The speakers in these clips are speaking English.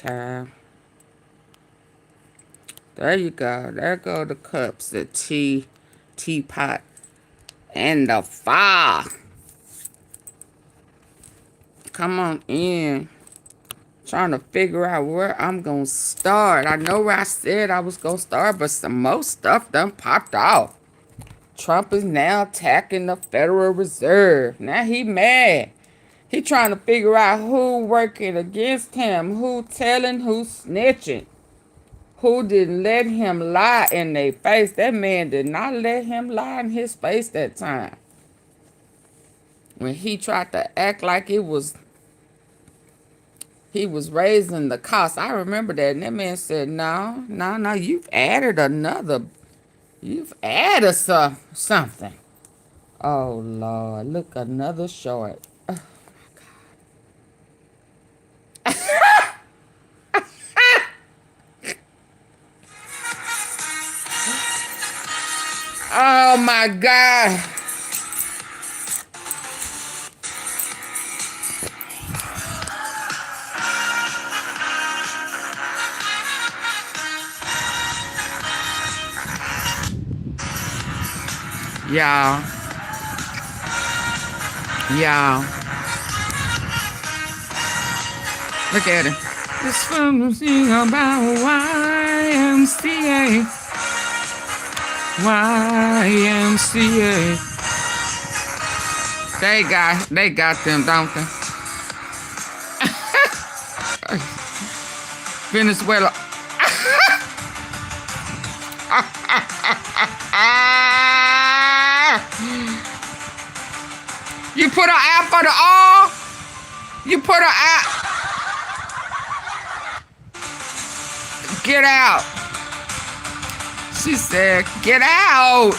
Child. There you go. There go the cups, the teapot, and the fire. Come on in. Trying to figure out where I'm gonna start. I know where I said I was gonna start, but some more stuff done popped off. Trump is now attacking the Federal Reserve. Now he mad. He trying to figure out who working against him, who telling, who snitching, who didn't let him lie in their face. That man did not let him lie in his face that time. When he tried to act like it was, he was raising the cost. I remember that. And that man said, no, no, no, you've added something. Oh, Lord, look, another short. Oh, my God. Y'all. Look at it. This fun thing about YMCA. They got them, don't they? Venezuela. You put her out for the all? You put her out. Get out. She said, get out.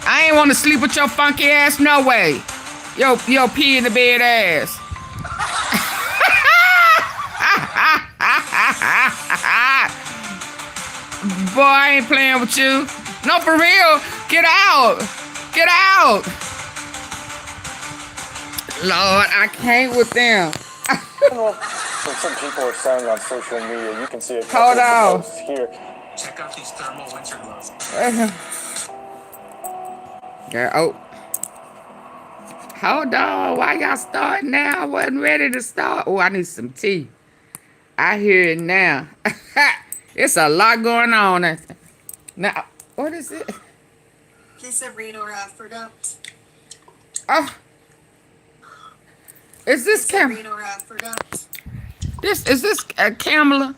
I ain't want to sleep with your funky ass no way. Yo pee in the bed ass. Boy, I ain't playing with you. No, for real. Get out. Get out. Lord, I can't with them. Some people are saying on social media, you can see a couple of posts here. Check out these thermal winter gloves. Yeah, oh. Hold on. Why y'all starting now? I wasn't ready to start. Oh, I need some tea. I hear it now. It's a lot going on. Now, what is it? Please read or forgot. Oh. Is this Kamala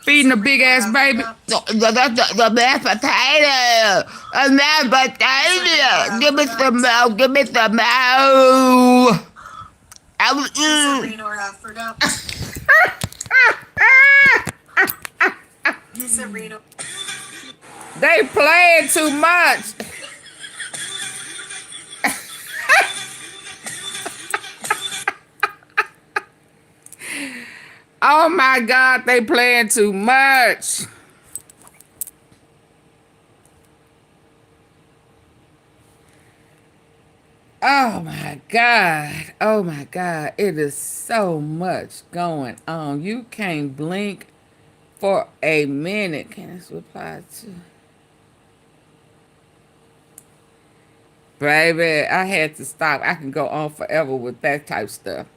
feeding a big ass baby? The mashed potato. A mashed potato. Give me some milk. Give me some milk. Read or forgot. They playing too much. Oh my God, they playing too much. Oh my God. Oh my God. It is so much going on. You can't blink for a minute. Can this reply to? Baby, I had to stop. I can go on forever with that type stuff.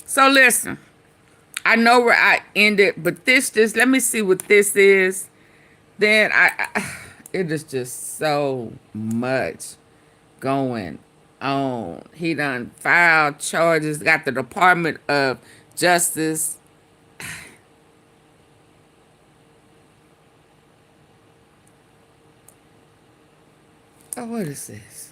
So listen, I know where I ended, but this let me see what this is. Then it is just so much going on. He done filed charges, got the Department of Justice. Oh, what is this?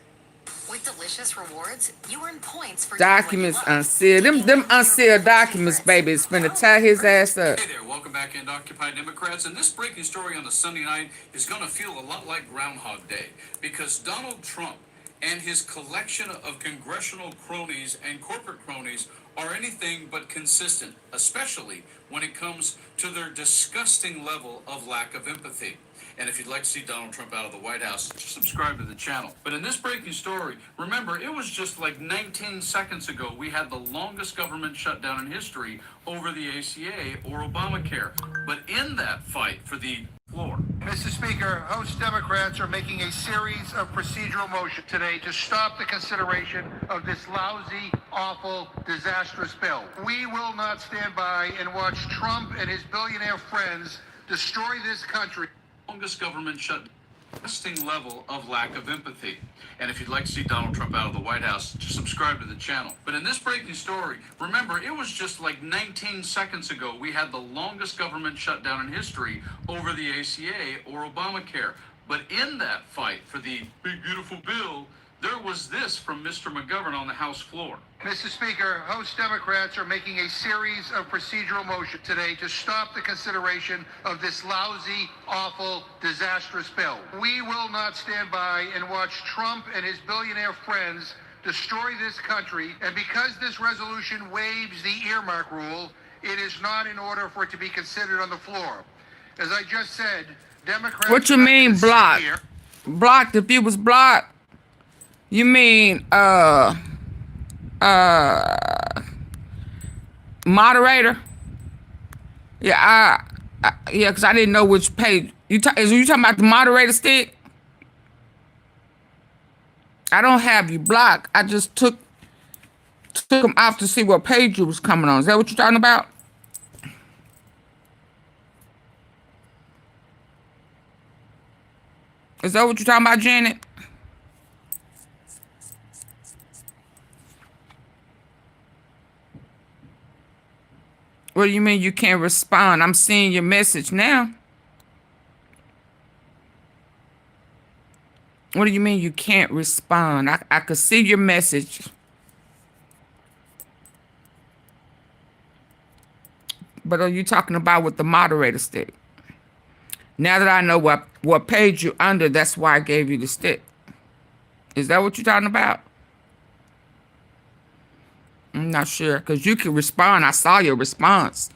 With delicious rewards, you earn points for documents unsealed. Them unsealed documents, baby, is finna tie his ass up. Hey there, welcome back into Occupy Democrats. And this breaking story on the Sunday night is going to feel a lot like Groundhog Day because Donald Trump and his collection of congressional cronies and corporate cronies are anything but consistent, especially when it comes to their disgusting level of lack of empathy. And if you'd like to see Donald Trump out of the White House, subscribe to the channel. But in this breaking story, remember, it was just like 19 seconds ago we had the longest government shutdown in history over the ACA or Obamacare. But in that fight for the floor. Mr. Speaker, House Democrats are making a series of procedural motions today to stop the consideration of this lousy, awful, disastrous bill. We will not stand by and watch Trump and his billionaire friends destroy this country. Longest government shutdown. Interesting level of lack of empathy. And if you'd like to see Donald Trump out of the White House, just subscribe to the channel. But in this breaking story, remember, it was just like 19 seconds ago we had the longest government shutdown in history over the ACA or Obamacare. But in that fight for the big, beautiful bill, there was this from Mr. McGovern on the House floor. Mr. Speaker, House Democrats are making a series of procedural motions today to stop the consideration of this lousy, awful, disastrous bill. We will not stand by and watch Trump and his billionaire friends destroy this country. And because this resolution waives the earmark rule, it is not in order for it to be considered on the floor. As I just said, Democrats... What you mean blocked? Blocked if it was blocked? You mean, moderator? Yeah, yeah, because I didn't know which page. You talking about the moderator stick? I don't have you blocked. I just took them off to see what page you was coming on. Is that what you're talking about? Is that what you're talking about, Janet? What do you mean you can't respond? I'm seeing your message now. What do you mean you can't respond? I could see your message. But are you talking about with the moderator stick? Now that I know what page you're under, that's why I gave you the stick. Is that what you're talking about? I'm not sure, because you can respond. I saw your response.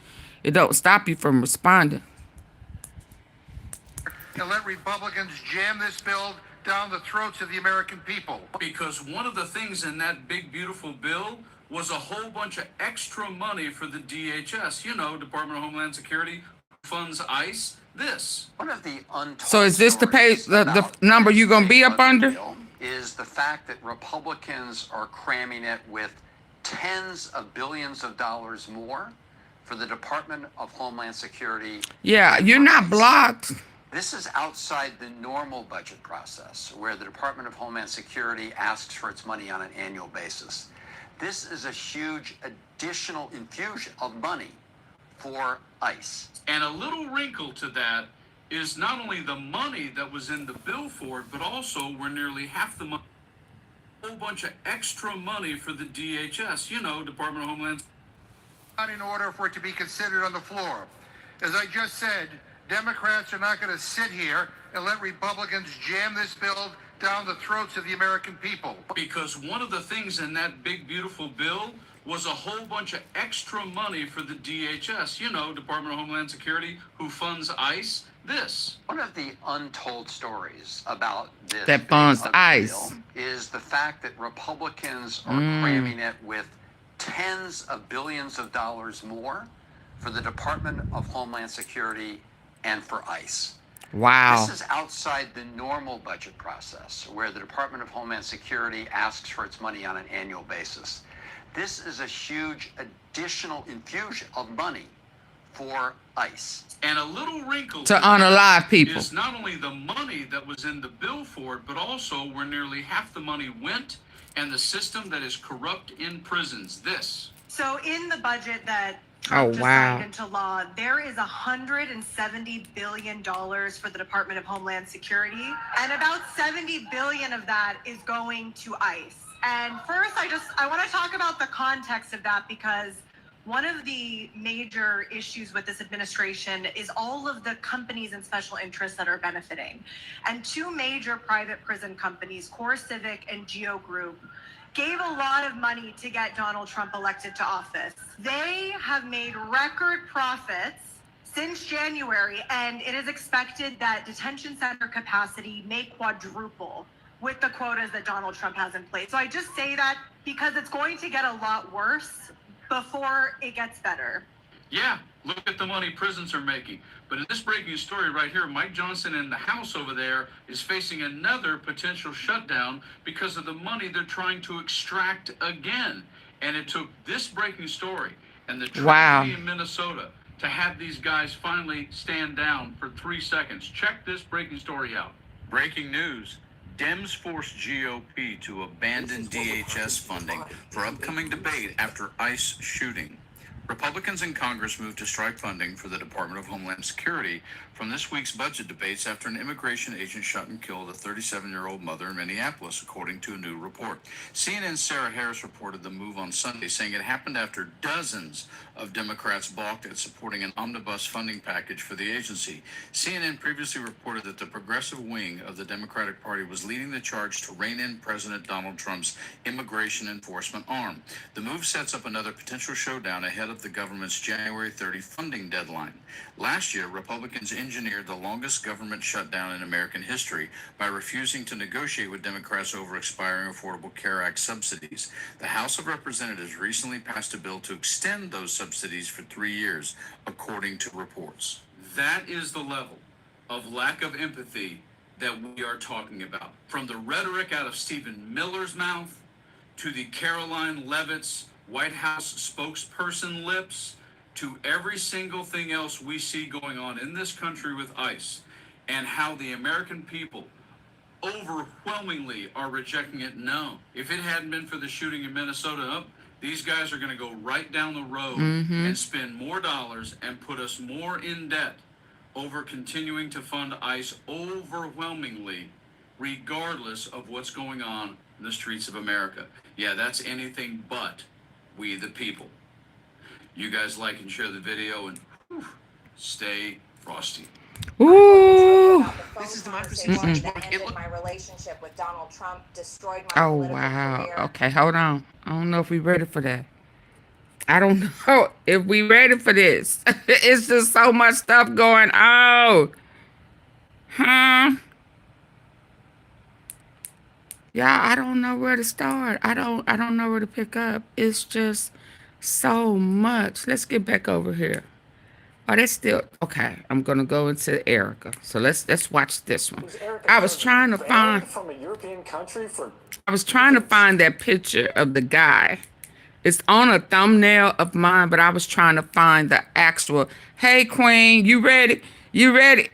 It don't stop you from responding. And let Republicans jam this bill down the throats of the American people. Because one of the things in that big, beautiful bill was a whole bunch of extra money for the DHS. You know, Department of Homeland Security funds ICE. This. One of the untold So is this the page, the number you're going to be up under? Is the fact that Republicans are cramming it with tens of billions of dollars more for the Department of Homeland Security. Yeah, you're not blocked. This is outside the normal budget process where the Department of Homeland Security asks for its money on an annual basis. This is a huge additional infusion of money for ICE. And a little wrinkle to that is not only the money that was in the bill for it, but also where nearly half the money, a whole bunch of extra money for the DHS, you know, Department of Homeland. Not in order for it to be considered on the floor. As I just said, Democrats are not going to sit here and let Republicans jam this bill down the throats of the American people. Because one of the things in that big, beautiful bill was a whole bunch of extra money for the DHS, you know, Department of Homeland Security, who funds ICE. This. One of the untold stories about this that funds ICE bill is the fact that Republicans are cramming it with tens of billions of dollars more for the Department of Homeland Security and for ICE. Wow. This is outside the normal budget process where the Department of Homeland Security asks for its money on an annual basis. This is a huge additional infusion of money for ICE. And a little wrinkle to unalive people is not only the money that was in the bill for it, but also where nearly half the money went and the system that is corrupt in prisons. This. So in the budget that Trump just wow. signed into law, there is $170 billion for the Department of Homeland Security, and about $70 billion of that is going to ICE. And first, I want to talk about the context of that, because one of the major issues with this administration is all of the companies and special interests that are benefiting. And two major private prison companies, Core Civic and Geo Group, gave a lot of money to get Donald Trump elected to office. They have made record profits since January, and it is expected that detention center capacity may quadruple with the quotas that Donald Trump has in place. So I just say that because it's going to get a lot worse before it gets better. Yeah, look at the money prisons are making. But in this breaking story right here, Mike Johnson in the House over there is facing another potential shutdown because of the money they're trying to extract again. And it took this breaking story and the tragedy in Minnesota to have these guys finally stand down for 3 seconds. Check this breaking story out. Breaking news. Dems force GOP to abandon DHS funding for upcoming debate after ICE shooting. Republicans in Congress moved to strike funding for the Department of Homeland Security from this week's budget debates after an immigration agent shot and killed a 37-year-old mother in Minneapolis, according to a new report. CNN's Sarah Harris reported the move on Sunday, saying it happened after dozens of Democrats balked at supporting an omnibus funding package for the agency. CNN previously reported that the progressive wing of the Democratic Party was leading the charge to rein in President Donald Trump's immigration enforcement arm. The move sets up another potential showdown ahead of the government's January 30 funding deadline. Last year, Republicans engineered the longest government shutdown in American history by refusing to negotiate with Democrats over expiring Affordable Care Act subsidies. The House of Representatives recently passed a bill to extend those subsidies for 3 years, according to reports. That is the level of lack of empathy that we are talking about. From the rhetoric out of Stephen Miller's mouth to the Caroline Leavitt's White House spokesperson lips to every single thing else we see going on in this country with ICE, and how the American people overwhelmingly are rejecting it. No, if it hadn't been for the shooting in Minnesota, these guys are going to go right down the road and spend more dollars and put us more in debt over continuing to fund ICE overwhelmingly, regardless of what's going on in the streets of America. Yeah, that's anything but we the people. You guys like and share the video, and stay frosty. Ooh. This is the conversation that ended my relationship with Donald Trump, destroyed my Oh, political wow. career. Okay, hold on. I don't know if we ready for that. I don't know if we ready for this. It's just so much stuff going on. Huh? Yeah, I don't know where to start. I don't know where to pick up. It's just so much. Let's get back over here. Oh, that's still okay. I'm gonna go into Erika. So let's watch this one. I was trying to find from a European country for I was trying to find that picture of the guy. It's on a thumbnail of mine, but I was trying to find the actual. Hey, Queen, you ready? You ready?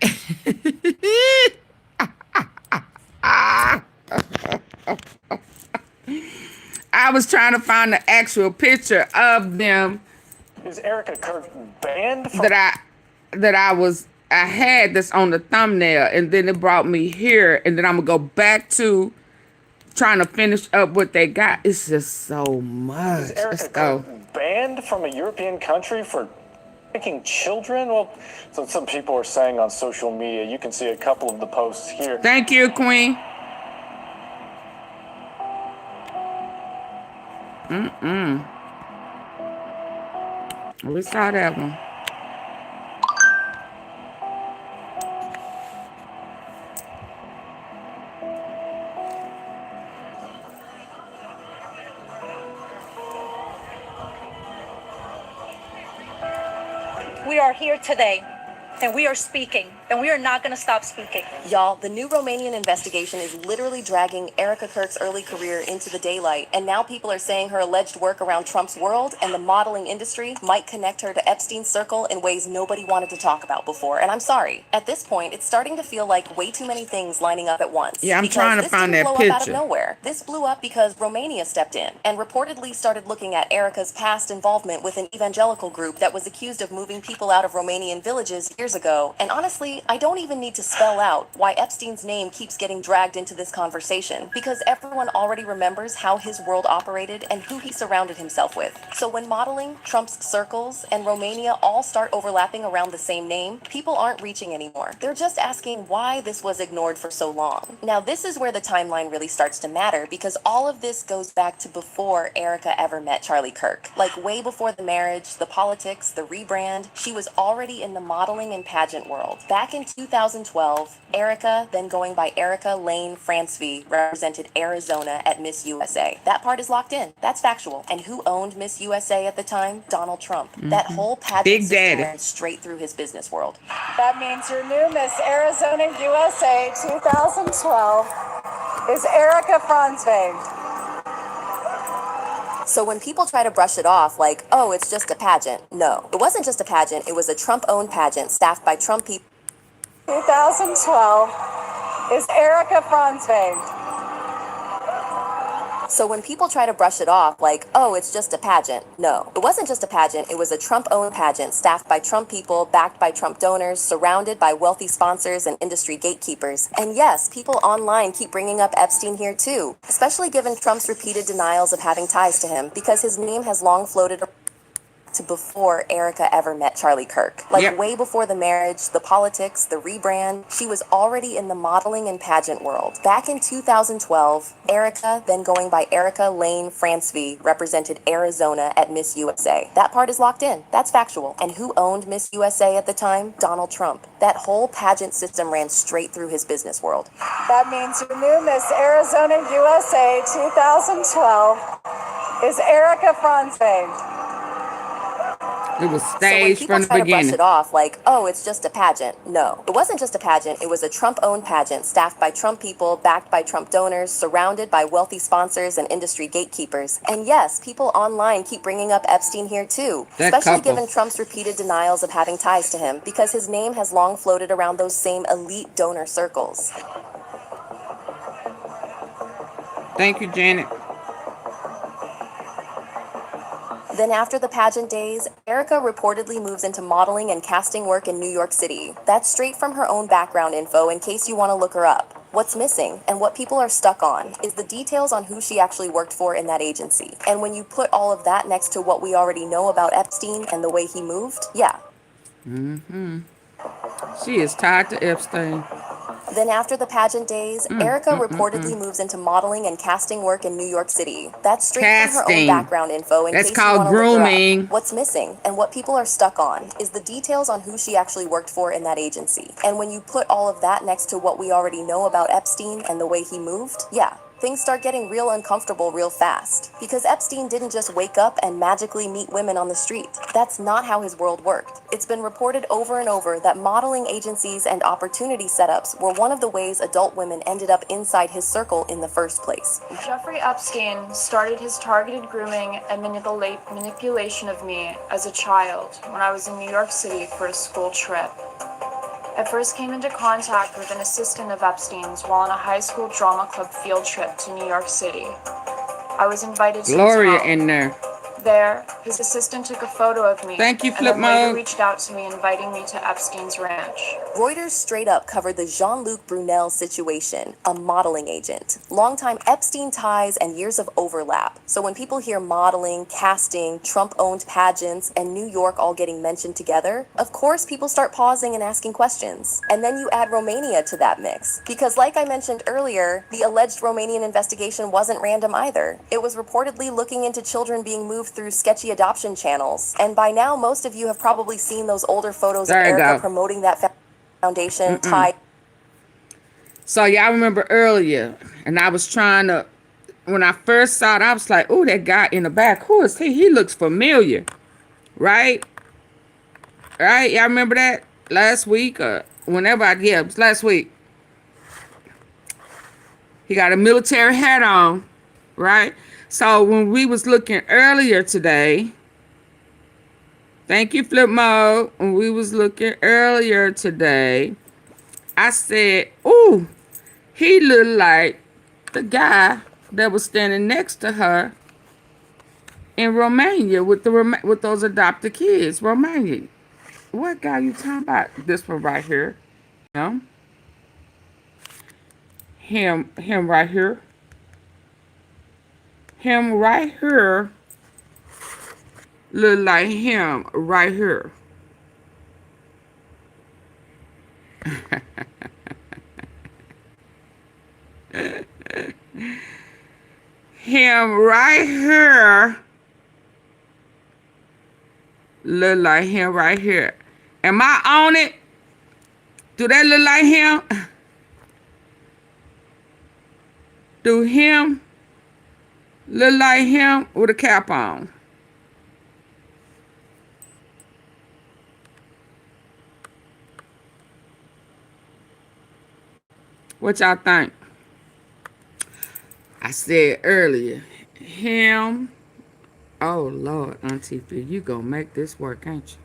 I was trying to find the actual picture of them is Erika Kirk banned from that I had this on the thumbnail, and then it brought me here, and then I'm gonna go back to trying to finish up what they got. It's just so much. Is Erika Let's go. Kirk banned from a European country for taking children? Well, so some people are saying on social media. You can see a couple of the posts here. Thank you, Queen. We saw that one. We are here today, and we are speaking, and we are not going to stop speaking. Y'all, the new Romanian investigation is literally dragging Erika Kirk's early career into the daylight, and now people are saying her alleged work around Trump's world and the modeling industry might connect her to Epstein's circle in ways nobody wanted to talk about before. And I'm sorry, at this point, it's starting to feel like way too many things lining up at once. Yeah, I'm trying to find that blow up out of picture. nowhere. This blew up because Romania stepped in and reportedly started looking at Erika's past involvement with an evangelical group that was accused of moving people out of Romanian villages years ago. And honestly, Honestly, I don't even need to spell out why Epstein's name keeps getting dragged into this conversation, because everyone already remembers how his world operated and who he surrounded himself with. So when modeling, Trump's circles, and Romania all start overlapping around the same name, people aren't reaching anymore. They're just asking why this was ignored for so long. Now this is where the timeline really starts to matter, because all of this goes back to before Erika ever met Charlie Kirk. Like way before the marriage, the politics, the rebrand, she was already in the modeling and pageant world. Back in 2012, Erika, then going by Erika Lane Francevy, represented Arizona at Miss USA. That part is locked in. That's factual. And who owned Miss USA at the time? Donald Trump. That whole pageant Big system Daddy. ran straight through his business world. That means your new Miss Arizona USA 2012 is Erika Francevy. So when people try to brush it off like, oh, it's just a pageant, no. It wasn't just a pageant, it was a Trump-owned pageant staffed by Trump people. 2012 is Erika Francevy. So when people try to brush it off like, oh, it's just a pageant, no. It wasn't just a pageant, it was a Trump-owned pageant staffed by Trump people, backed by Trump donors, surrounded by wealthy sponsors and industry gatekeepers. And yes, people online keep bringing up Epstein here too, especially given Trump's repeated denials of having ties to him, because his name has long floated to before Erika ever met Charlie Kirk. Like way before the marriage, the politics, the rebrand, she was already in the modeling and pageant world. Back in 2012, Erika, then going by Erika Lane Francevy, represented Arizona at Miss USA. That part is locked in. That's factual. And who owned Miss USA at the time? Donald Trump. That whole pageant system ran straight through his business world. That means your new Miss Arizona USA 2012 is Erika Francevy. It was So when staged people from the try to brush beginning. it off like, oh, it's just a pageant, no. It wasn't just a pageant, it was a Trump-owned pageant staffed by Trump people, backed by Trump donors, surrounded by wealthy sponsors and industry gatekeepers. And yes, people online keep bringing up Epstein here too, That especially couple. given Trump's repeated denials of having ties to him, because his name has long floated around those same elite donor circles. Thank you, Janet. Then after the pageant days, Erika reportedly moves into modeling and casting work in New York City. That's straight from her own background info in case you want to look her up. What's missing, and what people are stuck on, is the details on who she actually worked for in that agency. And when you put all of that next to what we already know about Epstein and the way he moved, yeah. She is tied to Epstein. Then after the pageant days, Erika reportedly moves into modeling and casting work in New York City. That's straight from her Casting. own background info in That's case you called want to look her grooming. up. What's missing, and what people are stuck on, is the details on who she actually worked for in that agency. And when you put all of that next to what we already know about Epstein and the way he moved, yeah. Things start getting real uncomfortable real fast. Because Epstein didn't just wake up and magically meet women on the street. That's not how his world worked. It's been reported over and over that modeling agencies and opportunity setups were one of the ways adult women ended up inside his circle in the first place. Jeffrey Epstein started his targeted grooming and manipulation of me as a child when I was in New York City for a school trip. I first came into contact with an assistant of Epstein's while on a high school drama club field trip to New York City. I was invited to Gloria his home. in there. There, his assistant took a photo of me. Thank you, and Flip then later Mode. reached out to me inviting me to Epstein's ranch. Reuters straight up covered the Jean-Luc Brunel situation, a modeling agent. Longtime Epstein ties and years of overlap. So when people hear modeling, casting, Trump-owned pageants, and New York all getting mentioned together, of course people start pausing and asking questions. And then you add Romania to that mix. Because like I mentioned earlier, the alleged Romanian investigation wasn't random either. It was reportedly looking into children being moved through sketchy adoption channels. And by now, most of you have probably seen those older photos There of you Erika go. promoting that foundation tied. So y'all remember earlier, and I was trying to, when I first saw it, I was like, oh, that guy in the back, who is he? He looks familiar, right? Right? Y'all remember that last week or whenever yeah, it was last week. He got a military hat on, right? So when we was looking earlier today, thank you, Flip Mode. When we was looking earlier today, I said, ooh, he looked like the guy that was standing next to her in Romania with those adopted kids. Romania. What guy you talking about? This one right here. Him. Him right here. Him right here look like him right here. Him right here look like him right here. Am I on it? Do that look like him? Do him look like him with a cap on? What y'all think? I said earlier, him. Oh, Lord, Auntie P, you gonna make this work, ain't you?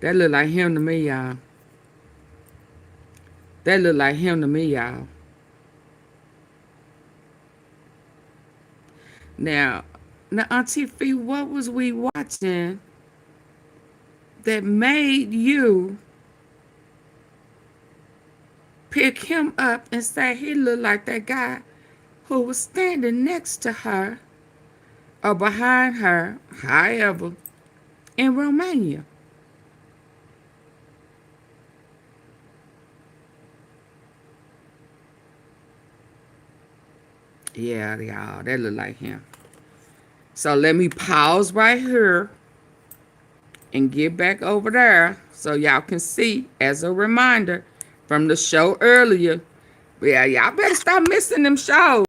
That look like him to me, y'all. That look like him to me, y'all. Now, Auntie P, what was we watching that made you pick him up and say he looked like that guy who was standing next to her or behind her, however, in Romania? Yeah, y'all, that look like him. So let me pause right here and get back over there so y'all can see as a reminder from the show earlier. Yeah, y'all better stop missing them shows.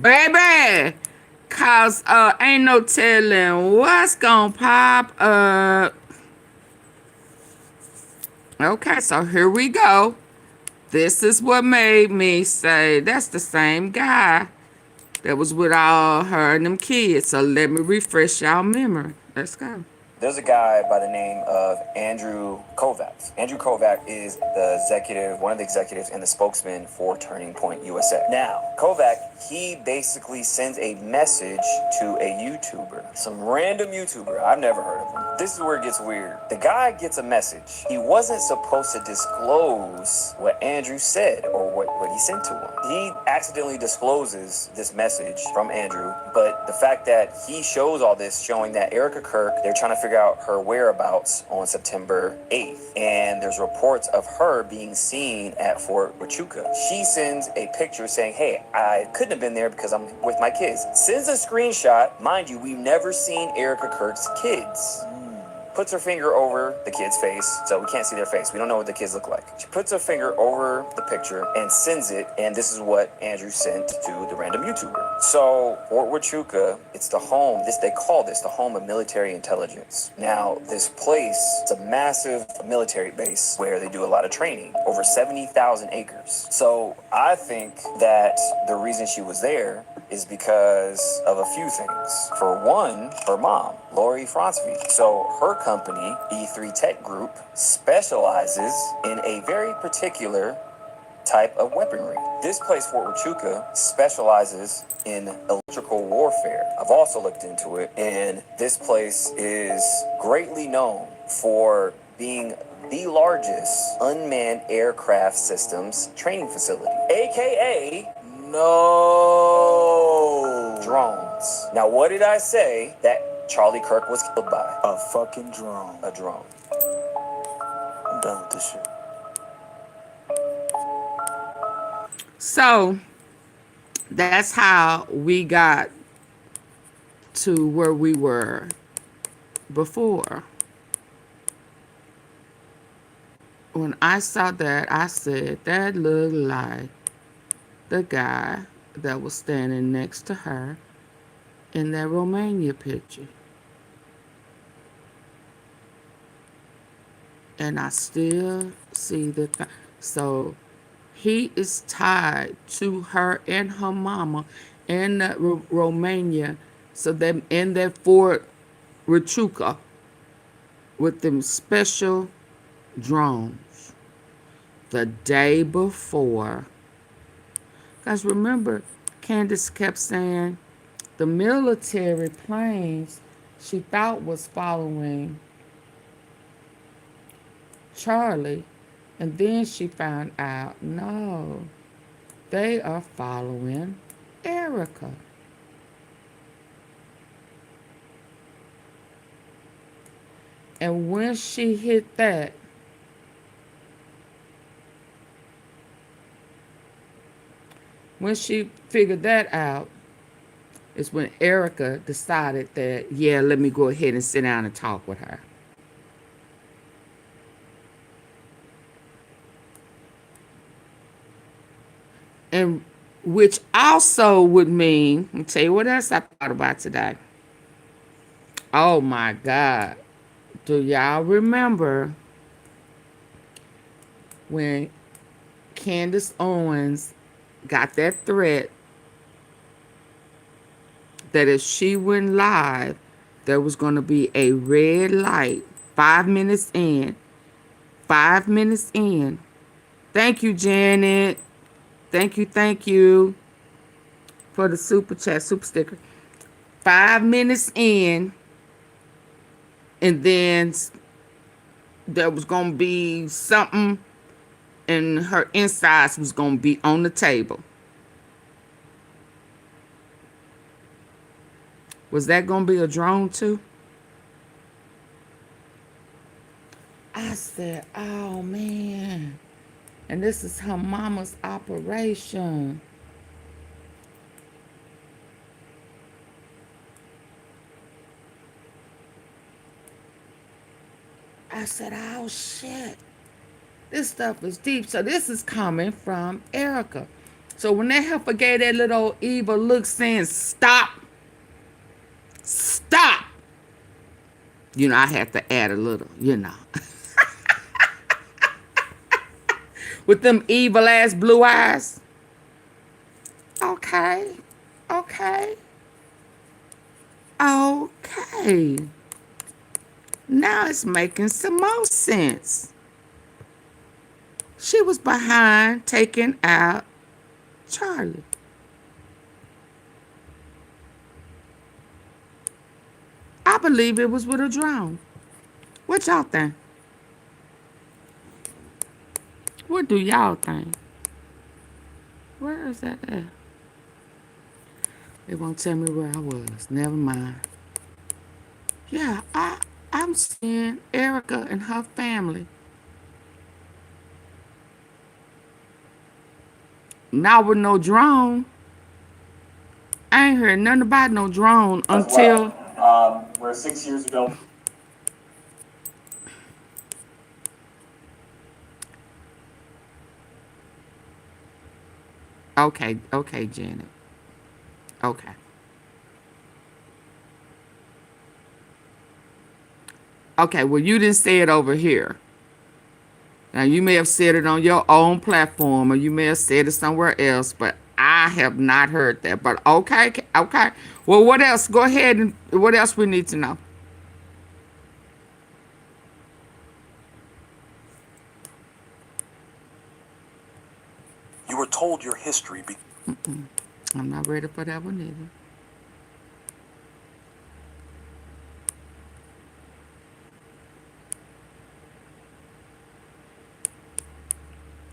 Baby, cause ain't no telling what's gonna pop up. Okay, so here we go. This is what made me say that's the same guy that was with all her and them kids. So let me refresh y'all memory. Let's go. There's a guy by the name of Andrew Kovacs. Andrew Kovac is the executive, one of the executives and the spokesman for Turning Point USA. Now, Kovac, he basically sends a message to a YouTuber, some random YouTuber. I've never heard of him. This is where it gets weird. The guy gets a message. He wasn't supposed to disclose what Andrew said or what he sent to him. He accidentally discloses this message from Andrew, but the fact that he shows all this, showing that Erika Kirk, they're trying to figure out her whereabouts on September 8th. And there's reports of her being seen at Fort Huachuca. She sends a picture saying, hey, I couldn't have been there because I'm with my kids. Sends a screenshot. Mind you, we've never seen Erika Kirk's kids. Puts her finger over the kid's face, so we can't see their face. We don't know what the kids look like. She puts her finger over the picture and sends it, and this is what Andrew sent to the random YouTuber. So, Fort Huachuca, it's the home, they call this the home of military intelligence. Now, this place, it's a massive military base where they do a lot of training, over 70,000 acres. So, I think that the reason she was there is because of a few things. For one, her mom, Lori Fronsvie. So her company, E3 Tech Group, specializes in a very particular type of weaponry. This place, Fort Huachuca, specializes in electrical warfare. I've also looked into it, and this place is greatly known for being the largest unmanned aircraft systems training facility, aka no drones. Now, what did I say that Charlie Kirk was killed by? A fucking drone. A drone. I'm done with this shit. So, that's how we got to where we were before. When I saw that, I said, that looked like the guy that was standing next to her in that Romania picture. And I still see the thing. So he is tied to her and her mama in that Romania. So that in that Fort Huachuca with them special drones the day before. Guys, remember, Candace kept saying the military planes she thought was following Charlie, and then she found out, no, they are following Erika. And when she hit that, when she figured that out, is when Erika decided that, yeah, let me go ahead and sit down and talk with her. And which also would mean, let me tell you what else I thought about today. Oh my God. Do y'all remember when Candace Owens got that threat that if she went live, there was going to be a red light 5 minutes in. 5 minutes in. Thank you, Janet. Thank you for the super chat, super sticker. 5 minutes in, and then there was going to be something, and her insides was going to be on the table. Was that going to be a drone too? I said, oh man. And this is her mama's operation. I said, oh shit. This stuff is deep. So this is coming from Erika. So when that heifer gave that little evil look saying, stop. Stop. You know, I had to add a little, you know. With them evil ass blue eyes. Okay. Okay. Okay. Now it's making some more sense. She was behind taking out Charlie. I believe it was with a drone. What y'all think? What do y'all think? Where is that at? It won't tell me where I was. Never mind. Yeah, I'm seeing Erika and her family. Not with no drone. I ain't heard nothing about no drone until... where 6 years ago... Okay, Janet. Okay. Okay, well, you didn't say it over here. Now, you may have said it on your own platform, or you may have said it somewhere else, but I have not heard that. But okay. Well, what else? Go ahead, and what else we need to know? You were told your history. I'm not ready for that one either.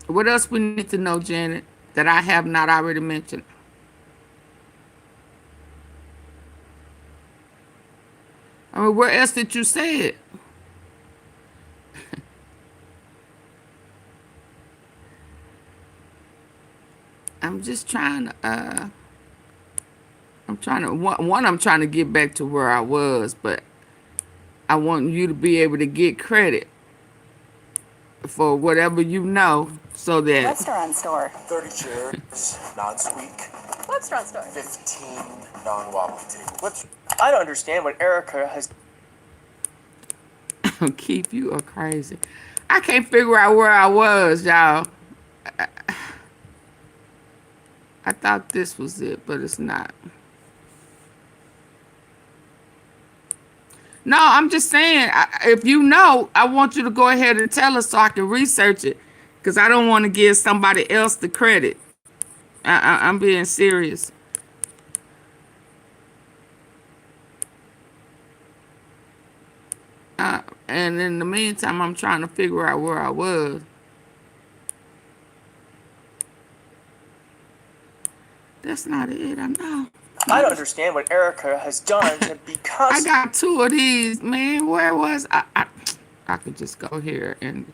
What else we need to know, Janet, that I have not already mentioned? I mean, where else did you say it? I'm just trying to, I'm trying to get back to where I was, but I want you to be able to get credit for whatever you know, so that... Restaurant store. 30 chairs, non-squeak. Restaurant store. 15 non-wobbly tables. I don't understand what Erika has... Keith, you are crazy. I can't figure out where I was, y'all. I thought this was it, but it's not. No, I'm just saying, if you know, I want you to go ahead and tell us so I can research it, because I don't want to give somebody else the credit. I'm being serious. and in the meantime, I'm trying to figure out where I was. That's not it. I know. I don't understand what Erika has done to be I constant. got two of these, man. Where was I could just go here and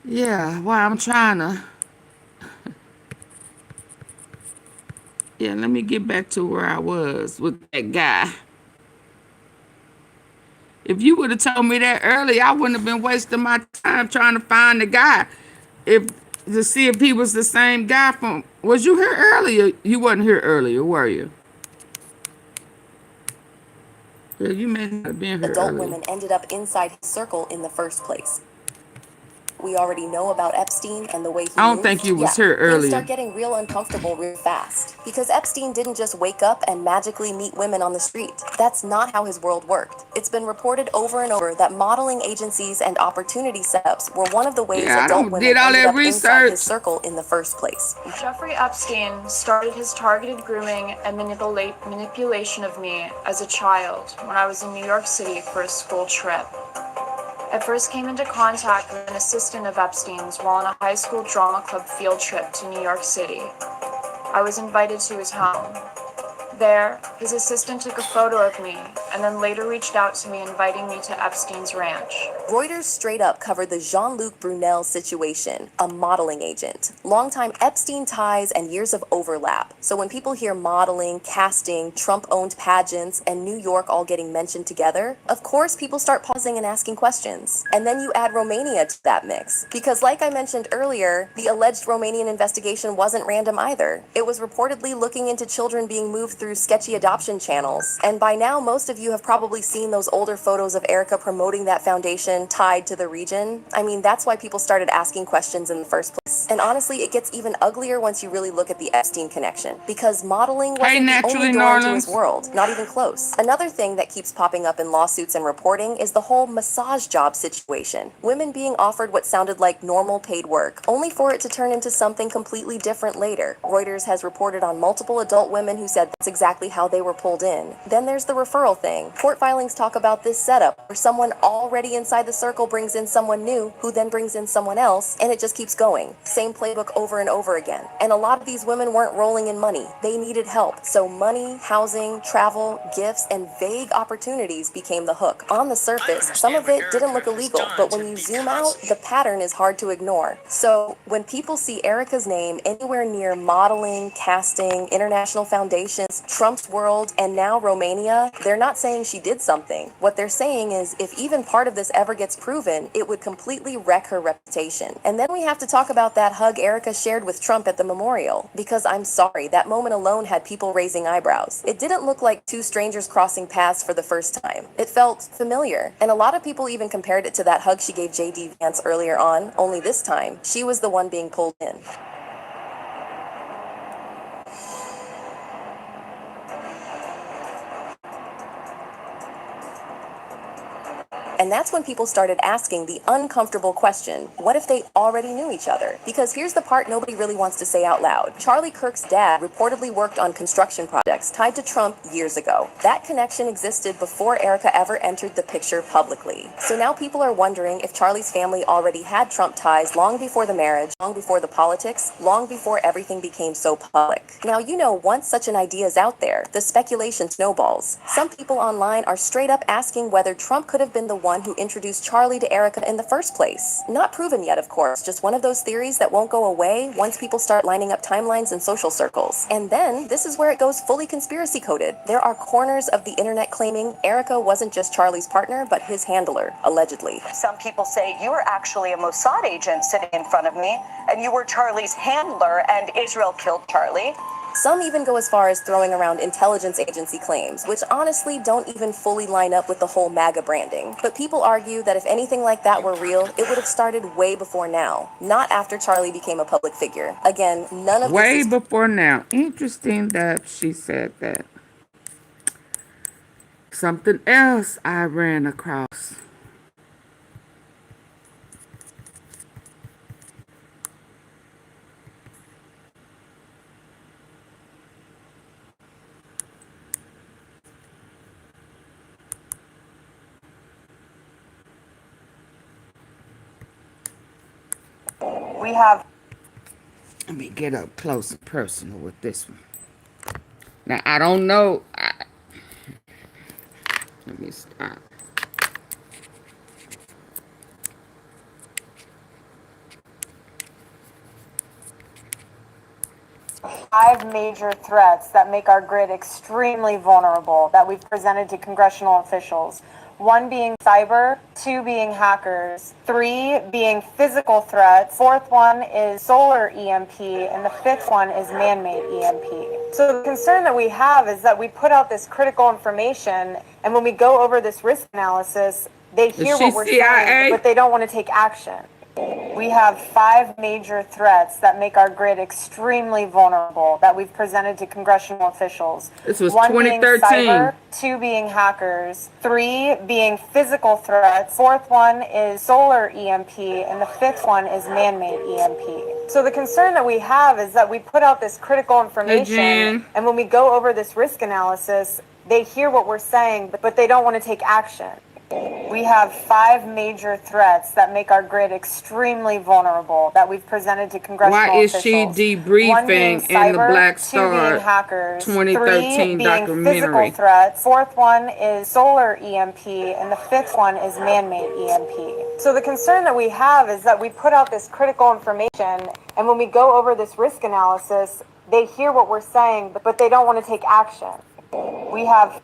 yeah. While I'm trying to. Yeah, let me get back to where I was with that guy. If you would have told me that earlier, I wouldn't have been wasting my time trying to find the guy. If to see if he was the same guy from. Was you here earlier? You wasn't here earlier, were you? Yeah, you may not have been here Adult earlier. women ended up inside his circle in the first place. We already know about Epstein and the way he I don't moved. think you was Yeah, here things earlier. start getting real uncomfortable real fast. Because Epstein didn't just wake up and magically meet women on the street. That's not how his world worked. It's been reported over and over that modeling agencies and opportunity setups were one of the ways Yeah, I adult don't women did all ended that up inside his research. circle in the first place. Jeffrey Epstein started his targeted grooming and manipulation of me as a child when I was in New York City for a school trip. I first came into contact with an assistant of Epstein's while on a high school drama club field trip to New York City. I was invited to his home. There, his assistant took a photo of me and then later reached out to me inviting me to Epstein's ranch. Reuters straight up covered the Jean-Luc Brunel situation, a modeling agent. Longtime Epstein ties and years of overlap. So when people hear modeling, casting, Trump-owned pageants, and New York all getting mentioned together, of course people start pausing and asking questions. And then you add Romania to that mix. Because like I mentioned earlier, the alleged Romanian investigation wasn't random either. It was reportedly looking into children being moved through sketchy adoption channels. And by now, most of you have probably seen those older photos of Erika promoting that foundation tied to the region. I mean, that's why people started asking questions in the first place. And honestly, it gets even uglier once you really look at the Epstein connection. Because modeling wasn't the only door into his world, not even close. Another thing that keeps popping up in lawsuits and reporting is the whole massage job situation. Women being offered what sounded like normal paid work, only for it to turn into something completely different later. Reuters has reported on multiple adult women who said that's exactly how they were pulled in. Then there's the referral thing. Court filings talk about this setup, where someone already inside the circle brings in someone new, who then brings in someone else, and it just keeps going. Same playbook over and over again. And a lot of these women weren't rolling in money. They needed help. So money, housing, travel, gifts, and vague opportunities became the hook. On the surface, some of it didn't look illegal, but when you zoom out, the pattern is hard to ignore. So when people see Erika's name anywhere near modeling, casting, international foundations, Trump's world, and now Romania, they're not saying she did something. What they're saying is if even part of this ever gets proven, it would completely wreck her reputation. And then we have to talk about that hug Erika shared with Trump at the memorial. Because I'm sorry, that moment alone had people raising eyebrows. It didn't look like two strangers crossing paths for the first time. It felt familiar. And a lot of people even compared it to that hug she gave J.D. Vance earlier on, only this time, she was the one being pulled in. And that's when people started asking the uncomfortable question, what if they already knew each other? Because here's the part nobody really wants to say out loud. Charlie Kirk's dad reportedly worked on construction projects tied to Trump years ago. That connection existed before Erika ever entered the picture publicly. So now people are wondering if Charlie's family already had Trump ties long before the marriage, long before the politics, long before everything became so public. Now, you know, once such an idea is out there, the speculation snowballs. Some people online are straight up asking whether Trump could have been the one who introduced Charlie to Erika in the first place. Not proven yet, of course, just one of those theories that won't go away once people start lining up timelines in social circles. And then, this is where it goes fully conspiracy coded. There are corners of the internet claiming Erika wasn't just Charlie's partner, but his handler, allegedly. Some people say you were actually a Mossad agent sitting in front of me, and you were Charlie's handler, and Israel killed Charlie. Some even go as far as throwing around intelligence agency claims, which honestly don't even fully line up with the whole MAGA branding. But people argue that if anything like that were real, it would have started way before now, not after Charlie became a public figure. Again, none of this Way is before now. Interesting that she said that. Something else I ran across. We have. Let me get up close and personal with this one. Now, I don't know. Let me stop. Five major threats that make our grid extremely vulnerable that we've presented to congressional officials. One being cyber, two being hackers, three being physical threats, fourth one is solar EMP, and the fifth one is man-made EMP. So the concern that we have is that we put out this critical information, and when we go over this risk analysis, they hear what we're saying, but they don't want to take action. We have five major threats that make our grid extremely vulnerable that we've presented to congressional officials. This was One 2013. being cyber, two being hackers, three being physical threats, fourth one is solar EMP, and the fifth one is man-made EMP. So the concern that we have is that we put out this critical information, and when we go over this risk analysis, they hear what we're saying, but they don't want to take action. We have five major threats that make our grid extremely vulnerable that we've presented to congressional officials. Why is she debriefing in the Black Star 2013 documentary? Physical threats. Fourth one is solar EMP, and the fifth one is man-made EMP. So the concern that we have is that we put out this critical information, and when we go over this risk analysis, they hear what we're saying, but they don't want to take action. We have.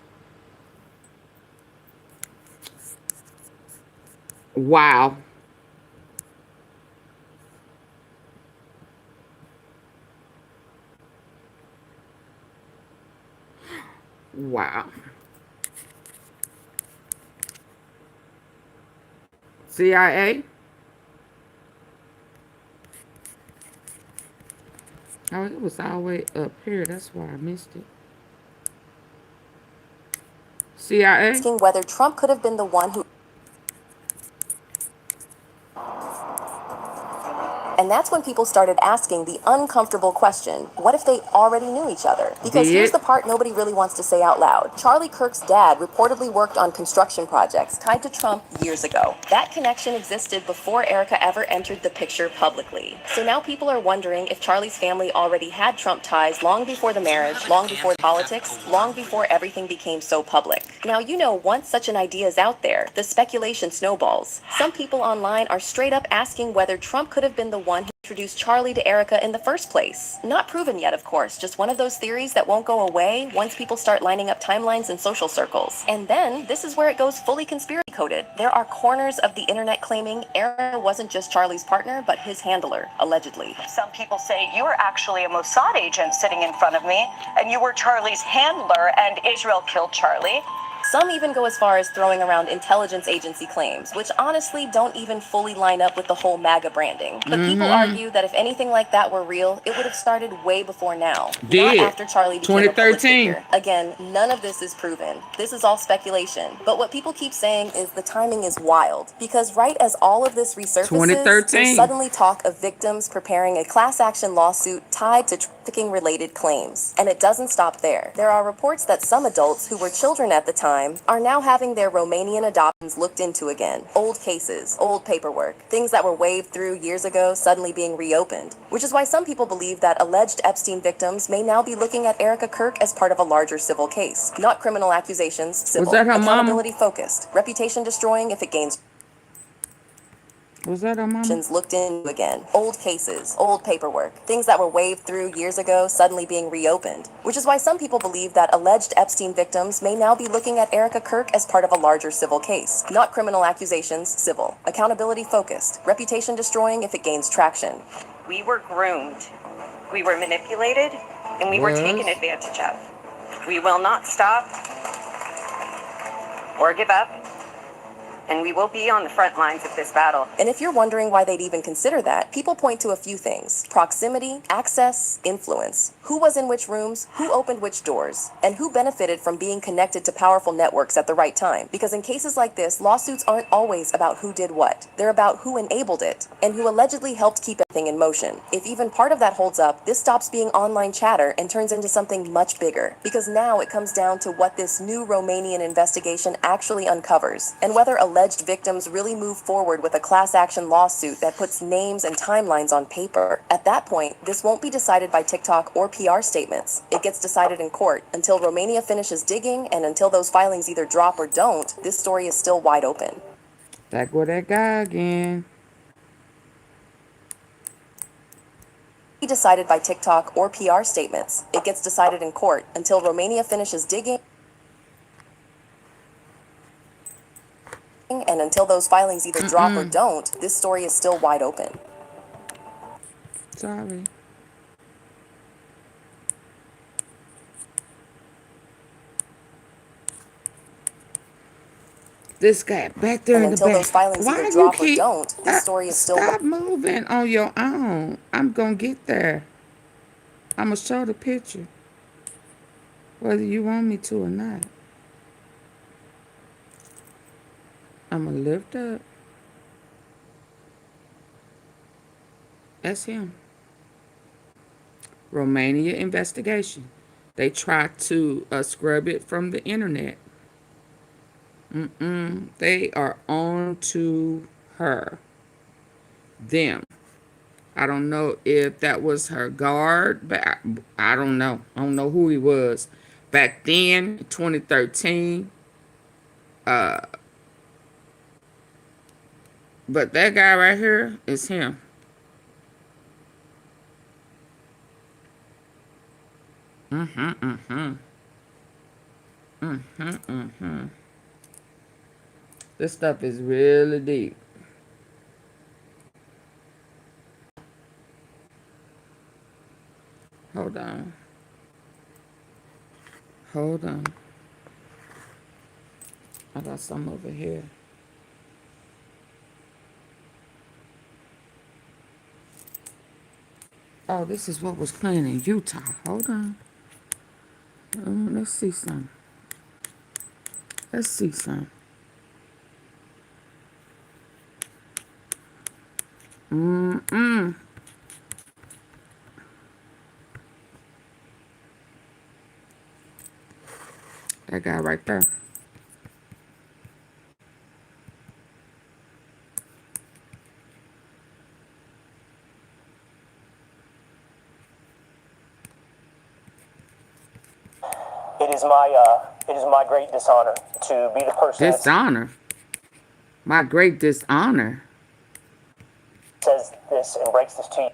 Wow. Wow. CIA? Oh, it was all the way up here. That's why I missed it. CIA? Asking whether Trump could have been the one who... And that's when people started asking the uncomfortable question, what if they already knew each other? Because here's the part nobody really wants to say out loud. Charlie Kirk's dad reportedly worked on construction projects tied to Trump years ago. That connection existed before Erika ever entered the picture publicly. So now people are wondering if Charlie's family already had Trump ties long before the marriage, long before politics, long before everything became so public. Now, you know, once such an idea is out there, the speculation snowballs. Some people online are straight up asking whether Trump could have been the one who introduced Charlie to Erika in the first place. Not proven yet, of course, just one of those theories that won't go away once people start lining up timelines in social circles. And then, this is where it goes fully conspiracy coded. There are corners of the internet claiming Erika wasn't just Charlie's partner, but his handler, allegedly. Some people say you were actually a Mossad agent sitting in front of me, and you were Charlie's handler, and Israel killed Charlie. Some even go as far as throwing around intelligence agency claims, which honestly don't even fully line up with the whole MAGA branding. But people argue that if anything like that were real, it would have started way before now. Not after Charlie became a public figure. Again, none of this is proven. This is all speculation. But what people keep saying is the timing is wild. Because right as all of this resurfaces, there's suddenly talk of victims preparing a class action lawsuit tied to trafficking-related claims. And it doesn't stop there. There are reports that some adults who were children at the time are now having their Romanian adoptions looked into again. Old cases, old paperwork, things that were waved through years ago suddenly being reopened. Which is why some people believe that alleged Epstein victims may now be looking at Erika Kirk as part of a larger civil case. Not criminal accusations, civil. Was that her mama? Accountability focused. Reputation destroying if it gains. Was that her mama? Looked into again. Old cases, old paperwork, things that were waved through years ago suddenly being reopened. Which is why some people believe that alleged Epstein victims may now be looking at Erika Kirk as part of a larger civil case. Not criminal accusations, civil. Accountability focused. Reputation destroying if it gains traction. We were groomed, we were manipulated, and we were taken advantage of. We will not stop or give up. And we will be on the front lines of this battle. And if you're wondering why they'd even consider that, people point to a few things. Proximity, access, influence. Who was in which rooms, who opened which doors, and who benefited from being connected to powerful networks at the right time. Because in cases like this, lawsuits aren't always about who did what. They're about who enabled it, and who allegedly helped keep everything in motion. If even part of that holds up, this stops being online chatter and turns into something much bigger. Because now it comes down to what this new Romanian investigation actually uncovers, and whether alleged alleged victims really move forward with a class action lawsuit that puts names and timelines on paper. At that point, this won't be decided by TikTok or PR statements. It gets decided in court. Until Romania finishes digging and until those filings either drop or don't, this story is still wide open. Back with that guy again. Be decided by TikTok or PR statements. It gets decided in court. Until Romania finishes digging and until those filings either drop or don't, this story is still wide open. Sorry. This guy back there And in the until back. those filings Why either you drop or keep? don't, this story is still Stop moving on your own. I'm gonna get there. I'm gonna show the picture, whether you want me to or not. I'm gonna lift up. That's him. Romania investigation. They tried to scrub it from the internet. They are on to her. Them. I don't know if that was her guard, but I don't know. I don't know who he was. Back then, 2013. But that guy right here is him. This stuff is really deep. Hold on. Hold on. I got some over here. Oh, this is what was playing in Utah. Hold on. Let's see some. Let's see some. That guy right there. It is my great dishonor to be the person Dishonor. My great dishonor. that says this and breaks this to you.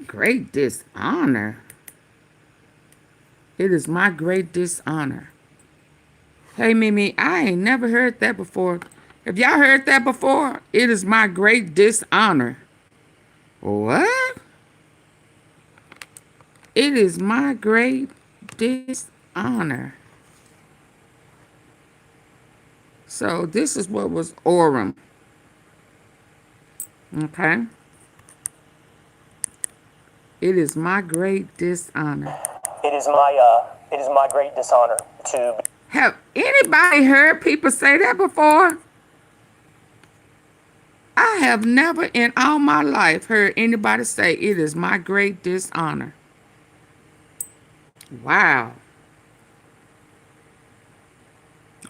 Great dishonor. It is my great dishonor. Hey, Mimi, I ain't never heard that before. Have y'all heard that before? It is my great dishonor. What? It is my great dishonor. So this is what was Orem. Okay. It is my great dishonor. It is my great dishonor to. Have anybody heard people say that before? I have never in all my life heard anybody say it is my great dishonor. Wow.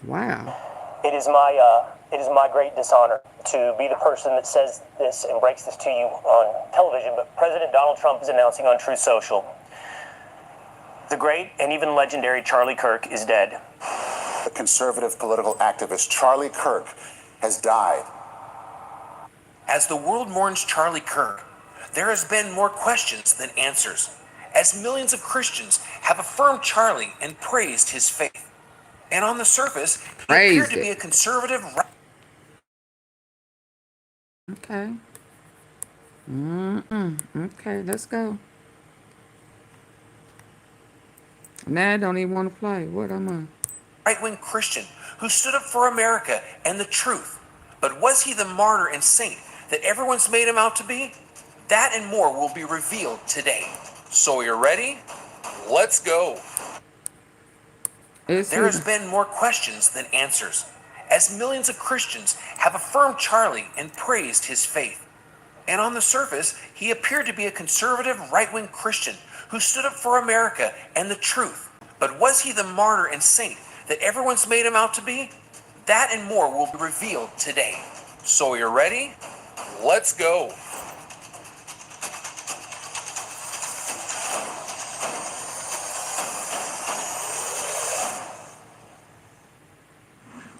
Wow. It is my great dishonor to be the person that says this and breaks this to you on television. But President Donald Trump is announcing on Truth Social, the great and even legendary Charlie Kirk is dead. The conservative political activist Charlie Kirk has died. As the world mourns Charlie Kirk, there has been more questions than answers, as millions of Christians have affirmed Charlie and praised his faith. And on the surface, he appeared to be a conservative. Okay. Okay, let's go. Now I don't even want to play. What am I? Right-wing Christian who stood up for America and the truth. But was he the martyr and saint that everyone's made him out to be? That and more will be revealed today. So you're ready? Let's go. There has been more questions than answers, as millions of Christians have affirmed Charlie and praised his faith. And on the surface, he appeared to be a conservative right-wing Christian who stood up for America and the truth. But was he the martyr and saint that everyone's made him out to be? That and more will be revealed today. So you're ready? Let's go.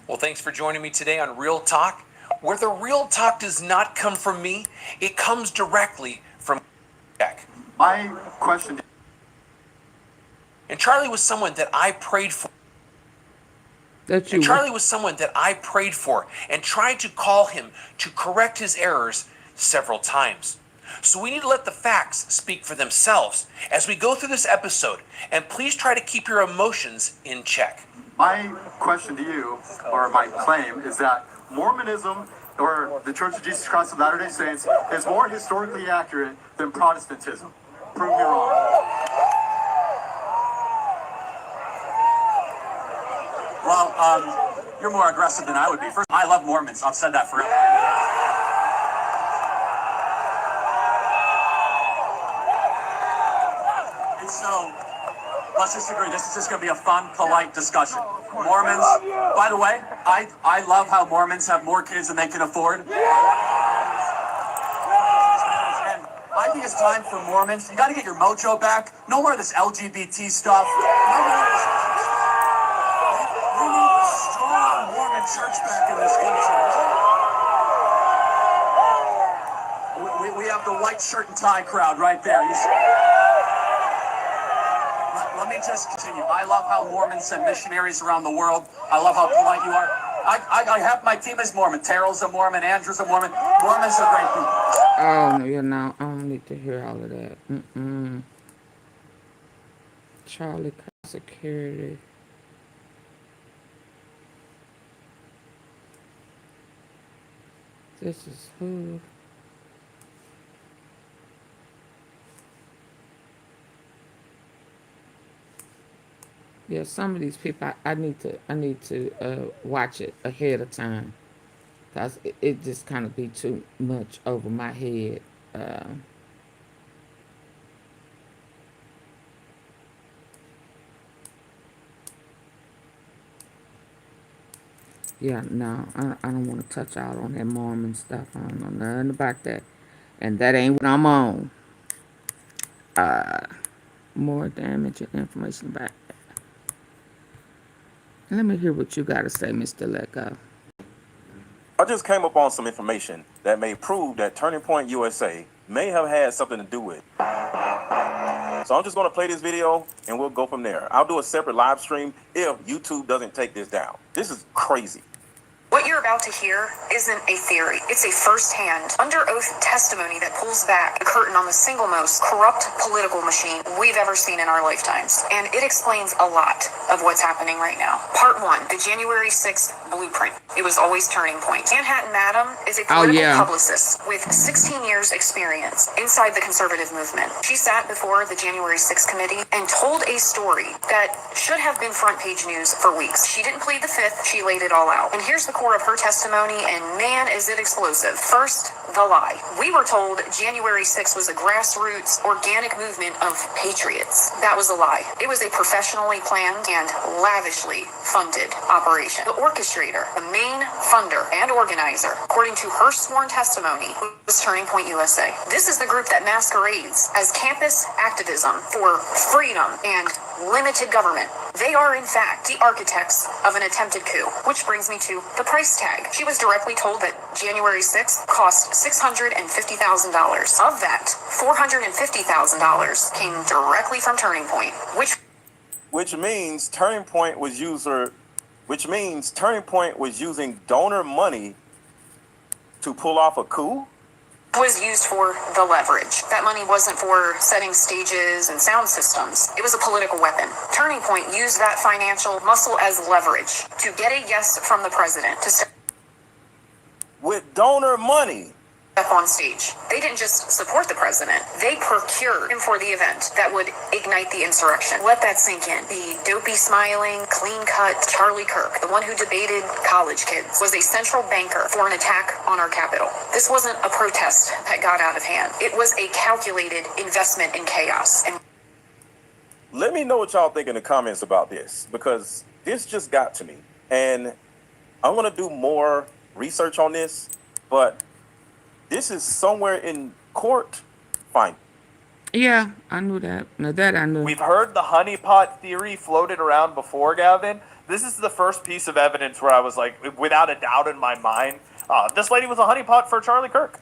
Well, thanks for joining me today on Real Talk, where the real talk does not come from me. It comes directly from Jack. My question. And Charlie was someone that I prayed for. Charlie was someone that I prayed for and tried to call him to correct his errors several times. So we need to let the facts speak for themselves as we go through this episode, and please try to keep your emotions in check. My question to you, or my claim, is that Mormonism, or the Church of Jesus Christ of Latter-day Saints, is more historically accurate than Protestantism. Prove me wrong. Well, you're more aggressive than I would be. First, I love Mormons. I've said that forever. And so, let's just agree, this is just going to be a fun, polite discussion. Mormons, by the way, I love how Mormons have more kids than they can afford. And I think it's time for Mormons. You got to get your mojo back. No more of this LGBT stuff. We need a strong Mormon church back in this country. We have the white shirt and tie crowd right there. Let me just continue. I love how Mormons send missionaries around the world. I love how polite you are. I have my team is Mormon. Terrell's a Mormon. Andrew's a Mormon. Mormons are great people. Oh, no, you know, I don't need to hear all of that. Charlie Security. This is who? Yeah, some of these people, I need to watch it ahead of time, cause it just kind of be too much over my head. Yeah, no, I don't want to touch out on that Mormon stuff. I don't know nothing about that, and that ain't what I'm on. More damage and information about that. Let me hear what you got to say, Mr. Lago. I just came up on some information that may prove that Turning Point USA may have had something to do with it. So I'm just going to play this video and we'll go from there. I'll do a separate live stream if YouTube doesn't take this down. This is crazy. What you're about to hear isn't a theory. It's a first-hand, under-oath testimony that pulls back the curtain on the single most corrupt political machine we've ever seen in our lifetimes. And it explains a lot of what's happening right now. Part 1, the January 6th blueprint. It was always Turning Point. Manhattan Madam is a political publicist with 16 years experience inside the conservative movement. She sat before the January 6th committee and told a story that should have been front-page news for weeks. She didn't plead the fifth, she laid it all out. And here's the core of her testimony, and man, is it explosive. First, the lie. We were told January 6th was a grassroots, organic movement of patriots. That was a lie. It was a professionally planned and lavishly funded operation. The orchestrator, the main funder and organizer, according to her sworn testimony, was Turning Point USA. This is the group that masquerades as campus activism for freedom and limited government. They are, in fact, the architects of an attempted coup, which brings me to the price tag. She was directly told that January 6th cost $650,000. Of that, $450,000 came directly from Turning Point, which means Turning Point was using donor money to pull off a coup? Was used for the leverage. That money wasn't for setting stages and sound systems. It was a political weapon. Turning Point used that financial muscle as leverage to get a yes from the president to step with donor money on stage. They didn't just support the president, they procured him for the event that would ignite the insurrection. Let that sink in. The dopey, smiling, clean-cut Charlie Kirk, the one who debated college kids, was a central banker for an attack on our Capitol. This wasn't a protest that got out of hand. It was a calculated investment in chaos. And let me know what y'all think in the comments about this, because this just got to me. And I'm gonna do more research on this, but this is somewhere in court. Fine. Yeah, I knew that. Now that I knew. We've heard the honeypot theory floated around before, Gavin. This is the first piece of evidence where I was like, without a doubt in my mind, this lady was a honeypot for Charlie Kirk.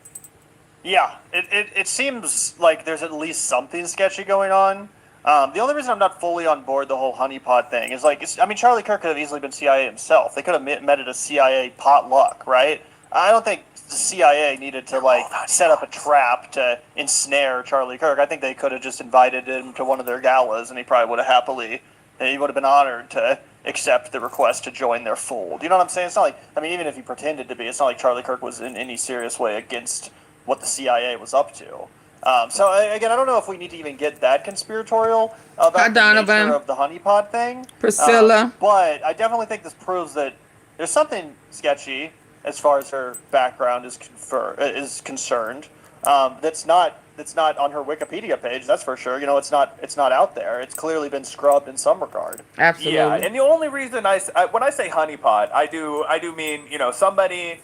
Yeah, it seems like there's at least something sketchy going on. The only reason I'm not fully on board the whole honeypot thing is like, Charlie Kirk could have easily been CIA himself. They could have met at a CIA potluck, right? I don't think the CIA needed to like set up a trap to ensnare Charlie Kirk. I think they could have just invited him to one of their galas, and he probably would have he would have been honored to accept the request to join their fold. You know what I'm saying? It's not like, even if he pretended to be, it's not like Charlie Kirk was in any serious way against what the CIA was up to. So again, I don't know if we need to even get that conspiratorial about the nature of the honeypot thing. Priscilla. But I definitely think this proves that there's something sketchy as far as her background is concerned. That's not on her Wikipedia page. That's for sure. It's not out there. It's clearly been scrubbed in some regard. Absolutely. Yeah, and the only reason when I say honeypot, I do mean somebody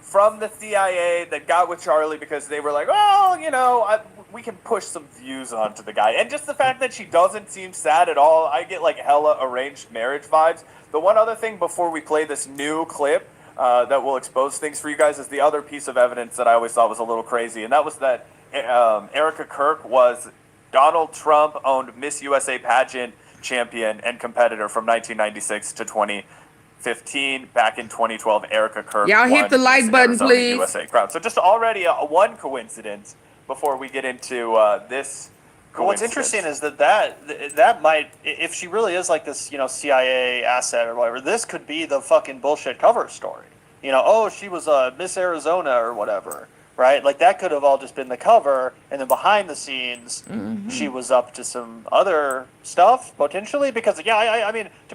from the CIA that got with Charlie because they were like, oh, we can push some views onto the guy. And just the fact that she doesn't seem sad at all, I get like hella arranged marriage vibes. The one other thing before we play this new clip that will expose things for you guys is the other piece of evidence that I always thought was a little crazy. And that was that Erika Kirk was Donald Trump-owned Miss USA pageant champion and competitor from 1996 to 2015. Back in 2012, Erika Kirk Y'all hit the like button, Arizona please. USA crown. So just already one coincidence before we get into this. What's interesting is that might, if she really is like this, CIA asset or whatever, this could be the fucking bullshit cover story. She was Miss Arizona or whatever, right? Like that could have all just been the cover, and then behind the scenes, she was up to some other stuff potentially. Because to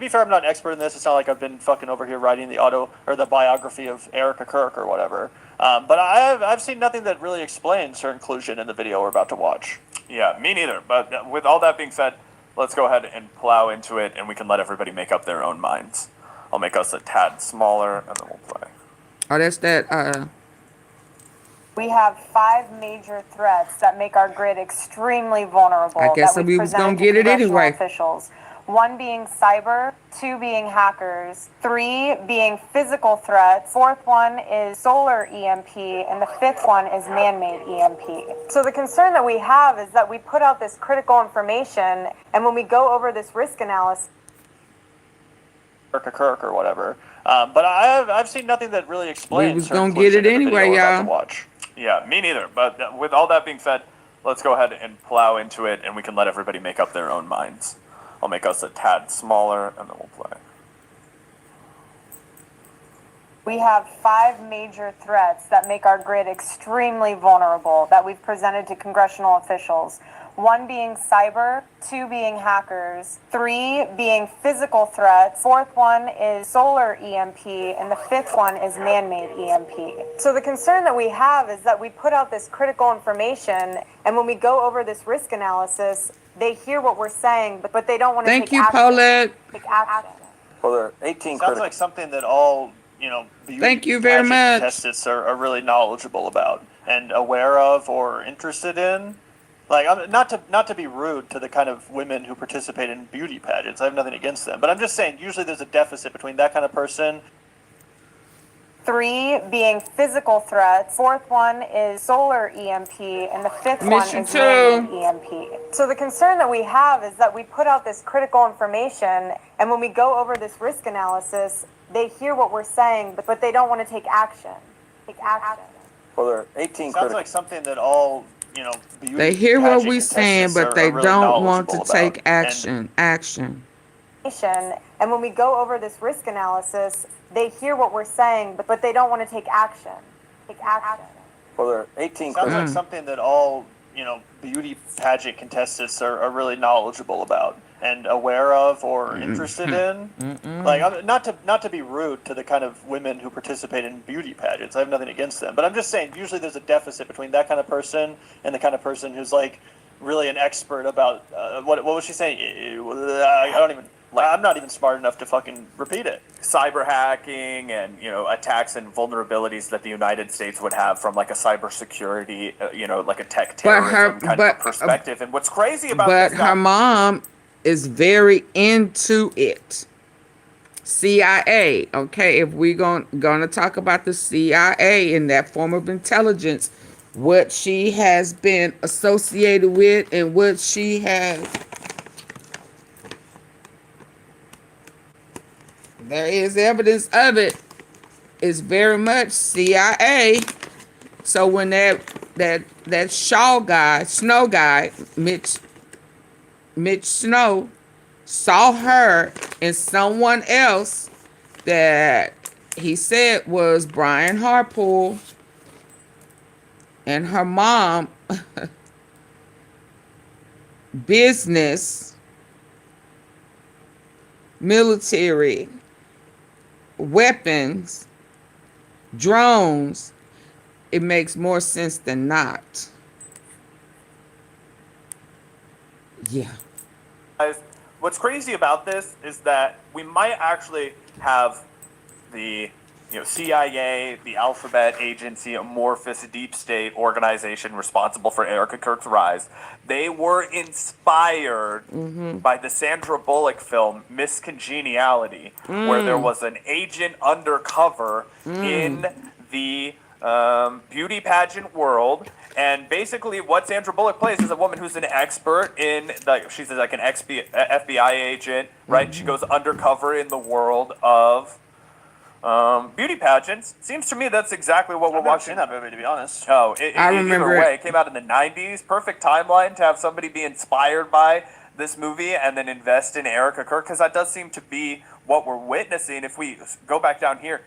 be fair, I'm not an expert in this. It's not like I've been fucking over here writing the biography of Erika Kirk or whatever. But I've seen nothing that really explains her inclusion in the video we're about to watch. Yeah, me neither. But with all that being said, let's go ahead and plow into it, and we can let everybody make up their own minds. I'll make us a tad smaller, and then we'll play. Oh, that's that. We have 5 major threats that make our grid extremely vulnerable. I guess that we was gonna get it anyway. Officials. 1 being cyber, 2 being hackers, 3 being physical threats, 4th one is solar EMP, and the 5th one is man-made EMP. So the concern that we have is that we put out this critical information, and when we go over this risk analysis, Kirk or whatever. But I've seen nothing that really explains. We was gonna get it anyway, y'all. Yeah, me neither. But with all that being said, let's go ahead and plow into it, and we can let everybody make up their own minds. I'll make us a tad smaller, and then we'll play. we have 5 major threats that make our grid extremely vulnerable that we've presented to congressional officials. 1 being cyber, 2 being hackers, 3 being physical threats, 4th one is solar EMP, and the 5th one is man-made EMP. So the concern that we have is that we put out this critical information, and when we go over this risk analysis, they hear what we're saying, but they don't want to take action. Thank you, Paulette. Take action. Well, there are 18 Sounds like something that all, Thank you very much. Contestants are really knowledgeable about and aware of or interested in. Like, not to be rude to the kind of women who participate in beauty pageants. I have nothing against them, but I'm just saying usually there's a deficit between that kind of person. 3 being physical threats, 4th one is solar EMP, and the 5th one is man-made EMP. So the concern that we have is that we put out this critical information, and when we go over this risk analysis, they hear what we're saying, but they don't want to take action. Take action. Well, there are 18 Sounds like something that all, beauty They hear what pageant we're saying, contestants but they are really don't want to knowledgeable take about. action. Action. And when we go over this risk analysis, they hear what we're saying, but they don't want to take action. Take action. Well, there are 18 Sounds like something that all, beauty pageant contestants are really knowledgeable about and aware of or interested in. Like, not to be rude to the kind of women who participate in beauty pageants. I have nothing against them, but I'm just saying usually there's a deficit between that kind of person and the kind of person who's like really an expert about what was she saying? I don't even. I'm not even smart enough to fucking repeat it. Cyber hacking and, attacks and vulnerabilities that the United States would have from like a cybersecurity, like a tech terrorism kind of a perspective. And what's crazy about but this her mom is very into it. CIA, okay, if we're gonna talk about the CIA and that form of intelligence, what she has been associated with and what she has, there is evidence of it, is very much CIA. So when that Shaw guy, Snow guy, Mitch Snow, saw her and someone else that he said was Brian Harpool and her mom, business, military, weapons, drones, it makes more sense than not. Yeah. What's crazy about this is that we might actually have the CIA, the Alphabet Agency, amorphous deep state organization responsible for Erika Kirk's rise. They were inspired by the Sandra Bullock film Miss Congeniality, where there was an agent undercover in the beauty pageant world. And basically what Sandra Bullock plays is a woman who's an expert in, she's like an FBI agent, right? She goes undercover in the world of beauty pageants. Seems to me that's exactly what we're watching. I've never seen that movie, to be honest. Oh, I remember either way, it came out in the 90s. Perfect timeline to have somebody be inspired by this movie and then invest in Erika Kirk, because that does seem to be what we're witnessing. If we go back down here,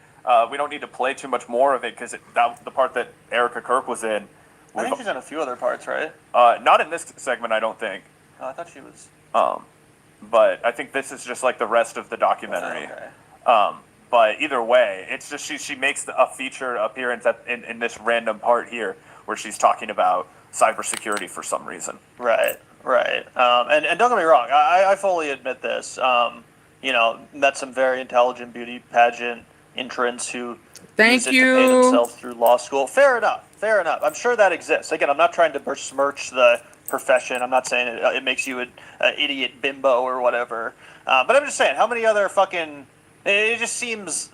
we don't need to play too much more of it, because the part that Erika Kirk was in. I think she's in a few other parts, right? Not in this segment, I don't think. Oh, I thought she was. But I think this is just like the rest of the documentary. Okay. But either way, it's just she makes a feature appearance in this random part here where she's talking about cybersecurity for some reason. Right. And don't get me wrong, I fully admit this. Met some very intelligent beauty pageant entrants who use it to pay themselves through law school. Fair enough. I'm sure that exists. Again, I'm not trying to besmirch the profession. I'm not saying it makes you an idiot bimbo or whatever. But I'm just saying, how many other fucking... It seems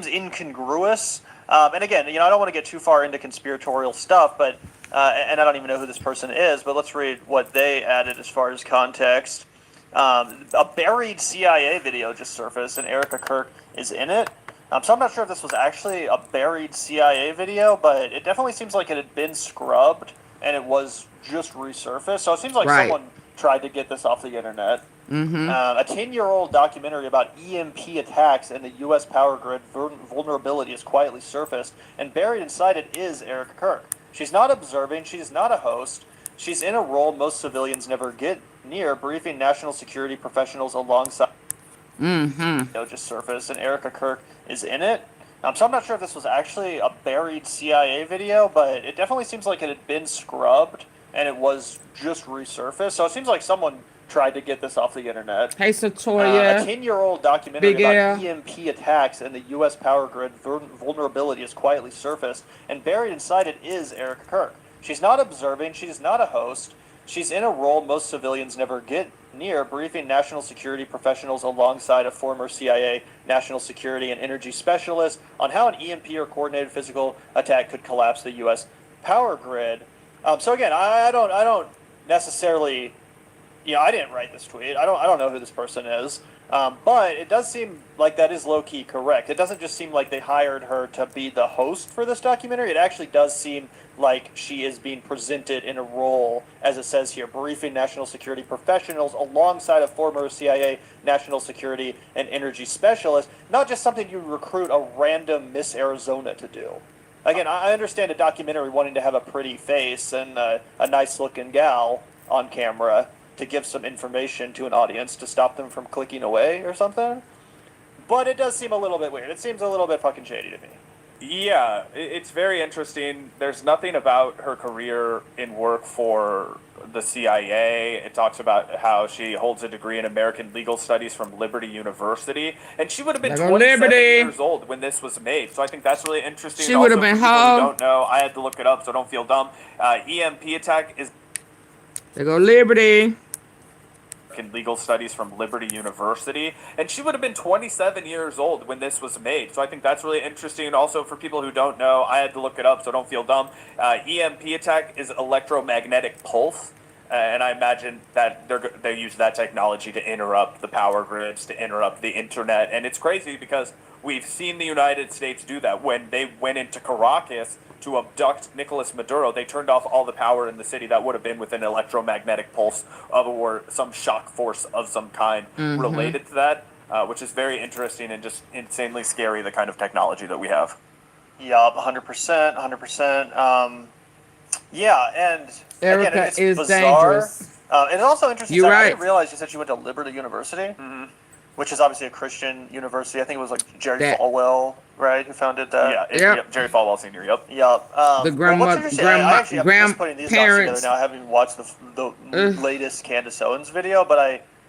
incongruous. And again, I don't want to get too far into conspiratorial stuff, but and I don't even know who this person is, but let's read what they added as far as context. A buried CIA video just surfaced, and Erika Kirk is in it. So I'm not sure if this was actually a buried CIA video, but it definitely seems like it had been scrubbed and it was just resurfaced. So it seems like someone tried to get this off the internet. A 10-year-old documentary about EMP attacks and the U.S. power grid vulnerability is quietly surfaced, and buried inside it is Erika Kirk. She's not observing, she's not a host, she's in a role most civilians never get near, briefing national security professionals alongside... just surfaced, and Erika Kirk is in it. So I'm not sure if this was actually a buried CIA video, but it definitely seems like it had been scrubbed and it was just resurfaced. So it seems like someone tried to get this off the internet. Hey, Satoya. A 10-year-old documentary about EMP attacks and the U.S. power grid vulnerability is quietly surfaced, and buried inside it is Erika Kirk. She's not observing, she's not a host, she's in a role most civilians never get near, briefing national security professionals alongside a former CIA national security and energy specialist on how an EMP or coordinated physical attack could collapse the U.S. power grid. So again, I don't necessarily, I didn't write this tweet. I don't know who this person is, but it does seem like that is low key correct. It doesn't just seem like they hired her to be the host for this documentary. It actually does seem like she is being presented in a role, as it says here, briefing national security professionals alongside a former CIA national security and energy specialist, not just something you recruit a random Miss Arizona to do. Again, I understand a documentary wanting to have a pretty face and a nice-looking gal on camera to give some information to an audience to stop them from clicking away or something, but it does seem a little bit weird. It seems a little bit fucking shady to me. Yeah, it's very interesting. There's nothing about her career in work for the CIA. It talks about how she holds a degree in American legal studies from Liberty University, and she would have been There go 27 Liberty. years old when this was made. So I think that's really interesting. She would have Also, been for people who how? don't know, I had to look it up, so don't feel dumb. EMP attack is There go Liberty. in legal studies from Liberty University, and she would have been 27 years old when this was made. So I think that's really interesting. Also, for people who don't know, I had to look it up, so don't feel dumb. EMP attack is electromagnetic pulse, and I imagine that they use that technology to interrupt the power grids, to interrupt the internet, and it's crazy because we've seen the United States do that. When they went into Caracas to abduct Nicolas Maduro, they turned off all the power in the city that would have been with an electromagnetic pulse or some shock force of some kind related to that, which is very interesting and just insanely scary, the kind of technology that we have. Yup, 100%, 100%. Yeah, and Erika again, it's is bizarre. dangerous. It's also interesting. You're I right. didn't realize you said she went to Liberty University, which is obviously a Christian university. I think it was like Jerry Falwell, right, who founded that. Yeah, yep. Jerry Falwell Sr. Yep. Yup. The what's interesting, I actually am just putting these dots together grandparents. now. I haven't even watched the latest Candace Owens video, but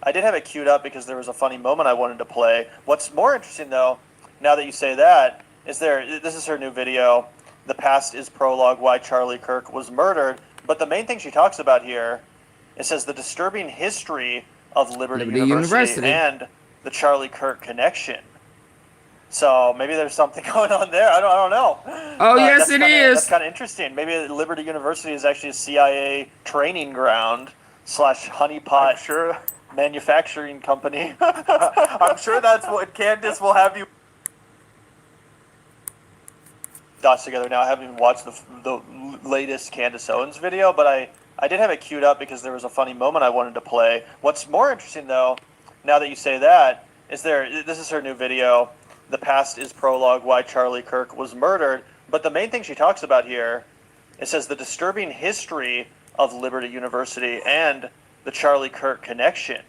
I did have it queued up because there was a funny moment I wanted to play. What's more interesting, though, now that you say that, is this is her new video, The Past is Prologue, Why Charlie Kirk Was Murdered. But the main thing she talks about here, it says the disturbing history of Liberty University and the Charlie Kirk connection. So maybe there's something going on there. I don't know. Oh, yes, it is. That's kind of interesting. Maybe Liberty University is actually a CIA training ground / honeypot manufacturing company. I'm sure that's what Candace will have you dots together now. I haven't even watched the latest Candace Owens video, but I did have it queued up because there was a funny moment I wanted to play. What's more interesting, though, now that you say that, is this is her new video, The Past is Prologue, Why Charlie Kirk Was Murdered. But the main thing she talks about here, it says the disturbing history of Liberty University and the Charlie Kirk connection.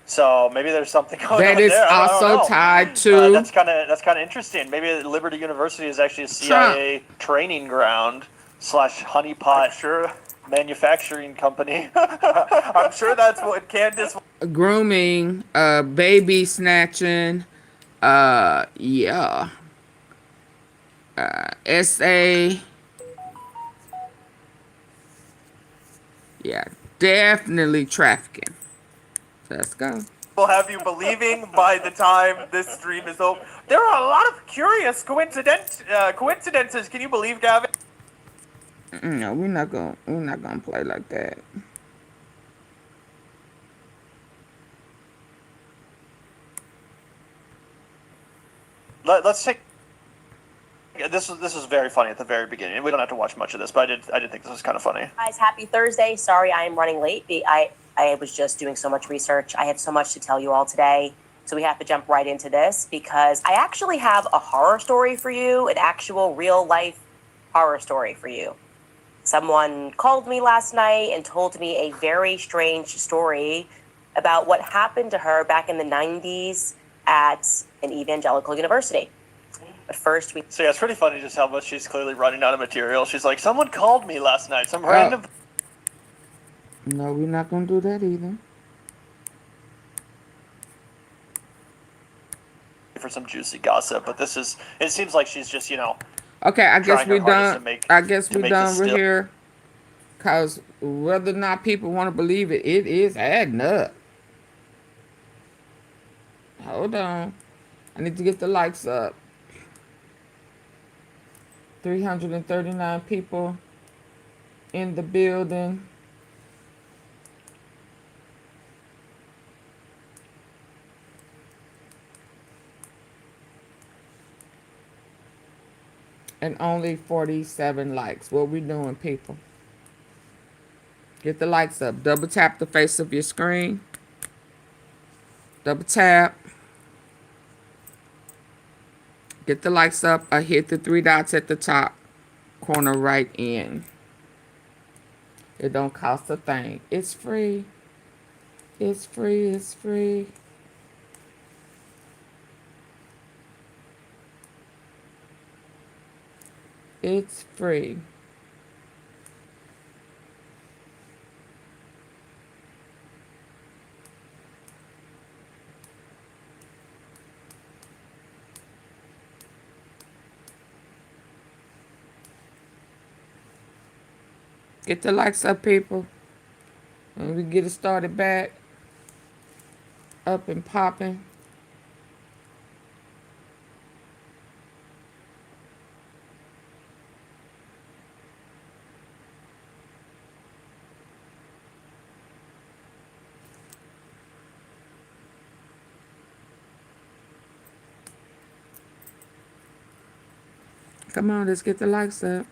So maybe there's something going on there. That is also tied to. That's kind of interesting. Maybe Liberty University is actually a CIA training ground / honeypot manufacturing company. I'm sure that's what Candace. Grooming, baby snatching, yeah. SA. Yeah, definitely trafficking. Let's go. Will have you believing by the time this stream is over. There are a lot of curious coincidences. Can you believe, Gavin? No, we're not gonna play like that. Let's take. This was very funny at the very beginning. We don't have to watch much of this, but I did think this was kind of funny. Guys, happy Thursday. Sorry I am running late. I was just doing so much research. I have so much to tell you all today. So we have to jump right into this because I actually have a horror story for you, an actual real life horror story for you. Someone called me last night and told me a very strange story about what happened to her back in the 90s at an evangelical university. But first So yeah, it's pretty funny just how much she's clearly running out of material. She's like, someone called me last night. Some random... No, we're not gonna do that either. For some juicy gossip, but it seems like she's just, Okay, I guess we're done. I guess we're done with still. here. Cause whether or not people want to believe it, it is adding up. Hold on. I need to get the likes up. 339 people in the building. And only 47 likes. What we doing, people? Get the likes up. Double tap the face of your screen. Double tap. Get the likes up. I hit the 3 dots at the top corner right in. It don't cost a thing. It's free. It's free. It's free. It's free. Get the likes up, people. And we get it started back. Up and popping. Come on, let's get the likes up.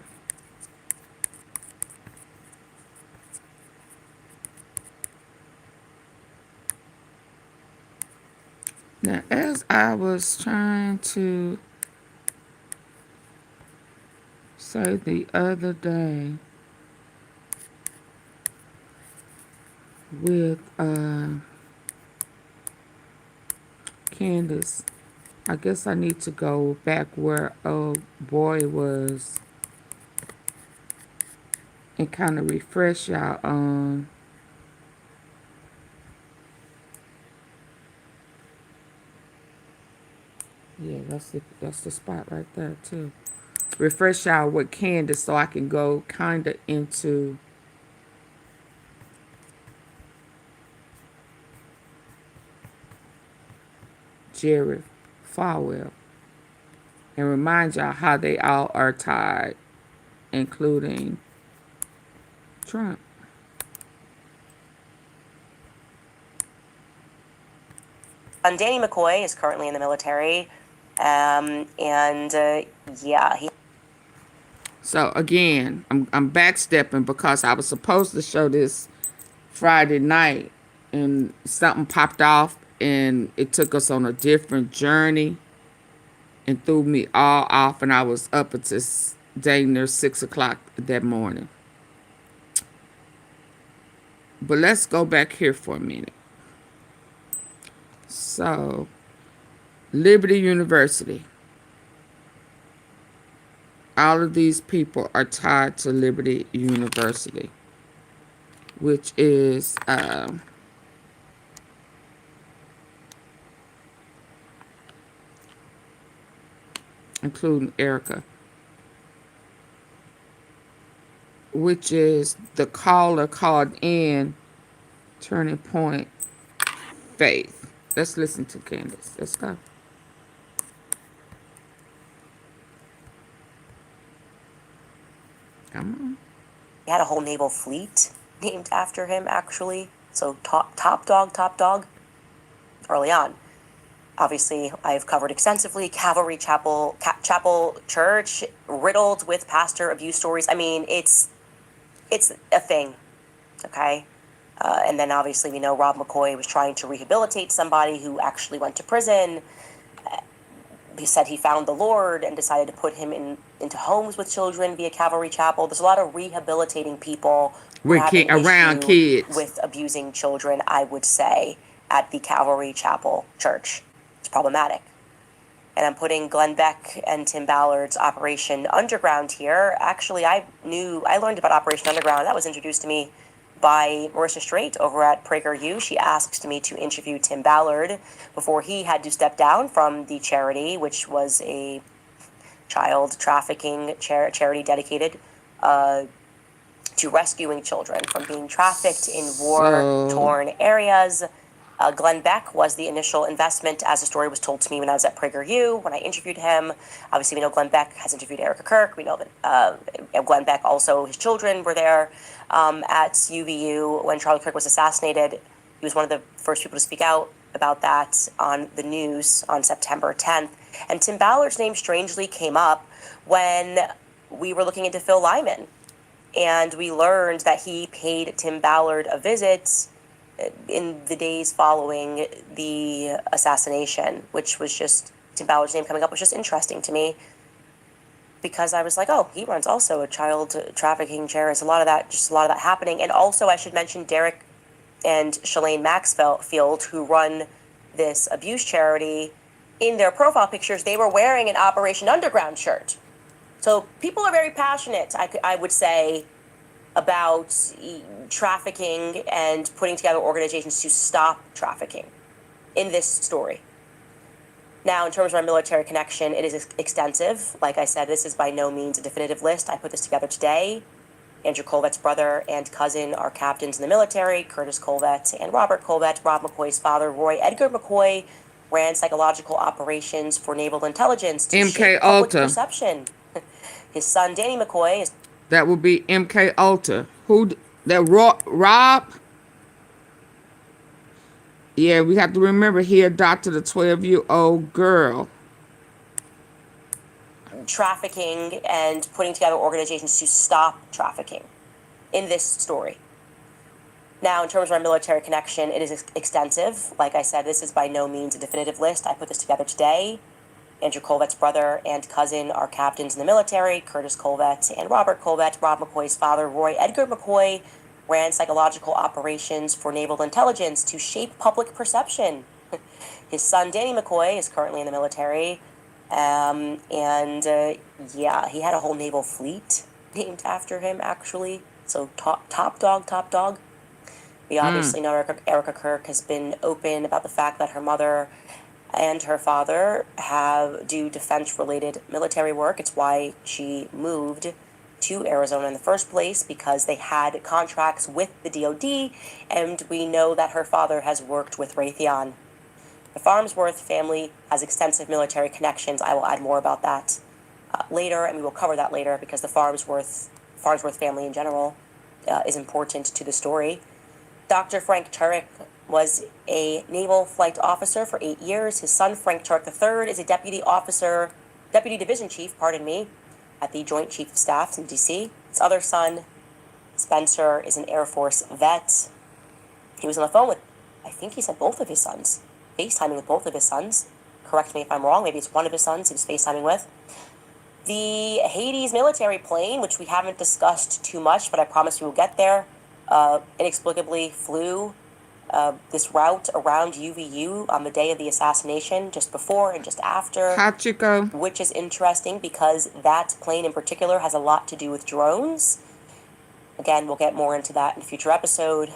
Now, as I was trying to say the other day with Candace, I guess I need to go back where old boy was and kind of refresh y'all on yeah, that's the spot right there too. Refresh y'all with Candace so I can go kind of into Jerry Falwell and remind y'all how they all are tied, including Trump. Danny McCoy is currently in the military, yeah, he. So again, I'm backstepping because I was supposed to show this Friday night, and something popped off, and it took us on a different journey, and threw me all off, and I was up until dang near 6 o'clock that morning. But let's go back here for a minute. So, Liberty University. All of these people are tied to Liberty University, which is including Erika, which is the caller called in Turning Point Faith. Let's listen to Candace. Let's go. Come on. He had a whole naval fleet named after him, actually. So top dog, early on. Obviously, I've covered extensively Calvary Chapel Church, riddled with pastor abuse stories. I mean, it's a thing, okay? And then obviously we know Rob McCoy was trying to rehabilitate somebody who actually went to prison. He said he found the Lord and decided to put him into homes with children via Calvary Chapel. There's a lot of rehabilitating people around kids with abusing children, I would say, at the Calvary Chapel Church. It's problematic. And I'm putting Glenn Beck and Tim Ballard's Operation Underground here. Actually, I learned about Operation Underground. That was introduced to me by Marissa Straight over at PragerU. She asked me to interview Tim Ballard before he had to step down from the charity, which was a child trafficking charity dedicated to rescuing children from being trafficked in war-torn areas. Glenn Beck was the initial investment, as the story was told to me when I was at PragerU, when I interviewed him. Obviously, we know Glenn Beck has interviewed Erika Kirk. We know that Glenn Beck, also his children were there at UVU when Charlie Kirk was assassinated. He was one of the first people to speak out about that on the news on September 10th. And Tim Ballard's name strangely came up when we were looking into Phil Lyman. And we learned that he paid Tim Ballard a visit in the days following the assassination, which was just, Tim Ballard's name coming up was just interesting to me, because I was like, oh, he runs also a child trafficking charity. There's a lot of that happening. And also I should mention Derek and Shalane Maxfield, who run this abuse charity. In their profile pictures, they were wearing an Operation Underground shirt. So people are very passionate, I would say, about trafficking and putting together organizations to stop trafficking in this story. Now, in terms of our military connection, it is extensive. Like I said, this is by no means a definitive list. I put this together today. Andrew Colvett's brother and cousin are captains in the military. Curtis Colvett and Robert Colvett, Rob McCoy's father, Roy Edgar McCoy, ran psychological operations for naval intelligence to shape public perception. His son, Danny McCoy, is... That would be MK Ultra. Rob? Yeah, we have to remember he adopted a 12-year-old girl. Trafficking and putting together organizations to stop trafficking in this story. Now, in terms of our military connection, it is extensive. Like I said, this is by no means a definitive list. I put this together today. Andrew Colvett's brother and cousin are captains in the military. Curtis Colvett and Robert Colvett, Rob McCoy's father, Roy Edgar McCoy, ran psychological operations for naval intelligence to shape public perception. His son, Danny McCoy, is currently in the military. Yeah, he had a whole naval fleet named after him, actually. So top dog. We obviously know Erika Kirk has been open about the fact that her mother and her father do defense-related military work. It's why she moved to Arizona in the first place, because they had contracts with the DoD, and we know that her father has worked with Raytheon. The Farnsworth family has extensive military connections. I will add more about that later, and we will cover that later, because the Farnsworth family in general is important to the story. Dr. Frank Turek was a naval flight officer for 8 years. His son, Frank Turek III, is a deputy division chief, at the Joint Chief of Staff in D.C. His other son, Spencer, is an Air Force vet. He was on the phone with, I think he said both of his sons, FaceTiming with both of his sons. Correct me if I'm wrong, maybe it's one of his sons he was FaceTiming with. The Hades military plane, which we haven't discussed too much, but I promise we will get there, inexplicably flew this route around UVU on the day of the assassination, just before and just after. How'd you go? Which is interesting because that plane in particular has a lot to do with drones. Again, we'll get more into that in a future episode.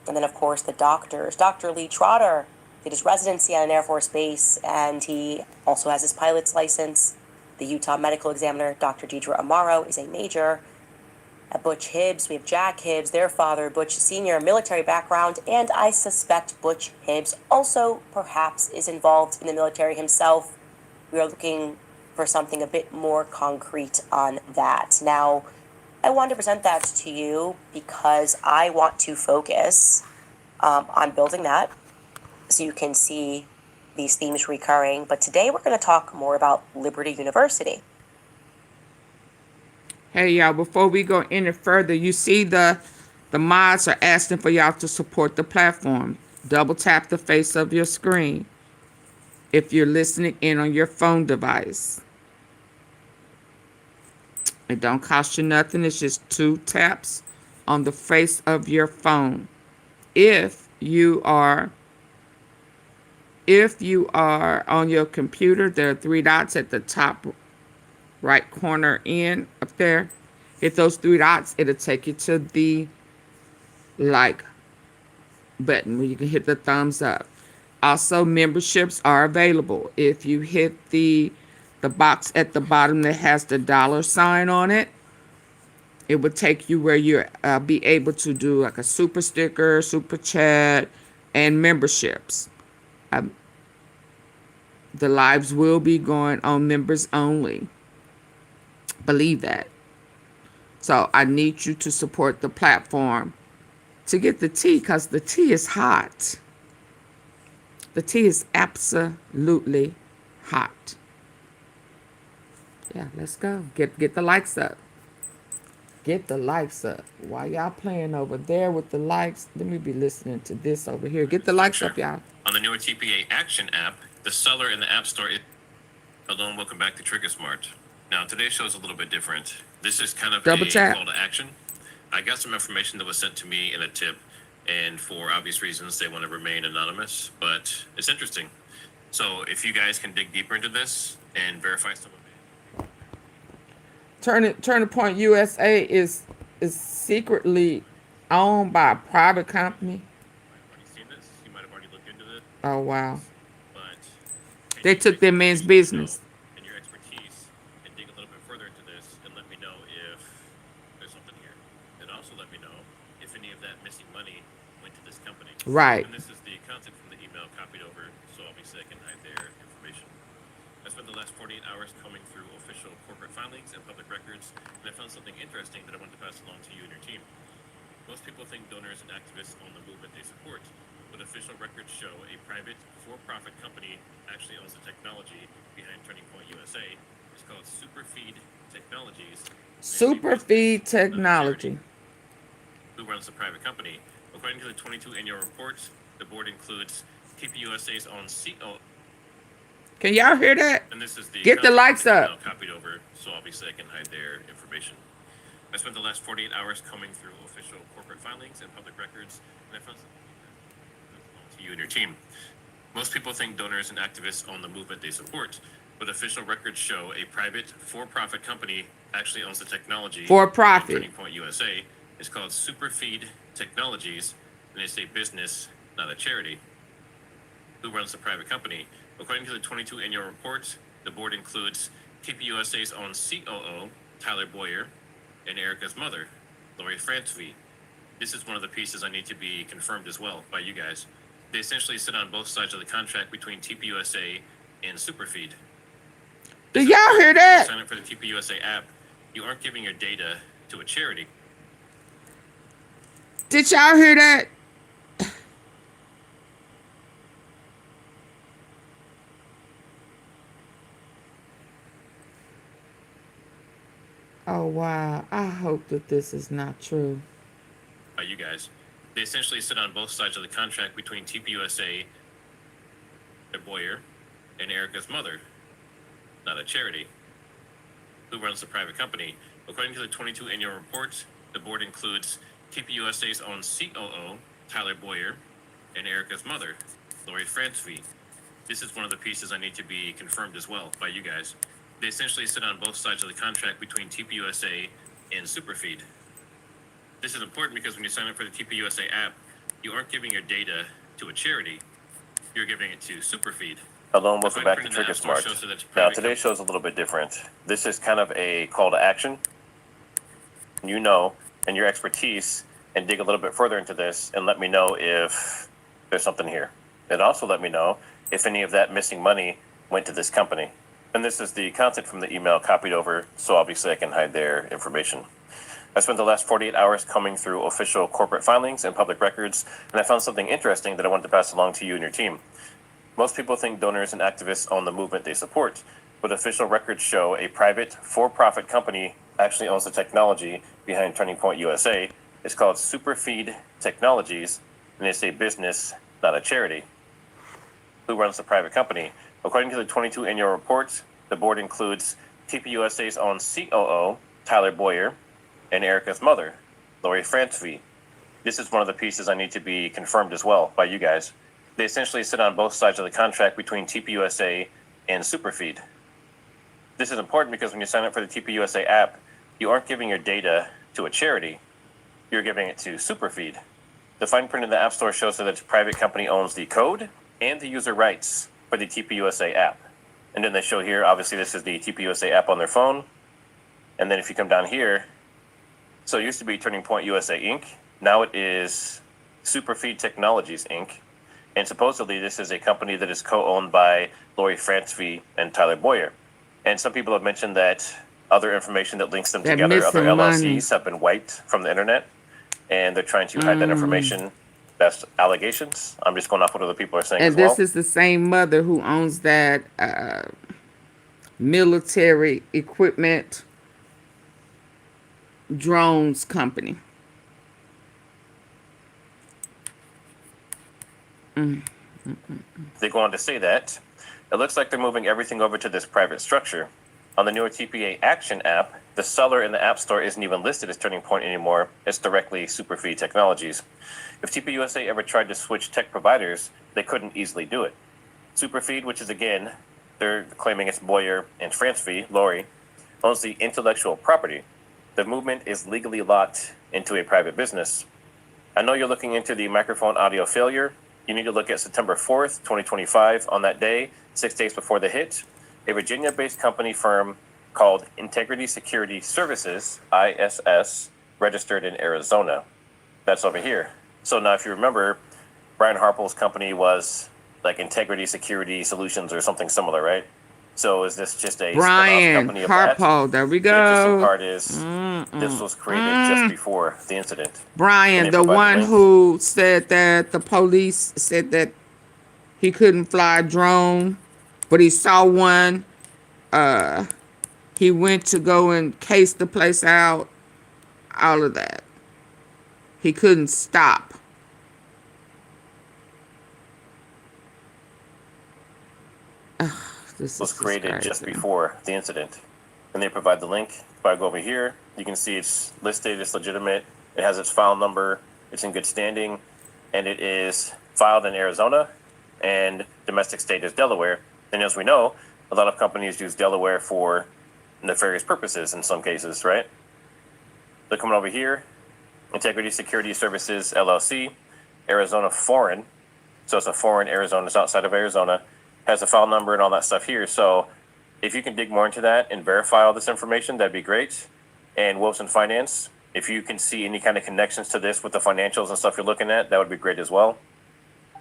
And then, of course, the doctors. Dr. Lee Trotter did his residency on an Air Force base, and he also has his pilot's license. The Utah medical examiner, Dr. Deidre Amaro, is a major. Butch Hibbs, we have Jack Hibbs, their father, Butch Sr., military background, and I suspect Butch Hibbs also perhaps is involved in the military himself. We are looking for something a bit more concrete on that. Now, I wanted to present that to you because I want to focus on building that so you can see these themes recurring. But today we're going to talk more about Liberty University. Hey, y'all, before we go any further, you see the mods are asking for y'all to support the platform. Double tap the face of your screen if you're listening in on your phone device. It don't cost you nothing. It's just 2 taps on the face of your phone. If you are on your computer, there are 3 dots at the top right corner in up there. Hit those 3 dots, it'll take you to the like button where you can hit the thumbs up. Also, memberships are available. If you hit the box at the bottom that has the $sign on it, it would take you where you'll be able to do like a super sticker, super chat, and memberships. The lives will be going on members only. Believe that. So I need you to support the platform to get the tea, because the tea is hot. The tea is absolutely hot. Yeah, let's go. Get the likes up. Get the likes up. While y'all playing over there with the likes, let me be listening to this over here. Get the likes up, y'all. On the newer TPA Action app, the seller in the App Store is... Hello and welcome back to Trigger Smart. Now, today's show is a little bit different. This is kind of a call to action. I got some information that was sent to me in a tip, and for obvious reasons, they want to remain anonymous, but it's interesting. So if you guys can dig deeper into this and verify some of it. Turning Point USA is secretly owned by a private company. Oh wow. They took that man's business. And your expertise and dig a little bit further into this and let me know if there's something here. And also let me know if any of that missing money went to this company. Right. And this is the content from the email copied over, so obviously I can hide their information. I spent the last 48 hours combing through official corporate filings and public records, and I found something interesting that I wanted to pass along to you and your team. Most people think donors and activists own the movement they support, but official records show a private, for-profit company actually owns the technology behind Turning Point USA. It's called Superfeed Technologies. Superfeed Technology. Who runs the private company? According to the 22 annual reports, the board includes TPUSA's own CEO. Can y'all hear that? And this is the Get the lights up. Copied over, so obviously I can hide their information. I spent the last 48 hours combing through official corporate filings and public records, and I found something to you and your team. Most people think donors and activists own the movement they support, but official records show a private, for-profit company actually owns the technology. For profit. Turning Point USA. It's called Superfeed Technologies, and it's a business, not a charity. Who runs the private company? According to the 22 annual reports, the board includes TPUSA's own COO, Tyler Boyer, and Erika's mother, Lori Frantzvey. This is one of the pieces I need to be confirmed as well by you guys. They essentially sit on both sides of the contract between TPUSA and Superfeed. Do y'all hear that? Sign up for the TPUSA app. You aren't giving your data to a charity. Did y'all hear that? Oh wow, I hope that this is not true. By you guys. They essentially sit on both sides of the contract between TPUSA, Boyer, and Erika's mother, not a charity. Who runs the private company? According to the 22 annual reports, the board includes TPUSA's own COO, Tyler Boyer, and Erika's mother, Lori Frantzvey. This is one of the pieces I need to be confirmed as well by you guys. They essentially sit on both sides of the contract between TPUSA and Superfeed. This is important because when you sign up for the TPUSA app, you aren't giving your data to a charity. You're giving it to Superfeed. Hello and welcome back to Trigger Smart. Now today's show is a little bit different. This is kind of a call to action. You know, and your expertise, and dig a little bit further into this and let me know if there's something here. And also let me know if any of that missing money went to this company. And this is the content from the email copied over, so obviously I can hide their information. I spent the last 48 hours combing through official corporate filings and public records, and I found something interesting that I wanted to pass along to you and your team. Most people think donors and activists own the movement they support, but official records show a private, for-profit company actually owns the technology behind Turning Point USA. It's called Superfeed Technologies, and it's a business, not a charity. Who runs the private company? According to the 22 annual reports, the board includes TPUSA's own COO, Tyler Boyer, and Erika's mother, Lori Frantzvey. This is one of the pieces I need to be confirmed as well by you guys. They essentially sit on both sides of the contract between TPUSA and Superfeed. This is important because when you sign up for the TPUSA app, you aren't giving your data to a charity. You're giving it to Superfeed. The fine print in the App Store shows that its private company owns the code and the user rights for the TPUSA app. And then they show here, obviously this is the TPUSA app on their phone. And then if you come down here, so it used to be Turning Point USA Inc. Now it is Superfeed Technologies Inc. And supposedly this is a company that is co-owned by Lori Frantzvey and Tyler Boyer. And some people have mentioned that other information that links them together, other LLCs, have been wiped from the internet. And they're trying to hide that information. That's allegations. I'm just going off what other people are saying as well. And this is the same mother who owns that military equipment drones company. They go on to say that it looks like they're moving everything over to this private structure. On the newer TPA Action app, the seller in the App Store isn't even listed as Turning Point anymore. It's directly Superfeed Technologies. If TPUSA ever tried to switch tech providers, they couldn't easily do it. Superfeed, which is again, they're claiming it's Boyer and Frantzvey, Lori, owns the intellectual property. The movement is legally locked into a private business. I know you're looking into the microphone audio failure. You need to look at September 4th, 2025. On that day, 6 days before the hit, a Virginia-based company firm called Integrity Security Services, ISS, registered in Arizona. That's over here. So now if you remember, Brian Harple's company was like Integrity Security Solutions or something similar, right? So is this just a Brian company of that? Harple, there we go. The interesting part is this was created just before the incident. Brian, the one who said that the police said that he couldn't fly a drone, but he saw one. He went to go and case the place out. All of that. He couldn't stop. This was created just before the incident. And they provide the link. If I go over here, you can see it's listed, it's legitimate, it has its file number, it's in good standing, and it is filed in Arizona, and domestic state is Delaware. And as we know, a lot of companies use Delaware for nefarious purposes in some cases, right? They're coming over here, Integrity Security Services, LLC, Arizona Foreign. So it's a foreign Arizona, it's outside of Arizona, has a file number and all that stuff here. So if you can dig more into that and verify all this information, that'd be great. And Wilson Finance, if you can see any kind of connections to this with the financials and stuff you're looking at, that would be great as well.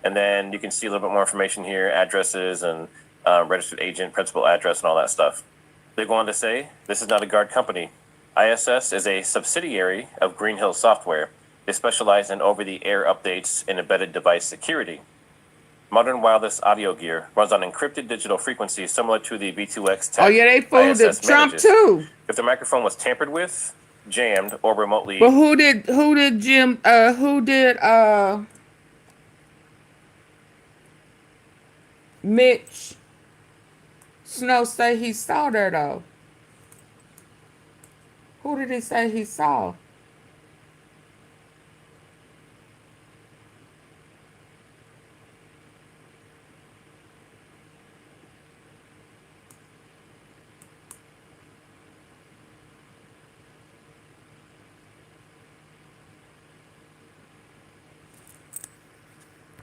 And then you can see a little bit more information here, addresses and registered agent, principal address and all that stuff. They go on to say, this is not a guard company. ISS is a subsidiary of Green Hill Software. They specialize in over-the-air updates and embedded device security. Modern wireless audio gear runs on encrypted digital frequencies similar to the V2X tech. Oh yeah, they fooled Trump too. If the microphone was tampered with, jammed, or remotely. But who did Mitch Snow say he saw there though? Who did he say he saw?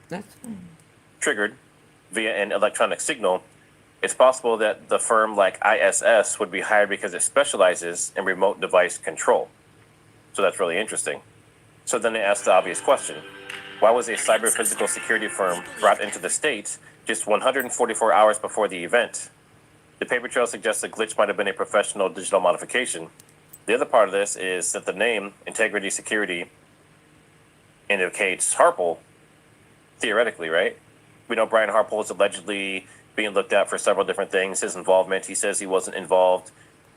That's fine. Triggered via an electronic signal, it's possible that the firm like ISS would be hired because it specializes in remote device control. So that's really interesting. So then they ask the obvious question. Why was a cyber physical security firm brought into the States just 144 hours before the event? The paper trail suggests a glitch might have been a professional digital modification. The other part of this is that the name Integrity Security indicates Harple, theoretically, right? We know Brian Harple is allegedly being looked at for several different things. His involvement, he says he wasn't involved.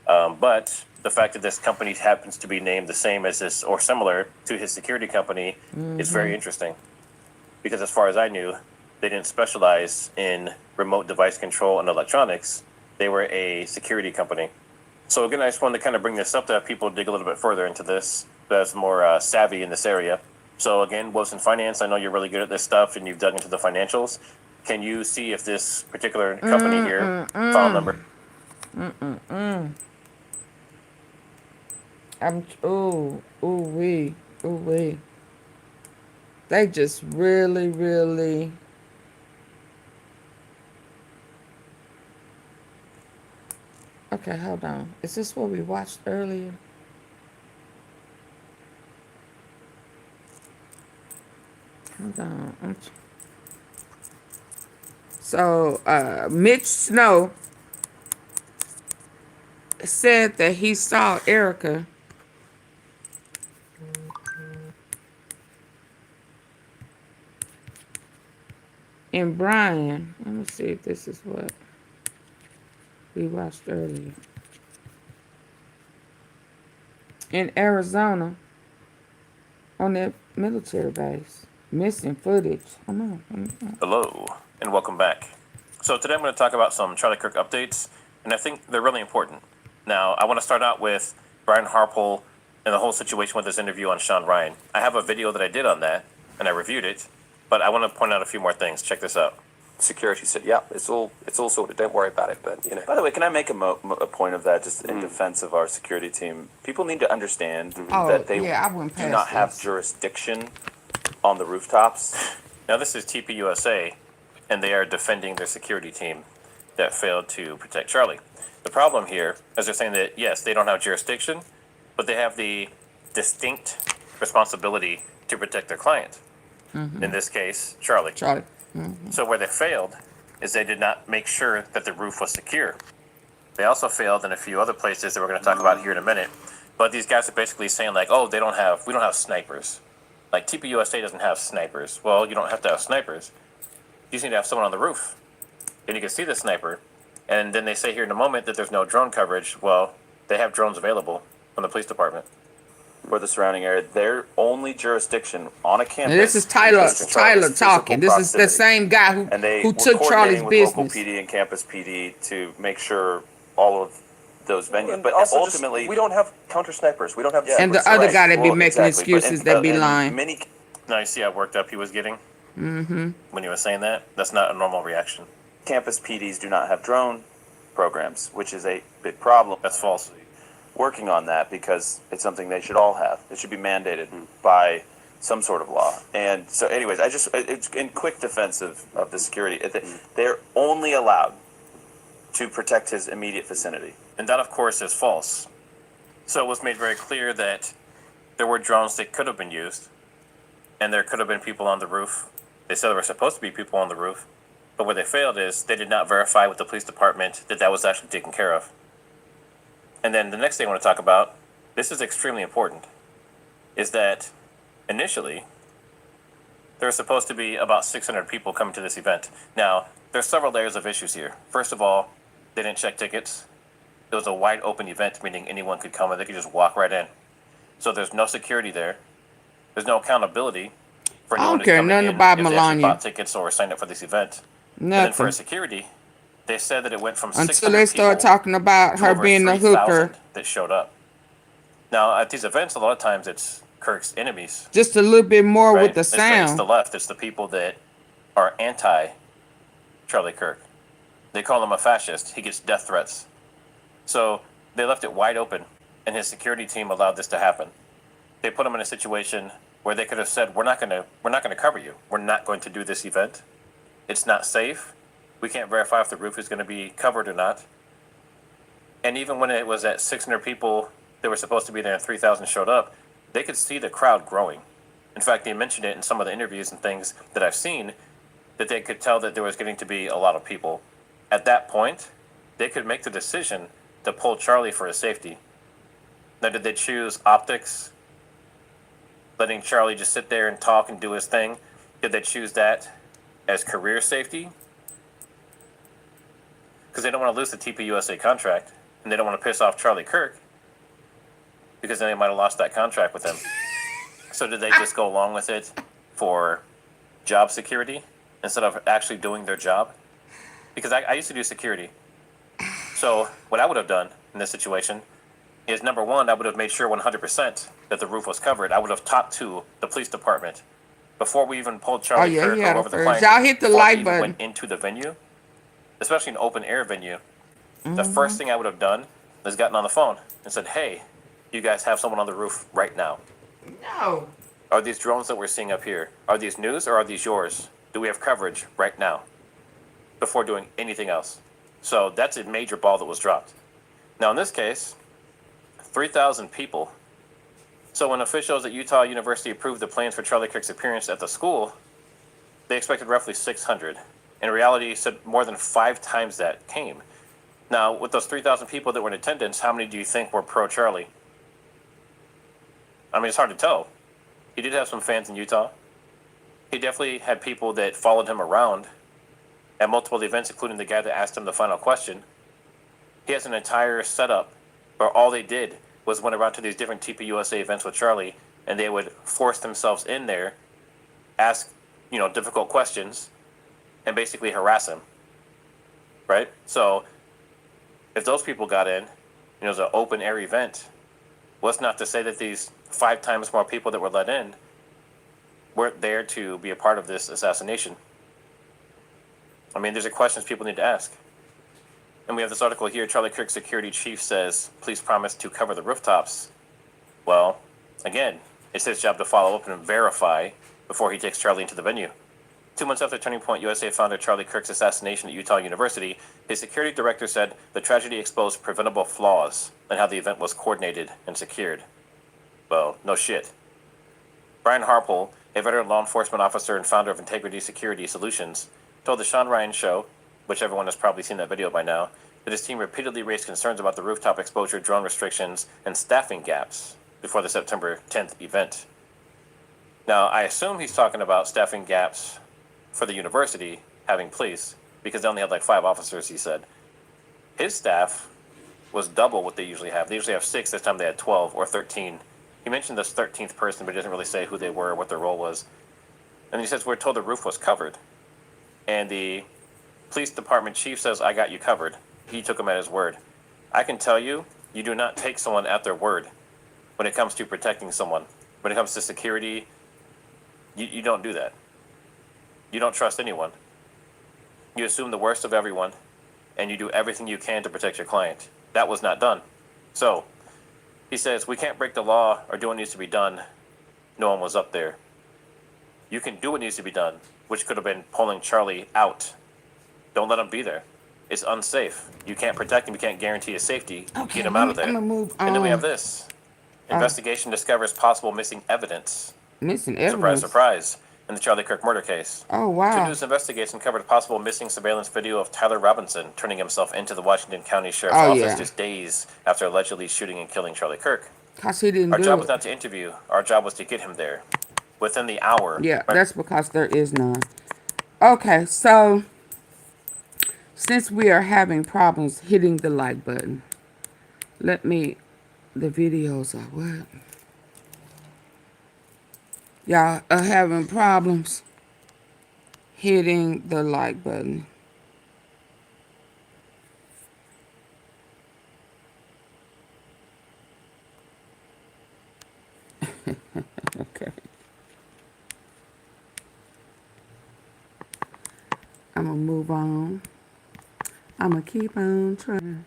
But the fact that this company happens to be named the same as this or similar to his security company is very interesting. Because as far as I knew, they didn't specialize in remote device control and electronics. They were a security company. So again, I just wanted to kind of bring this up to have people dig a little bit further into this, that's more savvy in this area. So again, Wilson Finance, I know you're really good at this stuff and you've dug into the financials. Can you see if this particular company here, file number? Ooh wee. They just really. Okay, hold on. Is this what we watched earlier? Hold on. So, Mitch Snow said that he saw Erika and Brian. Let me see if this is what we watched earlier. In Arizona on that military base. Missing footage. Hello, and welcome back. So today I'm going to talk about some Charlie Kirk updates, and I think they're really important. Now, I want to start out with Brian Harple and the whole situation with this interview on Sean Ryan. I have a video that I did on that, and I reviewed it, but I want to point out a few more things. Check this out. security said, "Yeah, it's all sorted. Don't worry about it." But you know. By the way, can I make a point of that, just in defense of our security team? People need to understand that they I went do past not have this. jurisdiction on the rooftops. Now, this is TPUSA, and they are defending their security team that failed to protect Charlie. The problem here is they're saying that, yes, they don't have jurisdiction, but they have the distinct responsibility to protect their client. In this case, Charlie. So where they failed is they did not make sure that the roof was secure. They also failed in a few other places that we're going to talk about here in a minute. But these guys are basically saying like, oh, we don't have snipers. Like TPUSA doesn't have snipers. Well, you don't have to have snipers. You just need to have someone on the roof. And you can see the sniper. And then they say here in a moment that there's no drone coverage. Well, they have drones available from the police department for the surrounding area. Their only jurisdiction on a campus. Now, this is Tyler talking. This is the same guy who took Charlie's business. Local PD and campus PD to make sure all of those venues. But also ultimately, we don't have counter snipers. We don't have. And the other guy that be making excuses, that be lying. Now you see how worked up he was getting when he was saying that. That's not a normal reaction. Campus PDs do not have drone programs, which is a big problem. That's false. Working on that because it's something they should all have. It should be mandated by some sort of law. And so, anyways, it's in quick defense of the security, they're only allowed to protect his immediate vicinity. And that, of course, is false. So it was made very clear that there were drones that could have been used, and there could have been people on the roof. They said there were supposed to be people on the roof, but where they failed is they did not verify with the police department that that was actually taken care of. And then the next thing I want to talk about, this is extremely important, is that initially there was supposed to be about 600 people coming to this event. Now, there's several layers of issues here. First of all, they didn't check tickets. It was a wide open event, meaning anyone could come and they could just walk right in. So there's no security there. There's no accountability for anyone who's coming in if they actually bought tickets or signed up for this event. And then for security, they said that it went from 600 until they start talking about her being a hooker that showed up. Now at these events, a lot of times it's Kirk's enemies. Just a little bit more with the It's sound. the left. It's the people that are anti Charlie Kirk. They call him a fascist. He gets death threats. So they left it wide open, and his security team allowed this to happen. They put him in a situation where they could have said, "We're not going to cover you. We're not going to do this event. It's not safe. We can't verify if the roof is going to be covered or not." And even when it was at 600 people that were supposed to be there and 3,000 showed up, they could see the crowd growing. In fact, they mentioned it in some of the interviews and things that I've seen, that they could tell that there was getting to be a lot of people. At that point, they could make the decision to pull Charlie for his safety. Now, did they choose optics? Letting Charlie just sit there and talk and do his thing? Did they choose that as career safety? Because they don't want to lose the TPUSA contract, and they don't want to piss off Charlie Kirk, because then they might have lost that contract with him. So did they just go along with it for job security instead of actually doing their job? Because I used to do security. So what I would have done in this situation is, number one, I would have made sure 100% that the roof was covered. I would have talked to the police department before we even pulled Charlie Kirk over the client. Y'all hit the like button. Went into the venue, especially an open air venue. The first thing I would have done is gotten on the phone and said, "Hey, you guys have someone on the roof right now. No. Are these drones that we're seeing up here, are these news or are these yours? Do we have coverage right now?" Before doing anything else. So that's a major ball that was dropped. Now in this case, 3,000 people. So when officials at Utah University approved the plans for Charlie Kirk's appearance at the school, they expected roughly 600. In reality, said more than 5 times that came. Now, with those 3,000 people that were in attendance, how many do you think were pro-Charlie? I mean, it's hard to tell. He did have some fans in Utah. He definitely had people that followed him around at multiple events, including the guy that asked him the final question. He has an entire setup where all they did was went around to these different TPUSA events with Charlie, and they would force themselves in there, ask, difficult questions, and basically harass him. Right? So if those people got in, it was an open air event, what's not to say that these 5 times more people that were let in weren't there to be a part of this assassination? I mean, these are questions people need to ask. And we have this article here. Charlie Kirk security chief says, please promise to cover the rooftops. Well, again, it's his job to follow up and verify before he takes Charlie into the venue. 2 months after Turning Point USA founder Charlie Kirk's assassination at Utah University, his security director said the tragedy exposed preventable flaws in how the event was coordinated and secured. Well, no shit. Brian Harpole, a veteran law enforcement officer and founder of Integrity Security Solutions, told the Sean Ryan Show, which everyone has probably seen that video by now, that his team repeatedly raised concerns about the rooftop exposure, drone restrictions, and staffing gaps before the September 10th event. Now, I assume he's talking about staffing gaps for the university having police, because they only had like 5 officers, he said. His staff was double what they usually have. They usually have 6, this time they had 12 or 13. He mentioned this 13th person, but he doesn't really say who they were or what their role was. And he says, we're told the roof was covered. And the police department chief says, I got you covered. He took him at his word. I can tell you, you do not take someone at their word when it comes to protecting someone. When it comes to security, you don't do that. You don't trust anyone. You assume the worst of everyone, and you do everything you can to protect your client. That was not done. So, he says, we can't break the law or do what needs to be done. No one was up there. You can do what needs to be done, which could have been pulling Charlie out. Don't let him be there. It's unsafe. You can't protect him. You can't guarantee his safety. Okay, Get him out of there. I'm gonna move on. And then we have this. Investigation discovers possible missing evidence. Missing Surprise, evidence? surprise. In the Charlie Kirk murder case. Oh, wow. 2 News investigation covered a possible missing surveillance video of Tyler Robinson turning himself into the Washington County Sheriff's Office just days after allegedly shooting and killing Charlie Kirk. Because he didn't Our do job it. was not to interview. Our job was to get him there. Within the hour. Yeah, that's because there is none. Okay, so since we are having problems hitting the like button, the videos are what? Y'all are having problems hitting the like button. Okay. I'm gonna move on. I'm gonna keep on trying.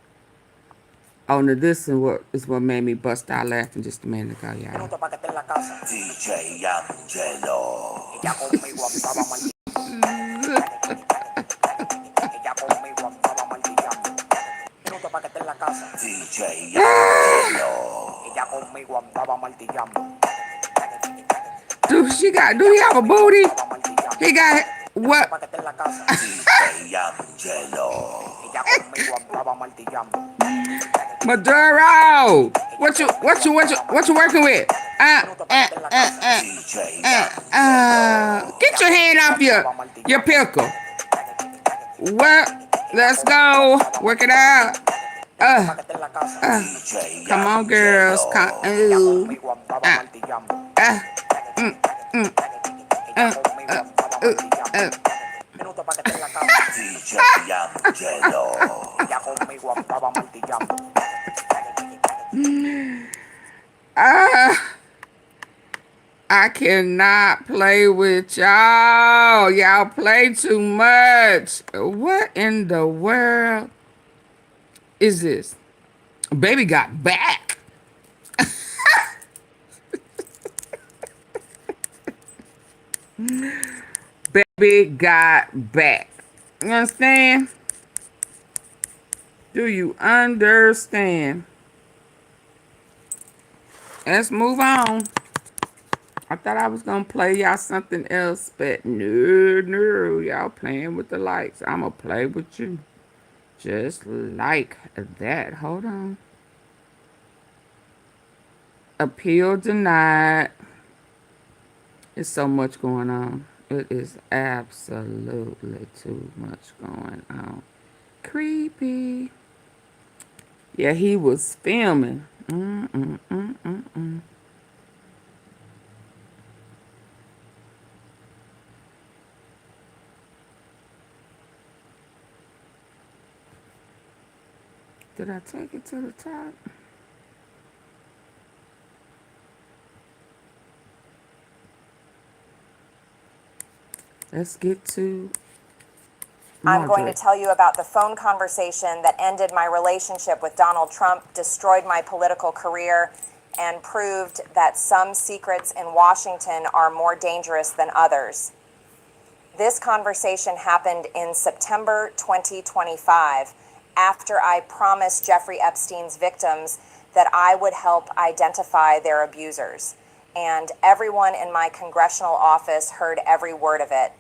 Oh, now this is what made me bust out laughing just a minute ago, y'all. DJ Angelo. DJ Angelo. Do he have a booty? He got what? DJ Angelo. Majorie, what you working with? Get your hand off your pickle. Well, let's go. Work it out. Come on, girls. I cannot play with y'all. Y'all play too much. What in the world is this? Baby got back. Baby got back. You understand? Do you understand? Let's move on. I thought I was gonna play y'all something else, but no, y'all playing with the lights. I'm gonna play with you. Just like that. Hold on. Appeal denied. There's so much going on. It is absolutely too much going on. Creepy. Yeah, he was filming. Did I take it to the top? Let's get to I'm going to Majorie. tell you about the phone conversation that ended my relationship with Donald Trump, destroyed my political career, and proved that some secrets in Washington are more dangerous than others. This conversation happened in September 2025, after I promised Jeffrey Epstein's victims that I would help identify their abusers. And everyone in my congressional office heard every word of it.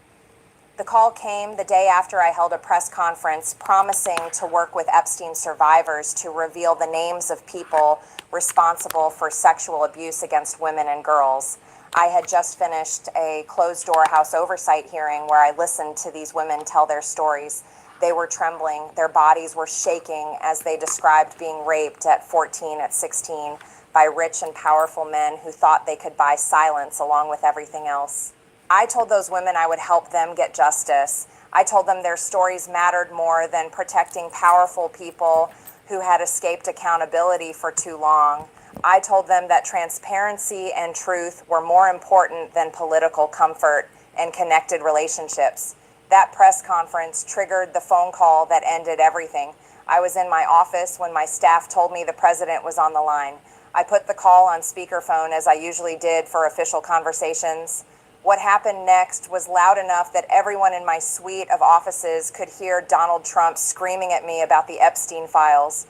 The call came the day after I held a press conference promising to work with Epstein survivors to reveal the names of people responsible for sexual abuse against women and girls. I had just finished a closed-door House oversight hearing where I listened to these women tell their stories. They were trembling, their bodies were shaking as they described being raped at 14, at 16, by rich and powerful men who thought they could buy silence along with everything else. I told those women I would help them get justice. I told them their stories mattered more than protecting powerful people who had escaped accountability for too long. I told them that transparency and truth were more important than political comfort and connected relationships. That press conference triggered the phone call that ended everything. I was in my office when my staff told me the president was on the line. I put the call on speakerphone as I usually did for official conversations. What happened next was loud enough that everyone in my suite of offices could hear Donald Trump screaming at me about the Epstein files.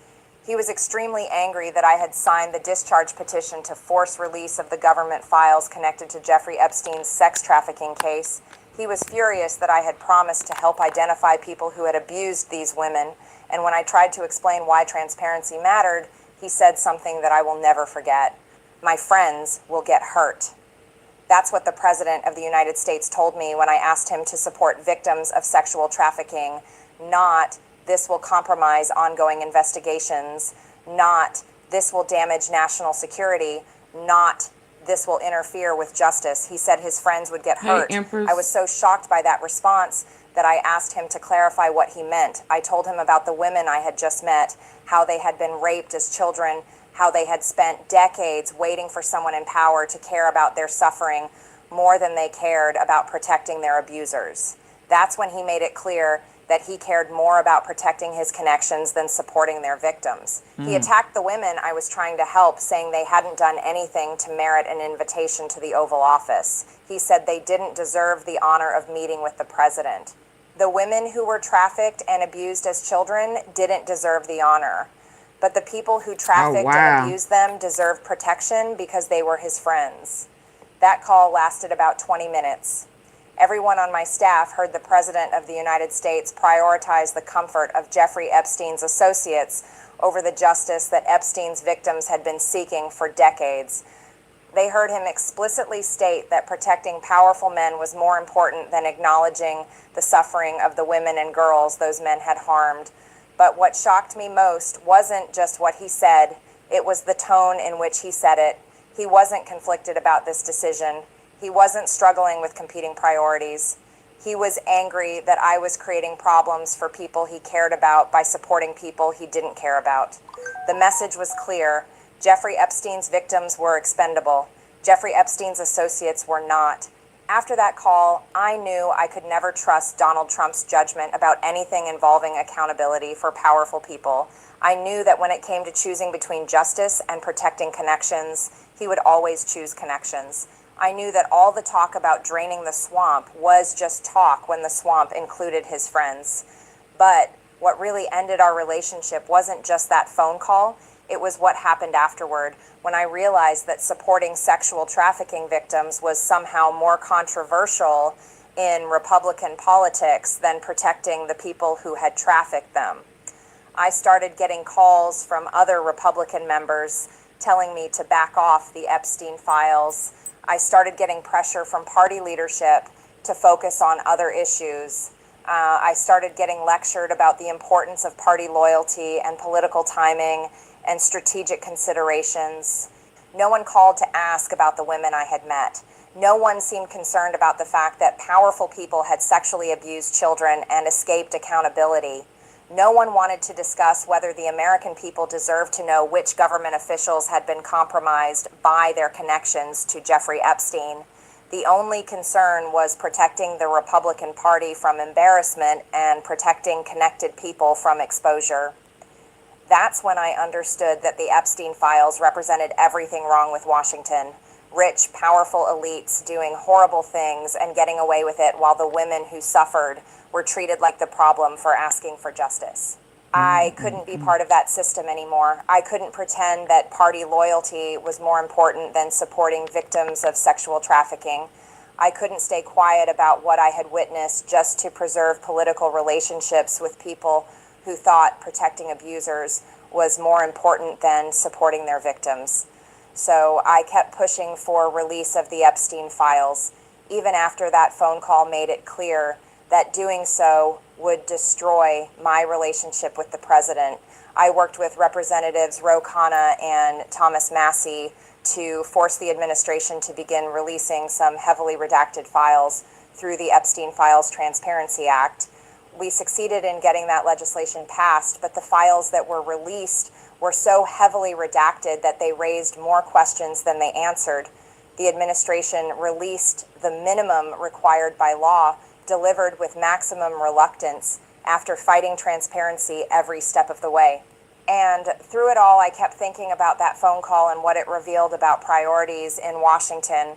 He was extremely angry that I had signed the discharge petition to force release of the government files connected to Jeffrey Epstein's sex trafficking case. He was furious that I had promised to help identify people who had abused these women, and when I tried to explain why transparency mattered, he said something that I will never forget. My friends will get hurt. That's what the President of the United States told me when I asked him to support victims of sexual trafficking, not this will compromise ongoing investigations, not this will damage national security, not this will interfere with justice. He said his friends would get hurt. Empress. I was so shocked by that response that I asked him to clarify what he meant. I told him about the women I had just met, how they had been raped as children, how they had spent decades waiting for someone in power to care about their suffering more than they cared about protecting their abusers. That's when he made it clear that he cared more about protecting his connections than supporting their victims. He attacked the women I was trying to help, saying they hadn't done anything to merit an invitation to the Oval Office. He said they didn't deserve the honor of meeting with the president. The women who were trafficked and abused as children didn't deserve the honor. But the people who trafficked and abused them deserved protection because they were his friends. That call lasted about 20 minutes. Everyone on my staff heard the President of the United States prioritize the comfort of Jeffrey Epstein's associates over the justice that Epstein's victims had been seeking for decades. They heard him explicitly state that protecting powerful men was more important than acknowledging the suffering of the women and girls those men had harmed. But what shocked me most wasn't just what he said, it was the tone in which he said it. He wasn't conflicted about this decision. He wasn't struggling with competing priorities. He was angry that I was creating problems for people he cared about by supporting people he didn't care about. The message was clear. Jeffrey Epstein's victims were expendable. Jeffrey Epstein's associates were not. After that call, I knew I could never trust Donald Trump's judgment about anything involving accountability for powerful people. I knew that when it came to choosing between justice and protecting connections, he would always choose connections. I knew that all the talk about draining the swamp was just talk when the swamp included his friends. But what really ended our relationship wasn't just that phone call, it was what happened afterward, when I realized that supporting sexual trafficking victims was somehow more controversial in Republican politics than protecting the people who had trafficked them. I started getting calls from other Republican members telling me to back off the Epstein files. I started getting pressure from party leadership to focus on other issues. I started getting lectured about the importance of party loyalty and political timing and strategic considerations. No one called to ask about the women I had met. No one seemed concerned about the fact that powerful people had sexually abused children and escaped accountability. No one wanted to discuss whether the American people deserved to know which government officials had been compromised by their connections to Jeffrey Epstein. The only concern was protecting the Republican Party from embarrassment and protecting connected people from exposure. That's when I understood that the Epstein files represented everything wrong with Washington. Rich, powerful elites doing horrible things and getting away with it while the women who suffered were treated like the problem for asking for justice. I couldn't be part of that system anymore. I couldn't pretend that party loyalty was more important than supporting victims of sexual trafficking. I couldn't stay quiet about what I had witnessed just to preserve political relationships with people who thought protecting abusers was more important than supporting their victims. So I kept pushing for release of the Epstein files, even after that phone call made it clear that doing so would destroy my relationship with the president. I worked with Representatives Ro Khanna and Thomas Massie to force the administration to begin releasing some heavily redacted files through the Epstein Files Transparency Act. We succeeded in getting that legislation passed, but the files that were released were so heavily redacted that they raised more questions than they answered. The administration released the minimum required by law, delivered with maximum reluctance after fighting transparency every step of the way. And through it all, I kept thinking about that phone call and what it revealed about priorities in Washington.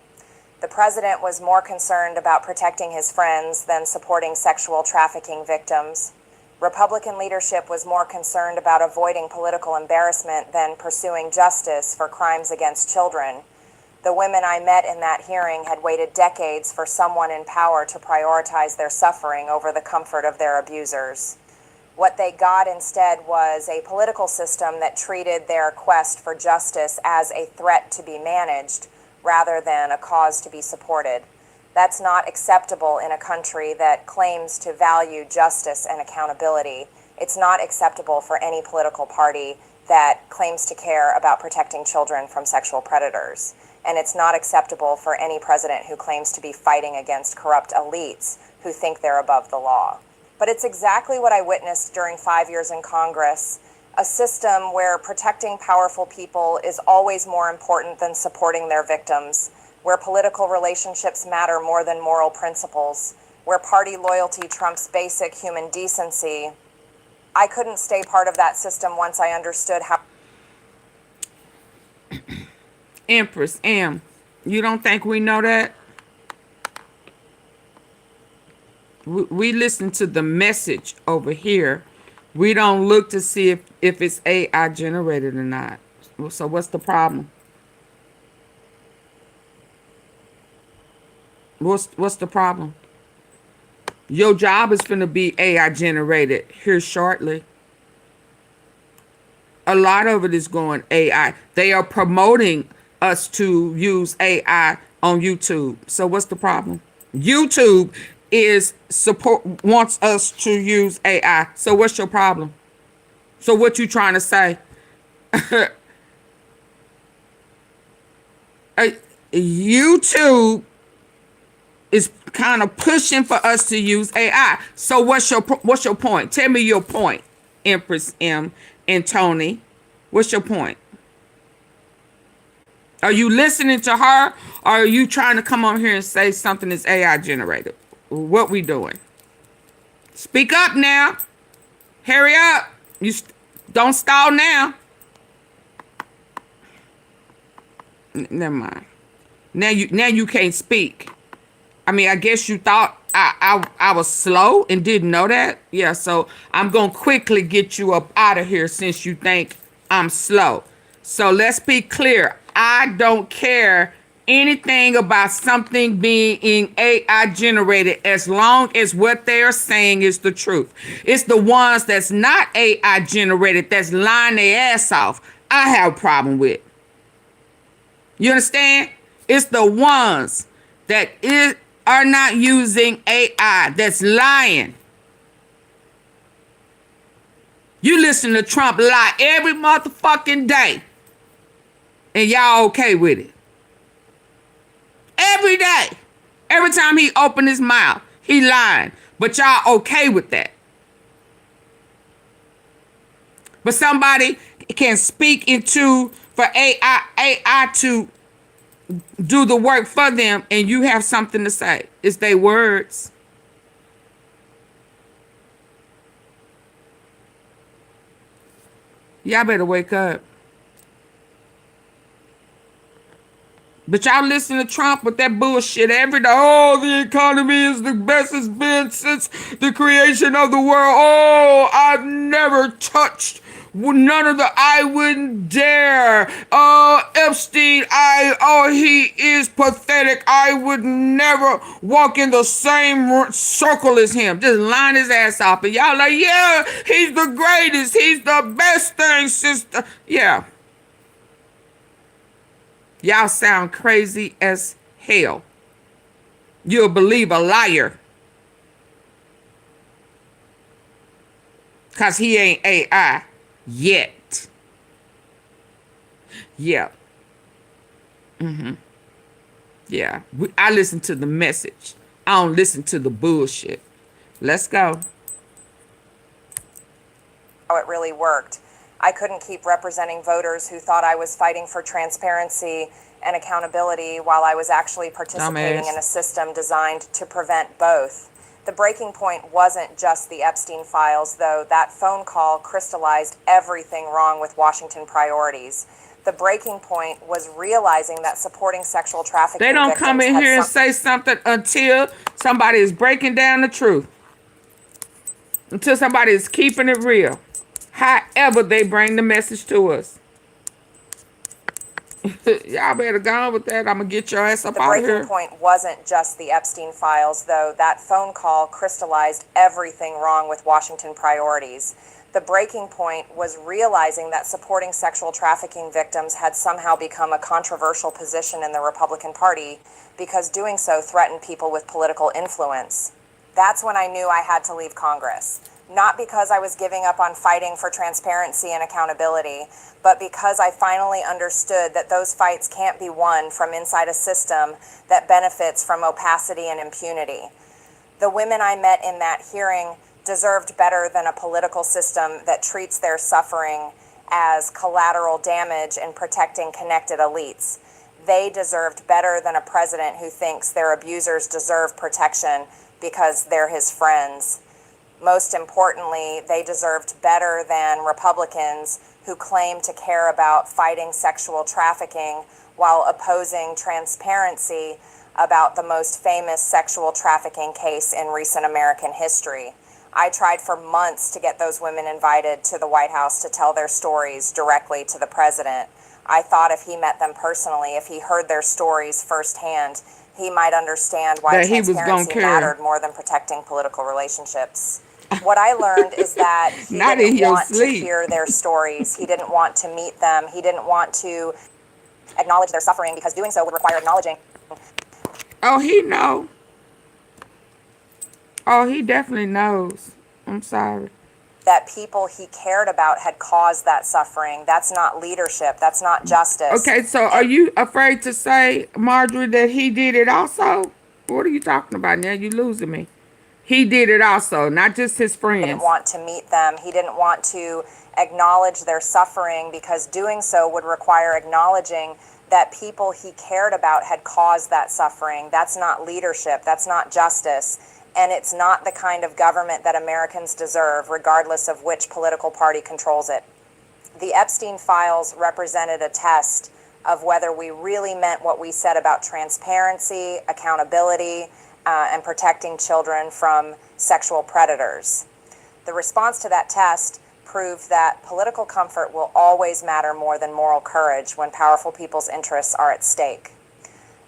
The president was more concerned about protecting his friends than supporting sexual trafficking victims. Republican leadership was more concerned about avoiding political embarrassment than pursuing justice for crimes against children. The women I met in that hearing had waited decades for someone in power to prioritize their suffering over the comfort of their abusers. What they got instead was a political system that treated their quest for justice as a threat to be managed rather than a cause to be supported. That's not acceptable in a country that claims to value justice and accountability. It's not acceptable for any political party that claims to care about protecting children from sexual predators. And it's not acceptable for any president who claims to be fighting against corrupt elites who think they're above the law. But it's exactly what I witnessed during 5 years in Congress, a system where protecting powerful people is always more important than supporting their victims, where political relationships matter more than moral principles, where party loyalty trumps basic human decency. I couldn't stay part of that system once I understood how... Empress M, you don't think we know that? We listen to the message over here. We don't look to see if it's AI generated or not. So what's the problem? What's the problem? Your job is going to be AI generated here shortly. A lot of it is going AI. They are promoting us to use AI on YouTube. So what's the problem? YouTube wants us to use AI. So what's your problem? So what you trying to say? YouTube is kind of pushing for us to use AI. So what's your point? Tell me your point, Empress M and Tony. What's your point? Are you listening to her, or are you trying to come on here and say something is AI generated? What we doing? Speak up now. Hurry up. You don't stall now. Never mind. Now you can't speak. I mean, I guess you thought I was slow and didn't know that. Yeah, so I'm going to quickly get you up out of here since you think I'm slow. So let's be clear. I don't care anything about something being AI generated as long as what they're saying is the truth. It's the ones that's not AI generated that's lying their ass off I have a problem with. You understand? It's the ones that are not using AI that's lying. You listen to Trump lie every motherfucking day, and y'all okay with it. Every day. Every time he opened his mouth, he lying. But y'all okay with that. But somebody can speak into for AI to do the work for them, and you have something to say. It's their words. Y'all better wake up. But y'all listen to Trump with that bullshit every day. Oh, the economy is the best it's been since the creation of the world. Oh, I've never touched none of the, I wouldn't dare. Epstein, he is pathetic. I would never walk in the same circle as him. Just line his ass off. And y'all like, yeah, he's the greatest. He's the best thing since the, yeah. Y'all sound crazy as hell. You'll believe a liar. Because he ain't AI yet. Yeah. Yeah. I listen to the message. I don't listen to the bullshit. Let's go. How it really worked. I couldn't keep representing voters who thought I was fighting for transparency and accountability while I was actually participating in a system designed to prevent both. The breaking point wasn't just the Epstein files, though. That phone call crystallized everything wrong with Washington priorities. The breaking point was realizing that supporting sexual trafficking They don't come in here and say something until somebody is breaking down the truth. Until somebody is keeping it real. However they bring the message to us. Y'all better go on with that. I'm going to get your ass up out of here. The breaking point wasn't just the Epstein files, though. That phone call crystallized everything wrong with Washington priorities. The breaking point was realizing that supporting sexual trafficking victims had somehow become a controversial position in the Republican Party because doing so threatened people with political influence. That's when I knew I had to leave Congress. Not because I was giving up on fighting for transparency and accountability, but because I finally understood that those fights can't be won from inside a system that benefits from opacity and impunity. The women I met in that hearing deserved better than a political system that treats their suffering as collateral damage in protecting connected elites. They deserved better than a president who thinks their abusers deserve protection because they're his friends. Most importantly, they deserved better than Republicans who claim to care about fighting sexual trafficking while opposing transparency about the most famous sexual trafficking case in recent American history. I tried for months to get those women invited to the White House to tell their stories directly to the president. I thought if he met them personally, if he heard their stories firsthand, he might understand why transparency mattered more than protecting political relationships. What I learned is that he didn't want to hear their stories. He didn't want to meet them. He didn't want to acknowledge their suffering because doing so would require acknowledging. Oh, he know. Oh, he definitely knows. I'm sorry. That people he cared about had caused that suffering. That's not leadership. That's not justice. Okay, so are you afraid to say, Marjorie, that he did it also? What are you talking about now? You're losing me. He did it also, not just his friends. He didn't want to meet them. He didn't want to acknowledge their suffering because doing so would require acknowledging that people he cared about had caused that suffering. That's not leadership. That's not justice. And it's not the kind of government that Americans deserve, regardless of which political party controls it. The Epstein files represented a test of whether we really meant what we said about transparency, accountability, and protecting children from sexual predators. The response to that test proved that political comfort will always matter more than moral courage when powerful people's interests are at stake.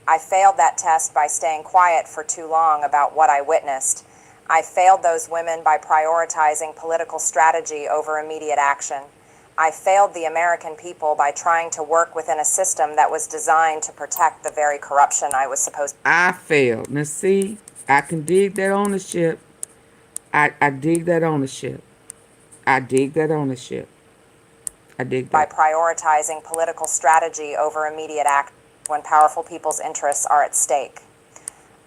I failed that test by staying quiet for too long about what I witnessed. I failed those women by prioritizing political strategy over immediate action. I failed the American people by trying to work within a system that was designed to protect the very corruption I was supposed to. I failed. Now see, I can dig that ownership. I dig that ownership. I dig that ownership. I dig that. By prioritizing political strategy over immediate action when powerful people's interests are at stake.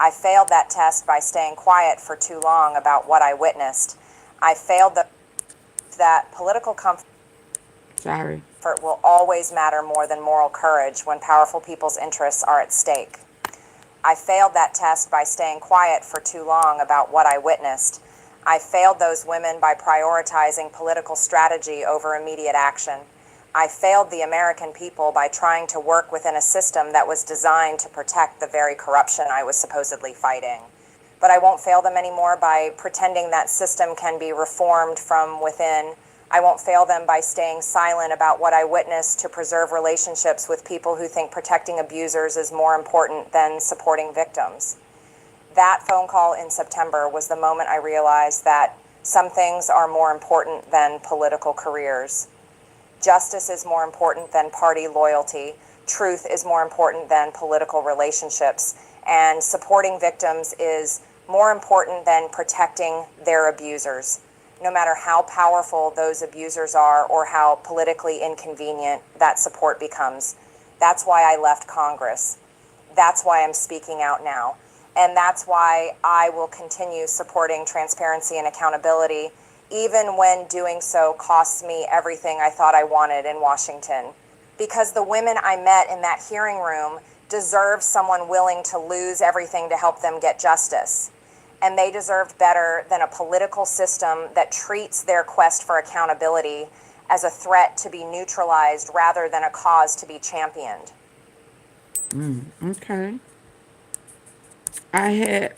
I failed that test by staying quiet for too long about what I witnessed. I failed that political comfort. Sorry. Effort will always matter more than moral courage when powerful people's interests are at stake. I failed that test by staying quiet for too long about what I witnessed. I failed those women by prioritizing political strategy over immediate action. I failed the American people by trying to work within a system that was designed to protect the very corruption I was supposedly fighting. But I won't fail them anymore by pretending that system can be reformed from within. I won't fail them by staying silent about what I witnessed to preserve relationships with people who think protecting abusers is more important than supporting victims. That phone call in September was the moment I realized that some things are more important than political careers. Justice is more important than party loyalty. Truth is more important than political relationships. And supporting victims is more important than protecting their abusers, no matter how powerful those abusers are or how politically inconvenient that support becomes. That's why I left Congress. That's why I'm speaking out now. And that's why I will continue supporting transparency and accountability, even when doing so costs me everything I thought I wanted in Washington. Because the women I met in that hearing room deserve someone willing to lose everything to help them get justice. And they deserved better than a political system that treats their quest for accountability as a threat to be neutralized rather than a cause to be championed. Okay. I had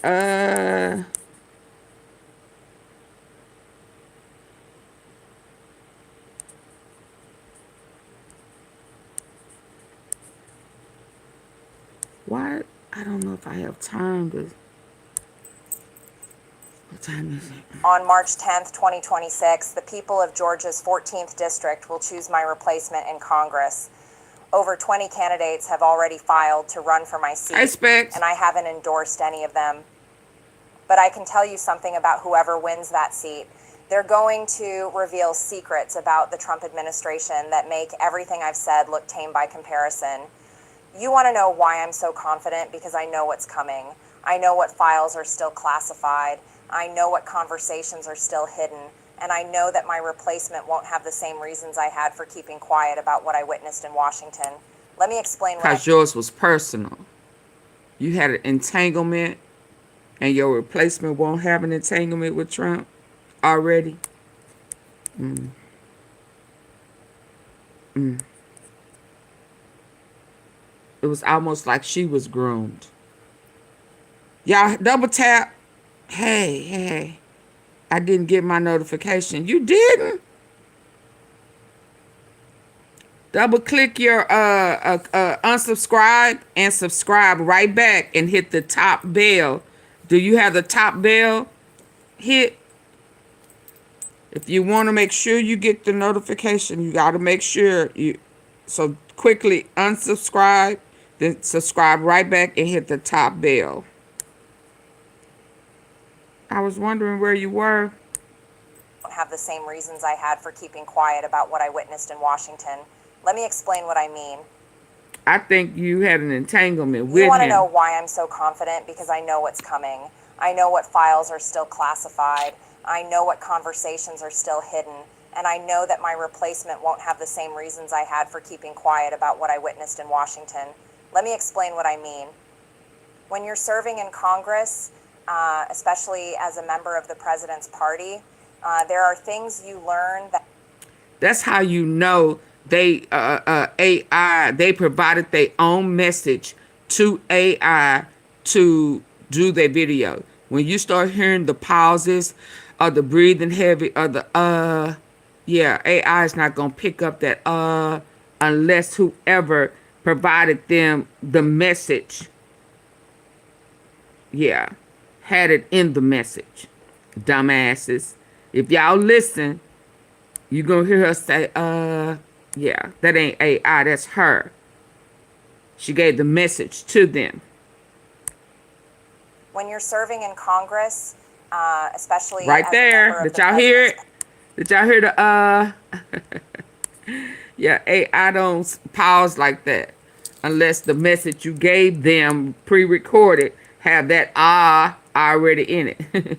what? I don't know if I have time to. What time is it? On March 10th, 2026, the people of Georgia's 14th district will choose my replacement in Congress. Over 20 candidates have already filed to run for my seat, and I haven't endorsed any of them. But I can tell you something about whoever wins that seat. They're going to reveal secrets about the Trump administration that make everything I've said look tame by comparison. You want to know why I'm so confident? Because I know what's coming. I know what files are still classified. I know what conversations are still hidden. And I know that my replacement won't have the same reasons I had for keeping quiet about what I witnessed in Washington. Let me explain what Because yours was personal. You had an entanglement, and your replacement won't have an entanglement with Trump already. It was almost like she was groomed. Y'all double tap. Hey. I didn't get my notification. You didn't? Double click your unsubscribe and subscribe right back and hit the top bell. Do you have the top bell hit? If you want to make sure you get the notification, you got to make sure you. So quickly unsubscribe, then subscribe right back and hit the top bell. I was wondering where you were. Have the same reasons I had for keeping quiet about what I witnessed in Washington. Let me explain what I mean. I think you had an entanglement with him. You want to know why I'm so confident? Because I know what's coming. I know what files are still classified. I know what conversations are still hidden. And I know that my replacement won't have the same reasons I had for keeping quiet about what I witnessed in Washington. Let me explain what I mean. When you're serving in Congress, especially as a member of the president's party, there are things you learn that. That's how you know they AI. They provided their own message to AI to do their video. When you start hearing the pauses, or the breathing heavy, or the AI is not gonna pick up that unless whoever provided them the message. Yeah, had it in the message. Dumbasses. If y'all listen, you're going to hear her say, yeah, that ain't AI, that's her. She gave the message to them. When you're serving in Congress, especially right there. Did y'all hear it? Did y'all hear the, yeah, AI don't pause like that. Unless the message you gave them pre-recorded have that already in it.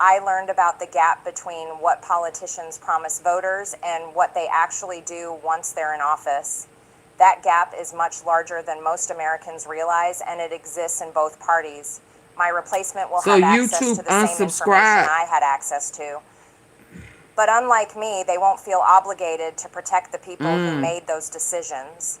I learned about the gap between what politicians promise voters and what they actually do once they're in office. That gap is much larger than most Americans realize, and it exists in both parties. My replacement will have access to the same information I had access to. But unlike me, they won't feel obligated to protect the people who made those decisions.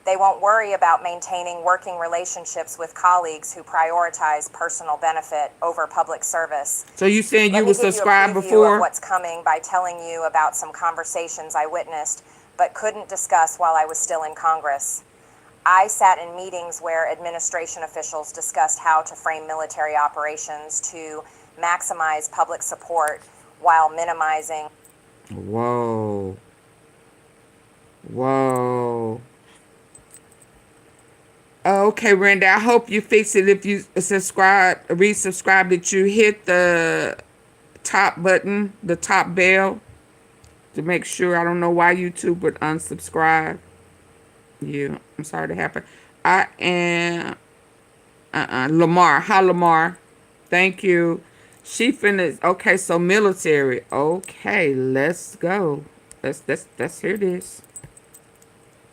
They won't worry about maintaining working relationships with colleagues who prioritize personal benefit over public service. So you saying you were subscribed before? Let me give you a preview of what's coming by telling you about some conversations I witnessed but couldn't discuss while I was still in Congress. I sat in meetings where administration officials discussed how to frame military operations to maximize public support while minimizing. Whoa. Whoa. Okay, Randy, I hope you fix it. If you resubscribe, that you hit the top button, the top bell, to make sure. I don't know why YouTube would unsubscribe you. I'm sorry to happen. I am Lamar. Hi, Lamar. Thank you. She finished. Okay, so military. Okay, let's go. Let's hear this.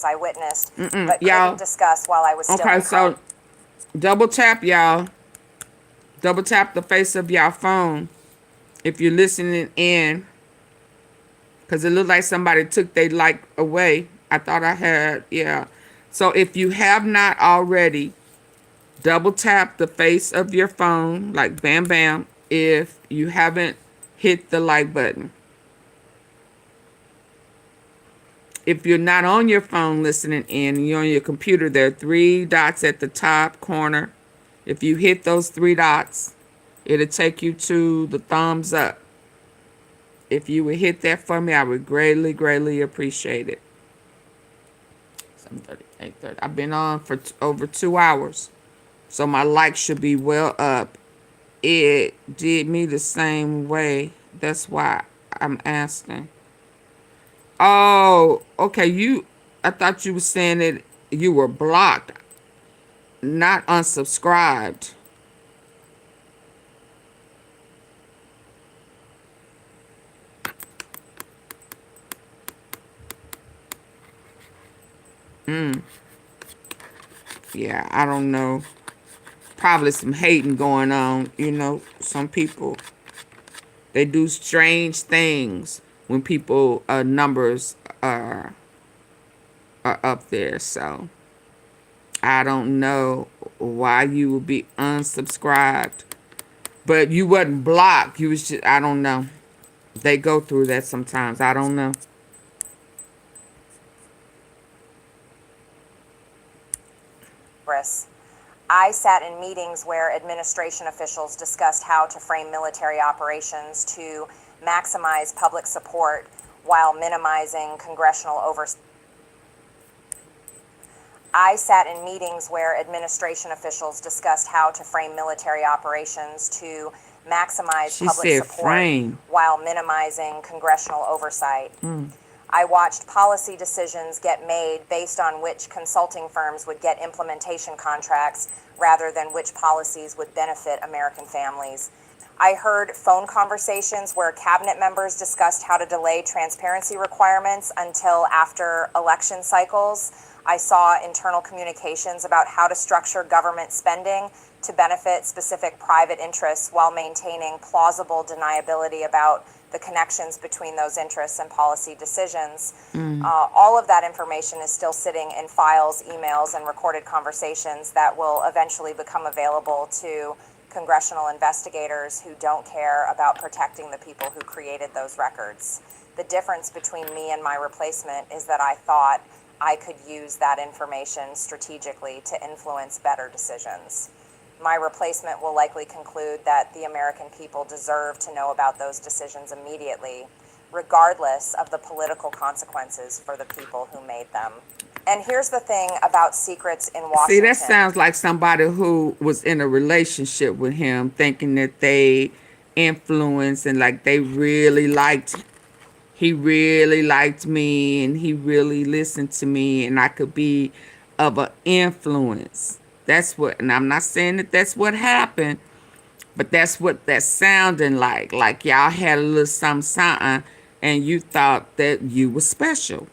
I witnessed, but couldn't discuss while I was still in so double tap, y'all. Double tap the face of y'all phone if you're listening in, because it looked like somebody took their like away. I thought I had, yeah. So if you have not already, double tap the face of your phone, like bam, bam, if you haven't hit the like button. If you're not on your phone listening in, you're on your computer, there are 3 dots at the top corner. If you hit those 3 dots, it'll take you to the thumbs up. If you would hit that for me, I would greatly, greatly appreciate it. 7:30, 8:30. I've been on for over 2 hours, so my likes should be well up. It did me the same way. That's why I'm asking. Oh, okay. I thought you were saying that you were blocked, not unsubscribed. Yeah, I don't know. Probably some hating going on. You know, some people, they do strange things when people numbers are up there. So I don't know why you would be unsubscribed, but you wasn't blocked. You was just, I don't know. They go through that sometimes. I don't know. I sat in meetings where administration officials discussed how to frame military operations to maximize public support while minimizing congressional oversight. I sat in meetings where administration officials discussed how to frame military operations to maximize public support while minimizing congressional oversight. I watched policy decisions get made based on which consulting firms would get implementation contracts rather than which policies would benefit American families. I heard phone conversations where cabinet members discussed how to delay transparency requirements until after election cycles. I saw internal communications about how to structure government spending to benefit specific private interests while maintaining plausible deniability about the connections between those interests and policy decisions. All of that information is still sitting in files, emails, and recorded conversations that will eventually become available to congressional investigators who don't care about protecting the people who created those records. The difference between me and my replacement is that I thought I could use that information strategically to influence better decisions. My replacement will likely conclude that the American people deserve to know about those decisions immediately, regardless of the political consequences for the people who made them. And here's the thing about secrets in Washington. See, that sounds like somebody who was in a relationship with him, thinking that they influenced and like they really liked him. He really liked me and he really listened to me and I could be of an influence. That's what, and I'm not saying that that's what happened, But that's what that's sounding like. Like y'all had a little something, and you thought that you were special.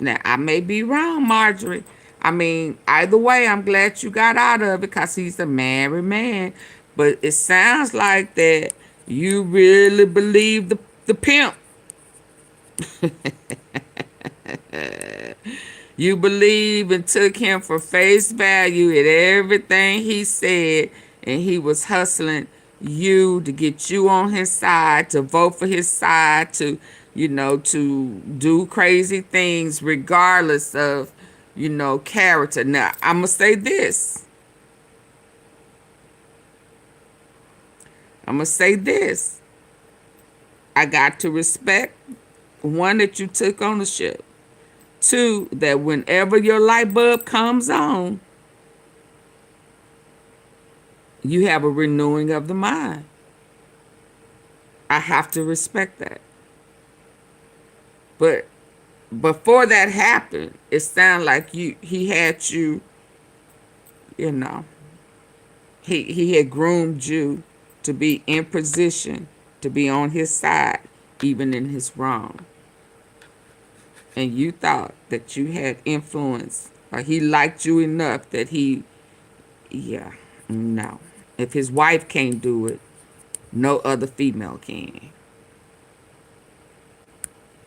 Now, I may be wrong, Marjorie. I mean, either way, I'm glad you got out of it because he's a married man. But it sounds like that you really believe the pimp. You believe and took him for face value at everything he said, and he was hustling you to get you on his side, to vote for his side, to, to do crazy things regardless of, character. Now, I'm going to say this. I got to respect, one, that you took ownership. Two, that whenever your light bulb comes on, you have a renewing of the mind. I have to respect that. But before that happened, it sounded like he had you, he had groomed you to be in position to be on his side, even in his wrong. And you thought that you had influence, or he liked you enough that no. If his wife can't do it, no other female can.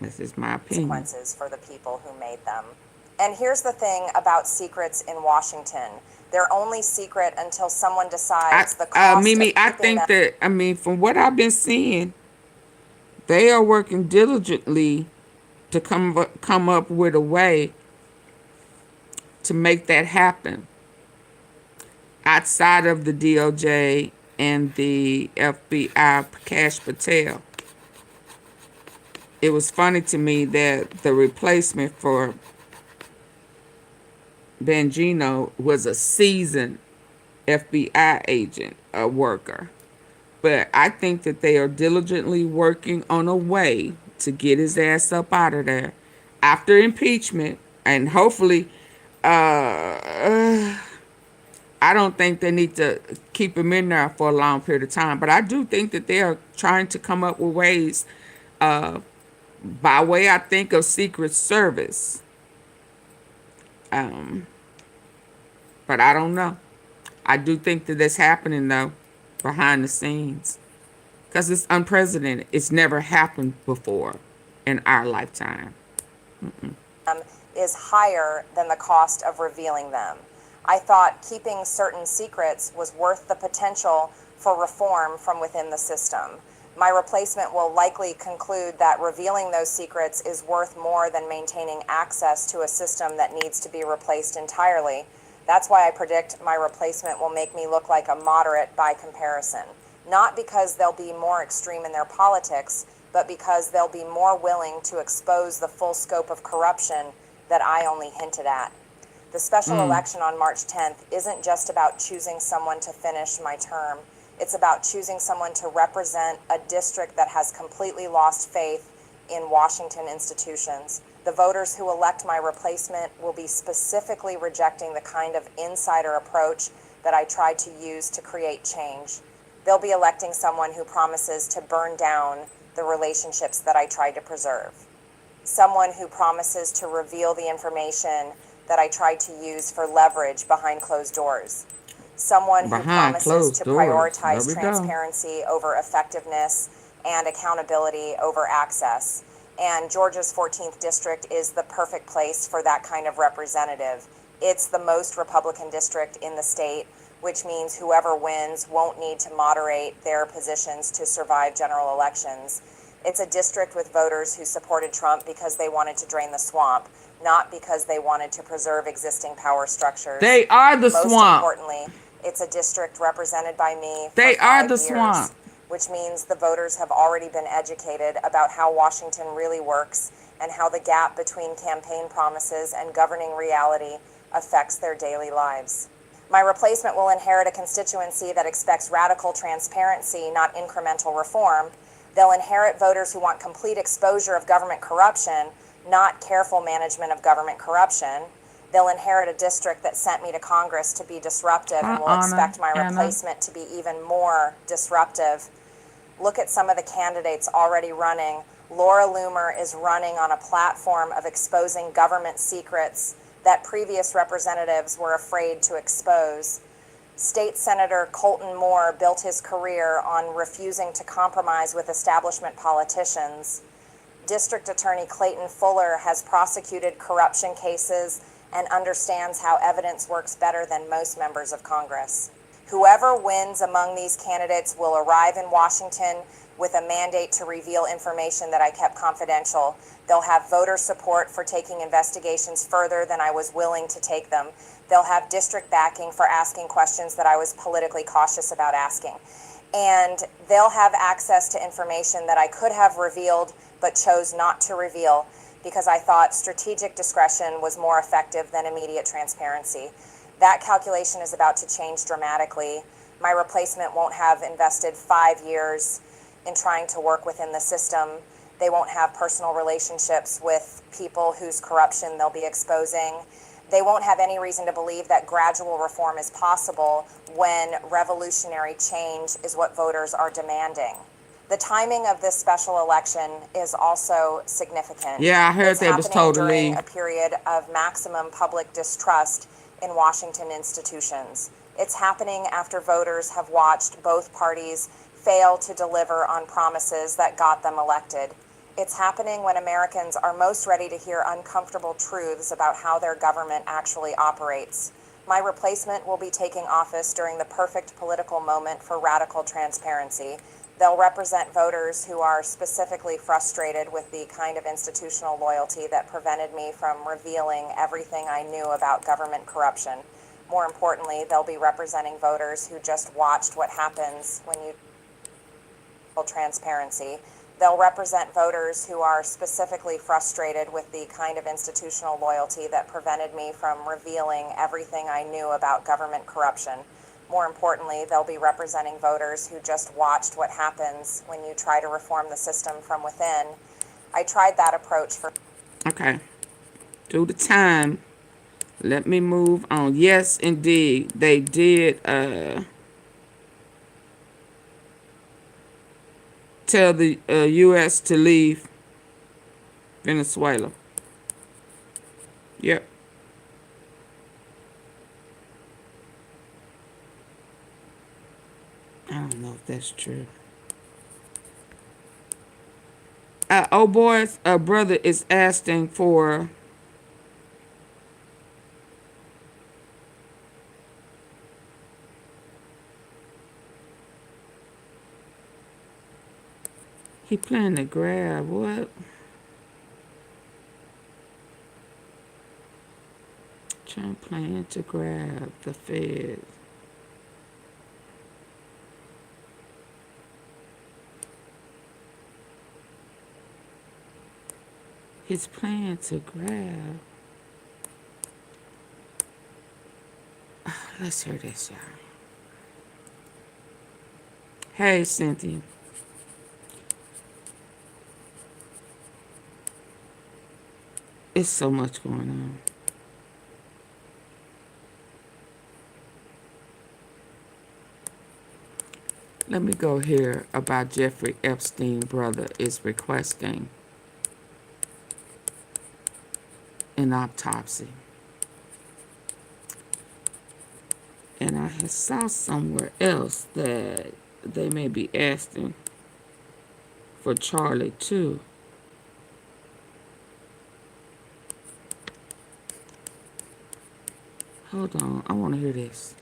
This is my opinion. Consequences for the people who made them. And here's the thing about secrets in Washington. They're only secret until someone decides the cost Mimi, of I think that, from what I've been seeing, they are working diligently to come up with a way to make that happen outside of the DOJ and the FBI, Cash Patel. It was funny to me that the replacement for Bongino was a seasoned FBI agent, a worker. But I think that they are diligently working on a way to get his ass up out of there after impeachment. And hopefully, I don't think they need to keep him in there for a long period of time. But I do think that they are trying to come up with ways, by way, I think, of Secret Service. But I don't know. I do think that that's happening, though, behind the scenes. Because it's unprecedented. It's never happened before in our lifetime. Is higher than the cost of revealing them. I thought keeping certain secrets was worth the potential for reform from within the system. My replacement will likely conclude that revealing those secrets is worth more than maintaining access to a system that needs to be replaced entirely. That's why I predict my replacement will make me look like a moderate by comparison. Not because they'll be more extreme in their politics, but because they'll be more willing to expose the full scope of corruption that I only hinted at. The special election on March 10th isn't just about choosing someone to finish my term. It's about choosing someone to represent a district that has completely lost faith in Washington institutions. The voters who elect my replacement will be specifically rejecting the kind of insider approach that I tried to use to create change. They'll be electing someone who promises to burn down the relationships that I tried to preserve. Someone who promises to reveal the information that I tried to use for leverage behind closed doors. Someone who promises to prioritize transparency over effectiveness and accountability over access. And Georgia's 14th district is the perfect place for that kind of representative. It's the most Republican district in the state, which means whoever wins won't need to moderate their positions to survive general elections. It's a district with voters who supported Trump because they wanted to drain the swamp, not because they wanted to preserve existing power structures. They are the swamp. Most importantly, it's a district represented by me for 5 years. They are the swamp. Which means the voters have already been educated about how Washington really works and how the gap between campaign promises and governing reality affects their daily lives. My replacement will inherit a constituency that expects radical transparency, not incremental reform. They'll inherit voters who want complete exposure of government corruption, not careful management of government corruption. They'll inherit a district that sent me to Congress to be disruptive and will expect my replacement to be even more disruptive. Look at some of the candidates already running. Laura Loomer is running on a platform of exposing government secrets that previous representatives were afraid to expose. State Senator Colton Moore built his career on refusing to compromise with establishment politicians. District Attorney Clayton Fuller has prosecuted corruption cases and understands how evidence works better than most members of Congress. Whoever wins among these candidates will arrive in Washington with a mandate to reveal information that I kept confidential. They'll have voter support for taking investigations further than I was willing to take them. They'll have district backing for asking questions that I was politically cautious about asking. And they'll have access to information that I could have revealed but chose not to reveal because I thought strategic discretion was more effective than immediate transparency. That calculation is about to change dramatically. My replacement won't have invested 5 years in trying to work within the system. They won't have personal relationships with people whose corruption they'll be exposing. They won't have any reason to believe that gradual reform is possible when revolutionary change is what voters are demanding. The timing of this special election is also significant. Yeah, I heard they was told to leave. During a period of maximum public distrust in Washington institutions. It's happening after voters have watched both parties fail to deliver on promises that got them elected. It's happening when Americans are most ready to hear uncomfortable truths about how their government actually operates. My replacement will be taking office during the perfect political moment for radical transparency. They'll represent voters who are specifically frustrated with the kind of institutional loyalty that prevented me from revealing everything I knew about government corruption. More importantly, they'll be representing voters who just watched what happens when you transparency. They'll represent voters who are specifically frustrated with the kind of institutional loyalty that prevented me from revealing everything I knew about government corruption. More importantly, they'll be representing voters who just watched what happens when you try to reform the system from within. I tried that approach for... Okay. Due to time, let me move on. Yes, indeed, they did tell the U.S. to leave Venezuela. Yep. I don't know if that's true. Oh boy's brother is asking for he planning to grab what? Trump planning to grab the Fed. His plan to grab. Let's hear this, y'all. Hey, Cynthia. It's so much going on. Let me go here about Jeffrey Epstein brother is requesting an autopsy. And I saw somewhere else that they may be asking for Charlie too. Hold on, I want to hear this.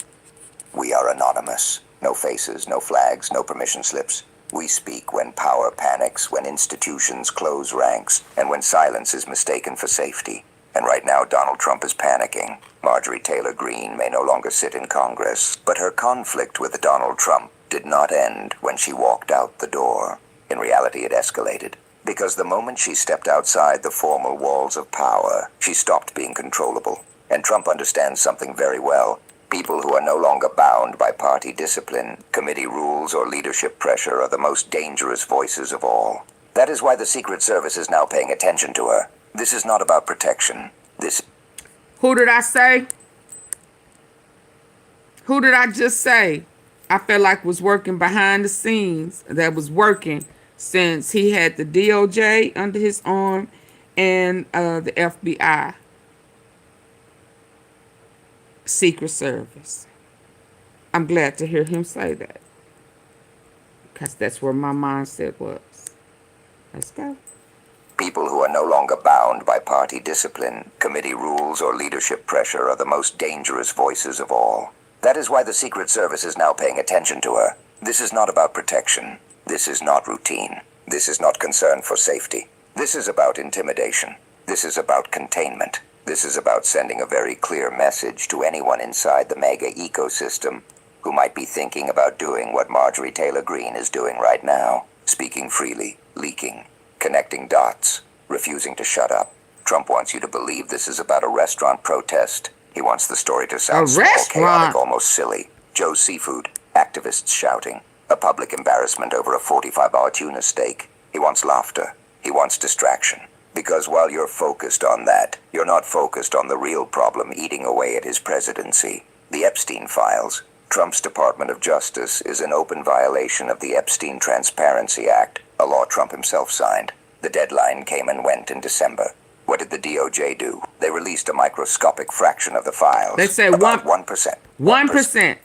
We are anonymous. No faces, no flags, no permission slips. We speak when power panics, when institutions close ranks, and when silence is mistaken for safety. And right now, Donald Trump is panicking. Marjorie Taylor Greene may no longer sit in Congress, but her conflict with Donald Trump did not end when she walked out the door. In reality, it escalated. Because the moment she stepped outside the formal walls of power, she stopped being controllable. And Trump understands something very well. People who are no longer bound by party discipline, committee rules, or leadership pressure are the most dangerous voices of all. That is why the Secret Service is now paying attention to her. This is not about protection. This... Who did I say? Who did I just say? I felt like was working behind the scenes. That was working since he had the DOJ under his arm and the FBI. Secret Service. I'm glad to hear him say that. Because that's where my mindset was. Let's go. People who are no longer bound by party discipline, committee rules, or leadership pressure are the most dangerous voices of all. That is why the Secret Service is now paying attention to her. This is not about protection. This is not routine. This is not concern for safety. This is about intimidation. This is about containment. This is about sending a very clear message to anyone inside the mega ecosystem who might be thinking about doing what Marjorie Taylor Greene is doing right now. Speaking freely, leaking, connecting dots, refusing to shut up. Trump wants you to believe this is about a restaurant protest. He wants the story to sound small, chaotic, almost silly. Joe's Seafood, activists shouting. A public embarrassment over a $45 tuna steak. He wants laughter. He wants distraction. Because while you're focused on that, you're not focused on the real problem eating away at his presidency. The Epstein files. Trump's Department of Justice is in open violation of the Epstein Transparency Act, a law Trump himself signed. The deadline came and went in December. What did the DOJ do? They released a microscopic fraction of the files. They said about 1%. 1%.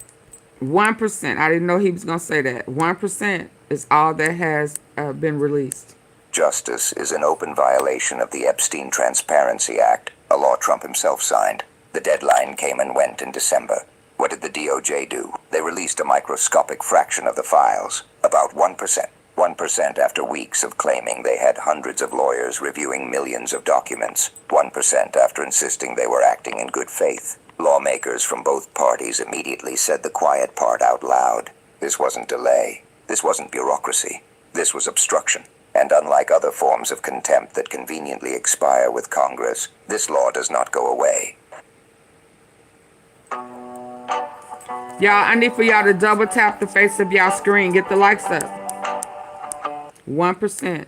1%. I didn't know he was going to say that. 1% is all that has been released. Justice is in open violation of the Epstein Transparency Act, a law Trump himself signed. The deadline came and went in December. What did the DOJ do? They released a microscopic fraction of the files, about 1%. 1% after weeks of claiming they had hundreds of lawyers reviewing millions of documents. 1% after insisting they were acting in good faith. Lawmakers from both parties immediately said the quiet part out loud. This wasn't delay. This wasn't bureaucracy. This was obstruction. And unlike other forms of contempt that conveniently expire with Congress, this law does not go away. Y'all, I need for y'all to double tap the face of y'all screen. Get the likes up. 1%.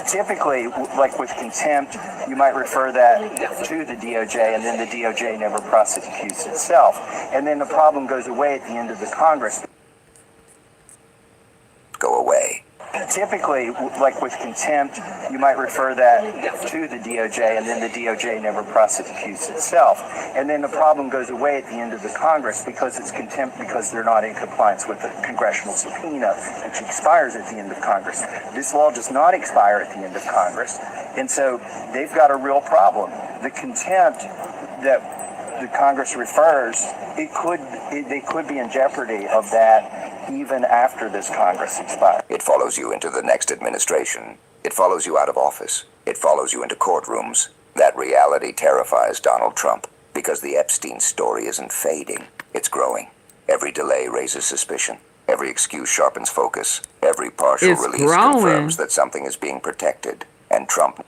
Typically, like with contempt, you might refer that to the DOJ, and then the DOJ never prosecutes itself. And then the problem goes away at the end of the Congress. Go away. Typically, like with contempt, you might refer that to the DOJ, and then the DOJ never prosecutes itself. And then the problem goes away at the end of the Congress because it's contempt because they're not in compliance with the congressional subpoena, which expires at the end of Congress. This law does not expire at the end of Congress, and so they've got a real problem. The contempt that the Congress refers, they could be in jeopardy of that even after this Congress expires. It follows you into the next administration. It follows you out of office. It follows you into courtrooms. That reality terrifies Donald Trump because the Epstein story isn't fading. It's growing. Every delay raises suspicion. Every excuse sharpens focus. Every partial release confirms that something is being protected. And Trump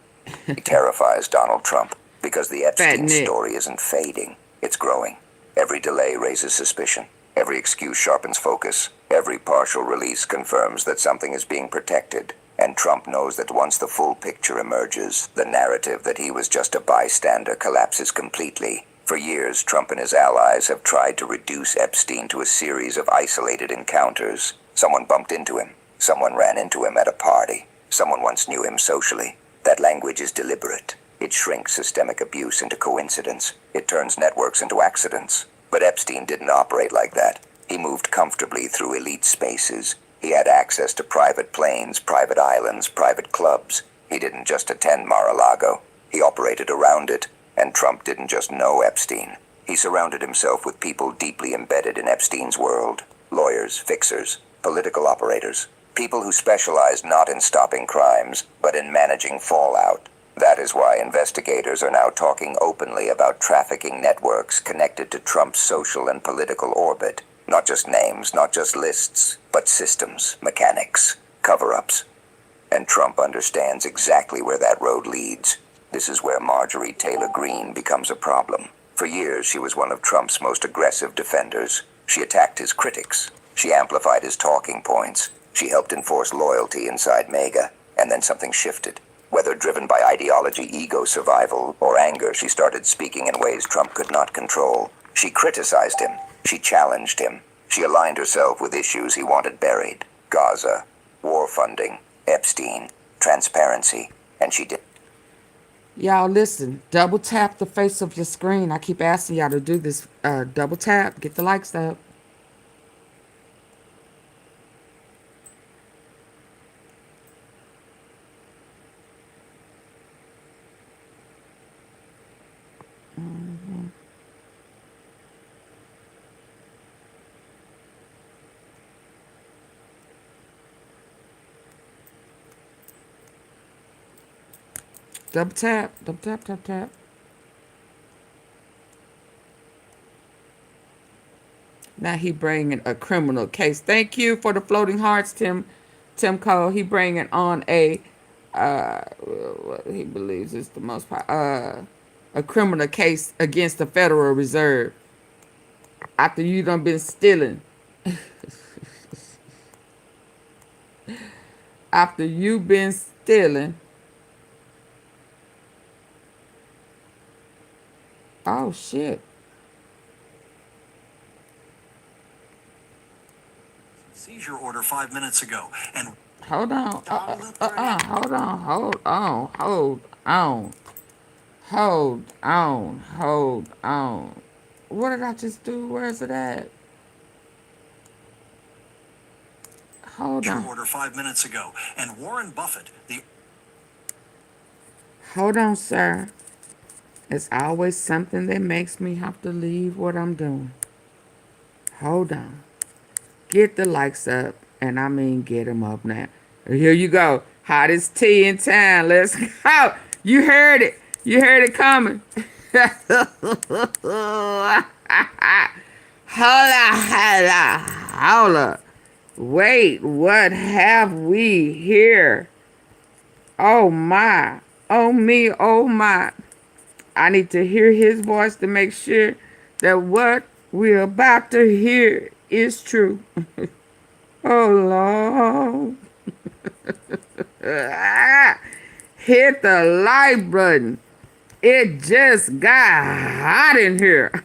terrifies Donald Trump because the Epstein story isn't fading. It's growing. Every delay raises suspicion. Every excuse sharpens focus. Every partial release confirms that something is being protected. And Trump knows that once the full picture emerges, the narrative that he was just a bystander collapses completely. For years, Trump and his allies have tried to reduce Epstein to a series of isolated encounters. Someone bumped into him. Someone ran into him at a party. Someone once knew him socially. That language is deliberate. It shrinks systemic abuse into coincidence. It turns networks into accidents. But Epstein didn't operate like that. He moved comfortably through elite spaces. He had access to private planes, private islands, private clubs. He didn't just attend Mar-a-Lago. He operated around it. And Trump didn't just know Epstein. He surrounded himself with people deeply embedded in Epstein's world. Lawyers, fixers, political operators. People who specialized not in stopping crimes, but in managing fallout. That is why investigators are now talking openly about trafficking networks connected to Trump's social and political orbit. Not just names, not just lists, but systems, mechanics, cover-ups. And Trump understands exactly where that road leads. This is where Marjorie Taylor Greene becomes a problem. For years, she was one of Trump's most aggressive defenders. She attacked his critics. She amplified his talking points. She helped enforce loyalty inside MAGA. And then something shifted. Whether driven by ideology, ego, survival, or anger, she started speaking in ways Trump could not control. She criticized him. She challenged him. She aligned herself with issues he wanted buried. Gaza, war funding, Epstein, transparency, and she did. Y'all listen, double tap the face of your screen. I keep asking y'all to do this. Double tap, get the likes up. Double tap, double tap, tap, tap. Now he bringing a criminal case. Thank you for the floating hearts, Tim Cole. He bringing on a what he believes is the most a criminal case against the Federal Reserve after you done been stealing. After you been stealing. Oh shit. Seizure order 5 minutes ago, and hold on. Hold on. What did I just do? Where is it at? Hold on. Order 5 minutes ago, and Warren Buffett, Hold on, sir. It's always something that makes me have to leave what I'm doing. Hold on. Get the likes up, and I mean get them up now. Here you go. Hottest tea in town. Let's go. You heard it. You heard it coming. Holla. Wait, what have we here? Oh my. Oh me, oh my. I need to hear his voice to make sure that what we're about to hear is true. Oh, Lord. Hit the like button. It just got hot in here.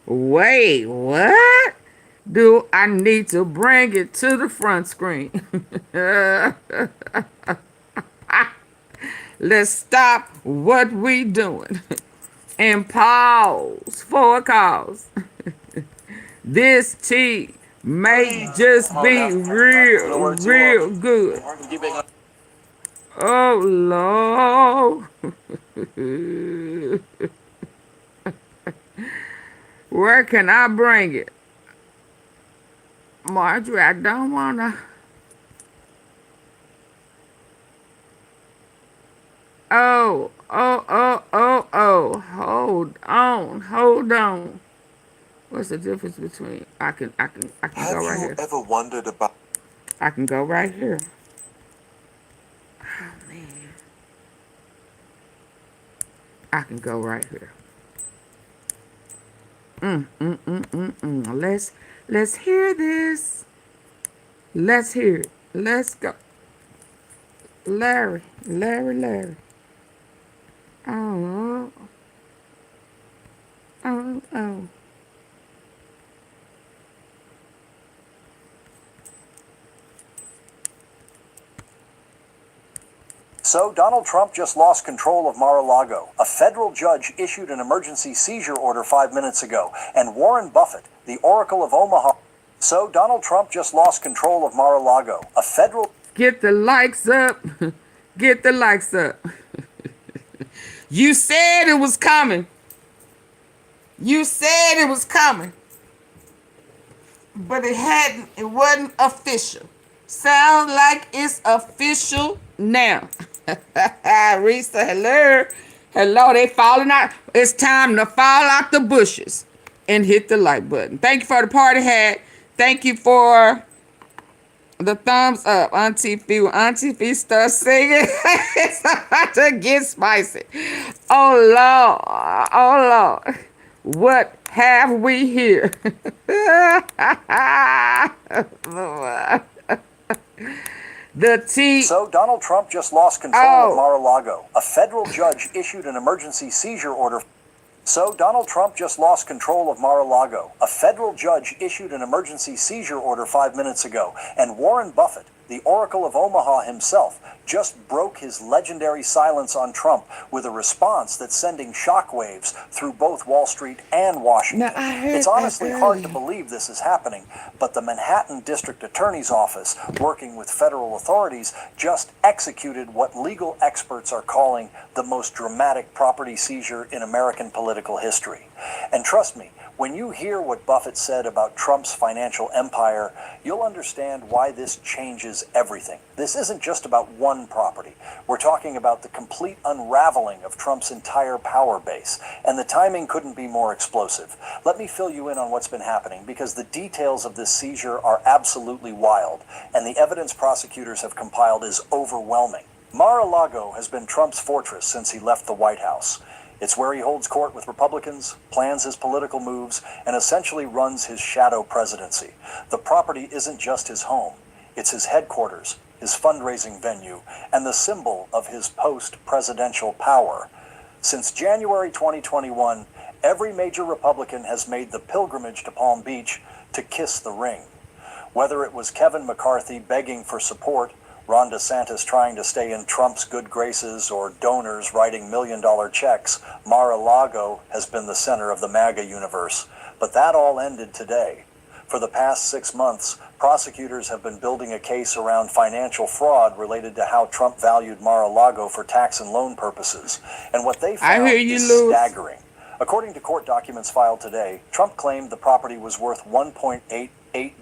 Wait, what? Do I need to bring it to the front screen? Let's stop what we doing and pause for a cause. This tea may just be real good. Oh, Lord. Where can I bring it? Marjorie, I don't want to. Oh. Hold on. What's the difference between I can go right here. Have you ever wondered about? I can go right here. Oh man. I can go right here. Let's hear this. Let's hear it. Let's go. Larry. Oh. So Donald Trump just lost control of Mar-a-Lago. A federal judge issued an emergency seizure order 5 minutes ago, and Warren Buffett, the Oracle of Omaha. So Donald Trump just lost control of Mar-a-Lago. A federal. Get the likes up. Get the likes up. You said it was coming. But it wasn't official. Sound like it's official now. Risa, hello, they falling out. It's time to fall out the bushes and hit the like button. Thank you for the party hat. Thank you for the thumbs up. Auntie Fee starts singing. It's about to get spicy. Oh Lord. What have we here? So Donald Trump just lost control of Mar-a-Lago. A federal judge issued an emergency seizure order. So Donald Trump just lost control of Mar-a-Lago. A federal judge issued an emergency seizure order 5 minutes ago, and Warren Buffett, the Oracle of Omaha himself, just broke his legendary silence on Trump with a response that's sending shockwaves through both Wall Street and Washington. It's honestly hard to believe this is happening, but the Manhattan District Attorney's Office, working with federal authorities, just executed what legal experts are calling the most dramatic property seizure in American political history. And trust me, when you hear what Buffett said about Trump's financial empire, you'll understand why this changes everything. This isn't just about one property. We're talking about the complete unraveling of Trump's entire power base, and the timing couldn't be more explosive. Let me fill you in on what's been happening, because the details of this seizure are absolutely wild, and the evidence prosecutors have compiled is overwhelming. Mar-a-Lago has been Trump's fortress since he left the White House. It's where he holds court with Republicans, plans his political moves, and essentially runs his shadow presidency. The property isn't just his home. It's his headquarters, his fundraising venue, and the symbol of his post-presidential power. Since January 2021, every major Republican has made the pilgrimage to Palm Beach to kiss the ring. Whether it was Kevin McCarthy begging for support, Ron DeSantis trying to stay in Trump's good graces, or donors writing million-dollar checks, Mar-a-Lago has been the center of the MAGA universe. But that all ended today. For the past 6 months, prosecutors have been building a case around financial fraud related to how Trump valued Mar-a-Lago for tax and loan purposes. And what they found is staggering. According to court documents filed today, Trump claimed the property was worth $1.88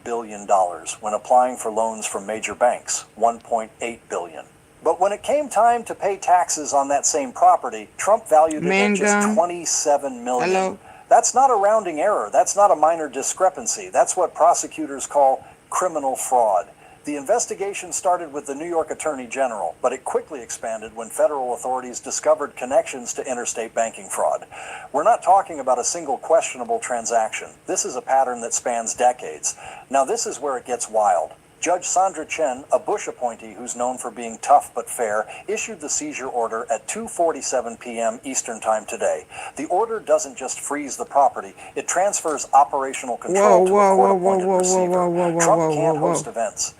billion when applying for loans from major banks, $1.8 billion. But when it came time to pay taxes on that same property, Trump valued it at just $27 million. Hello? That's not a rounding error. That's not a minor discrepancy. That's what prosecutors call criminal fraud. The investigation started with the New York Attorney General, but it quickly expanded when federal authorities discovered connections to interstate banking fraud. We're not talking about a single questionable transaction. This is a pattern that spans decades. Now this is where it gets wild. Judge Sandra Chen, a Bush appointee who's known for being tough but fair, issued the seizure order at 2:47 p.m. Eastern Time today. The order doesn't just freeze the property, it transfers operational control to a court-appointed receiver. Trump can't host events.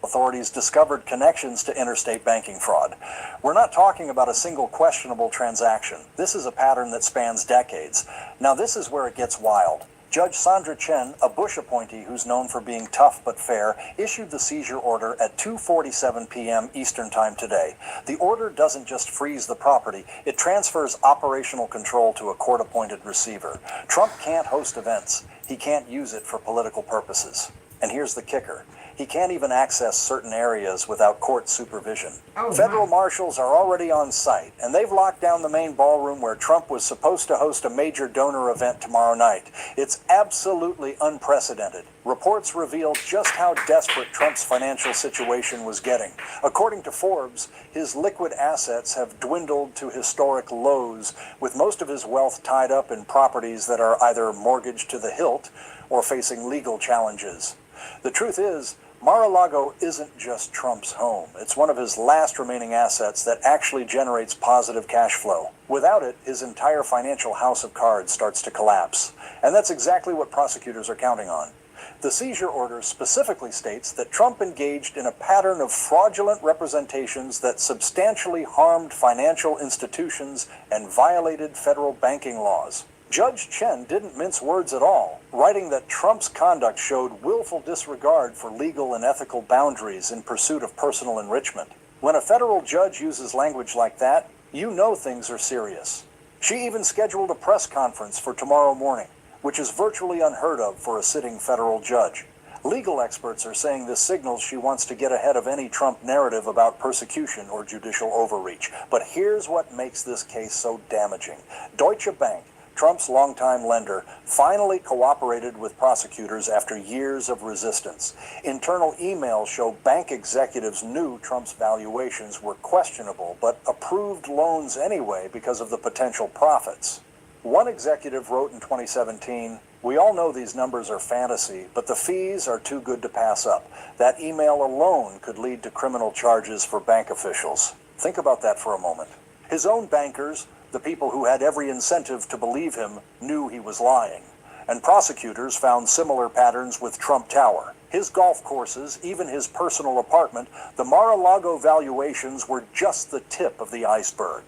Authorities discovered connections to interstate banking fraud. We're not talking about a single questionable transaction. This is a pattern that spans decades. Now this is where it gets wild. Judge Sandra Chen, a Bush appointee who's known for being tough but fair, issued the seizure order at 2:47 p.m. Eastern Time today. The order doesn't just freeze the property, it transfers operational control to a court-appointed receiver. Trump can't host events. He can't use it for political purposes. And here's the kicker. He can't even access certain areas without court supervision. Federal marshals are already on site, and they've locked down the main ballroom where Trump was supposed to host a major donor event tomorrow night. It's absolutely unprecedented. Reports reveal just how desperate Trump's financial situation was getting. According to Forbes, his liquid assets have dwindled to historic lows, with most of his wealth tied up in properties that are either mortgaged to the hilt or facing legal challenges. The truth is, Mar-a-Lago isn't just Trump's home. It's one of his last remaining assets that actually generates positive cash flow. Without it, his entire financial house of cards starts to collapse. And that's exactly what prosecutors are counting on. The seizure order specifically states that Trump engaged in a pattern of fraudulent representations that substantially harmed financial institutions and violated federal banking laws. Judge Chen didn't mince words at all, writing that Trump's conduct showed willful disregard for legal and ethical boundaries in pursuit of personal enrichment. When a federal judge uses language like that, you know things are serious. She even scheduled a press conference for tomorrow morning, which is virtually unheard of for a sitting federal judge. Legal experts are saying this signals she wants to get ahead of any Trump narrative about persecution or judicial overreach. But here's what makes this case so damaging. Deutsche Bank, Trump's longtime lender, finally cooperated with prosecutors after years of resistance. Internal emails show bank executives knew Trump's valuations were questionable, but approved loans anyway because of the potential profits. One executive wrote in 2017, We all know these numbers are fantasy, but the fees are too good to pass up. That email alone could lead to criminal charges for bank officials. Think about that for a moment. His own bankers, the people who had every incentive to believe him, knew he was lying. And prosecutors found similar patterns with Trump Tower. His golf courses, even his personal apartment, the Mar-a-Lago valuations were just the tip of the iceberg.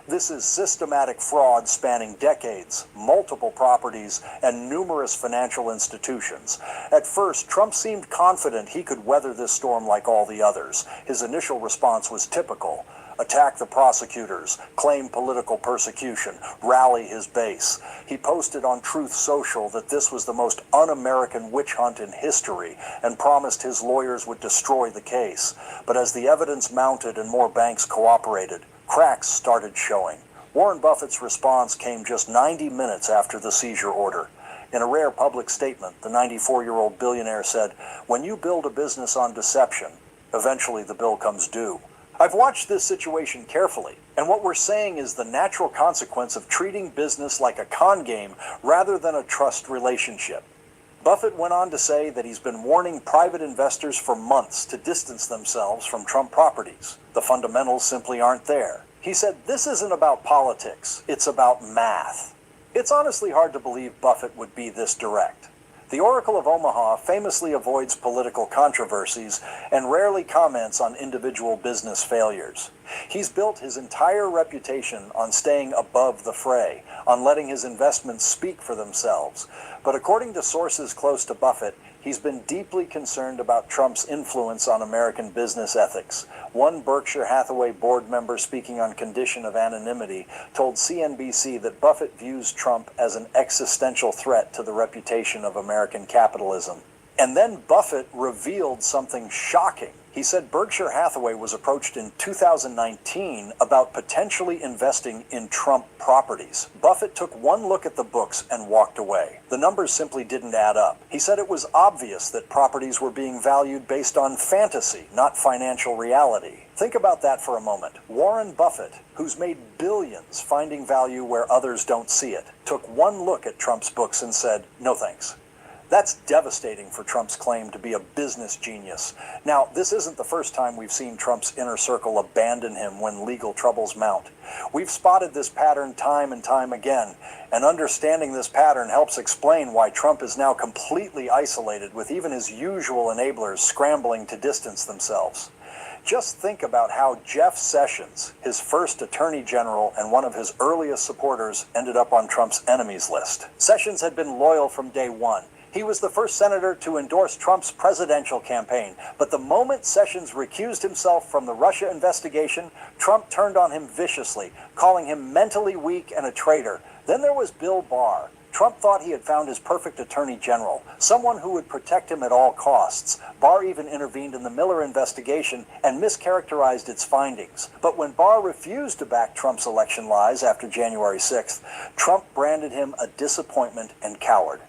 This is systematic fraud spanning decades, multiple properties, and numerous financial institutions. At first, Trump seemed confident he could weather this storm like all the others. His initial response was typical: attack the prosecutors, claim political persecution, rally his base. He posted on Truth Social that this was the most un-American witch hunt in history and promised his lawyers would destroy the case. But as the evidence mounted and more banks cooperated, cracks started showing. Warren Buffett's response came just 90 minutes after the seizure order. In a rare public statement, the 94-year-old billionaire said, "When you build a business on deception, eventually the bill comes due." I've watched this situation carefully, and what we're saying is the natural consequence of treating business like a con game rather than a trust relationship. Buffett went on to say that he's been warning private investors for months to distance themselves from Trump properties. The fundamentals simply aren't there. He said, "This isn't about politics, it's about math." It's honestly hard to believe Buffett would be this direct. The Oracle of Omaha famously avoids political controversies and rarely comments on individual business failures. He's built his entire reputation on staying above the fray, on letting his investments speak for themselves. But according to sources close to Buffett, he's been deeply concerned about Trump's influence on American business ethics. One Berkshire Hathaway board member, speaking on condition of anonymity, told CNBC that Buffett views Trump as an existential threat to the reputation of American capitalism. And then Buffett revealed something shocking. He said Berkshire Hathaway was approached in 2019 about potentially investing in Trump properties. Buffett took one look at the books and walked away. The numbers simply didn't add up. He said it was obvious that properties were being valued based on fantasy, not financial reality. Think about that for a moment. Warren Buffett, who's made billions finding value where others don't see it, took one look at Trump's books and said, "No thanks." That's devastating for Trump's claim to be a business genius. Now, this isn't the first time we've seen Trump's inner circle abandon him when legal troubles mount. We've spotted this pattern time and time again, and understanding this pattern helps explain why Trump is now completely isolated, with even his usual enablers scrambling to distance themselves. Just think about how Jeff Sessions, his first attorney general and one of his earliest supporters, ended up on Trump's enemies list. Sessions had been loyal from day one. He was the first senator to endorse Trump's presidential campaign, but the moment Sessions recused himself from the Russia investigation, Trump turned on him viciously, calling him mentally weak and a traitor. Then there was Bill Barr. Trump thought he had found his perfect attorney general, someone who would protect him at all costs. Barr even intervened in the Miller investigation and mischaracterized its findings. But when Barr refused to back Trump's election lies after January 6th, Trump branded him a disappointment and coward.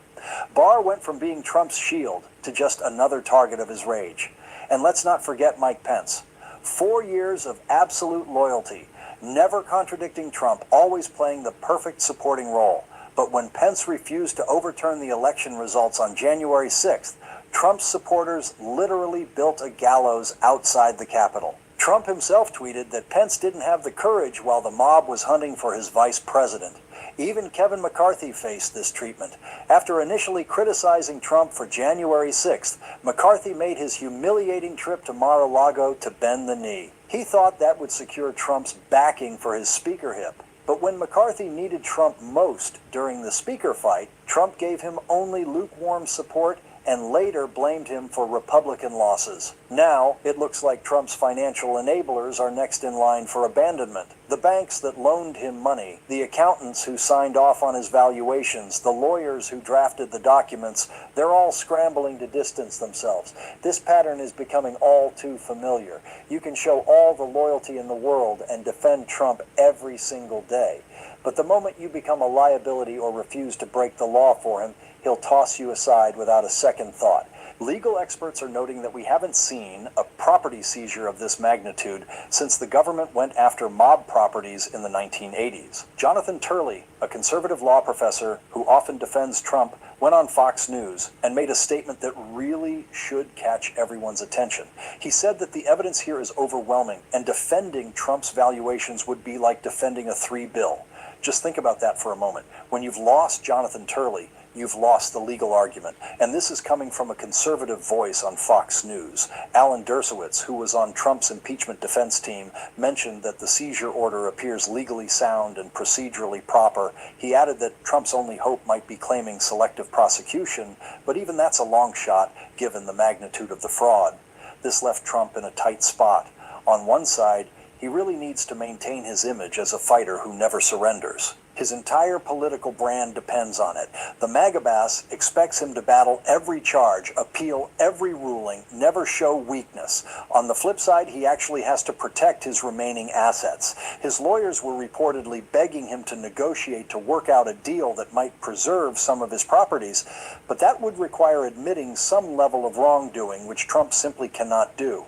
Barr went from being Trump's shield to just another target of his rage. And let's not forget Mike Pence. 4 years of absolute loyalty, never contradicting Trump, always playing the perfect supporting role. But when Pence refused to overturn the election results on January 6th, Trump's supporters literally built a gallows outside the Capitol. Trump himself tweeted that Pence didn't have the courage while the mob was hunting for his vice president. Even Kevin McCarthy faced this treatment. After initially criticizing Trump for January 6th, McCarthy made his humiliating trip to Mar-a-Lago to bend the knee. He thought that would secure Trump's backing for his speaker hip. But when McCarthy needed Trump most during the speaker fight, Trump gave him only lukewarm support and later blamed him for Republican losses. Now, it looks like Trump's financial enablers are next in line for abandonment. The banks that loaned him money, the accountants who signed off on his valuations, the lawyers who drafted the documents, they're all scrambling to distance themselves. This pattern is becoming all too familiar. You can show all the loyalty in the world and defend Trump every single day. But the moment you become a liability or refuse to break the law for him, he'll toss you aside without a second thought. Legal experts are noting that we haven't seen a property seizure of this magnitude since the government went after mob properties in the 1980s. Jonathan Turley, a conservative law professor who often defends Trump, went on Fox News and made a statement that really should catch everyone's attention. He said that the evidence here is overwhelming, and defending Trump's valuations would be like defending a 3 bill. Just think about that for a moment. When you've lost Jonathan Turley, you've lost the legal argument. And this is coming from a conservative voice on Fox News. Alan Dershowitz, who was on Trump's impeachment defense team, mentioned that the seizure order appears legally sound and procedurally proper. He added that Trump's only hope might be claiming selective prosecution, but even that's a long shot given the magnitude of the fraud. This left Trump in a tight spot. On one side, he really needs to maintain his image as a fighter who never surrenders. His entire political brand depends on it. The MAGA base expects him to battle every charge, appeal every ruling, never show weakness. On the flip side, he actually has to protect his remaining assets. His lawyers were reportedly begging him to negotiate to work out a deal that might preserve some of his properties, but that would require admitting some level of wrongdoing, which Trump simply cannot do.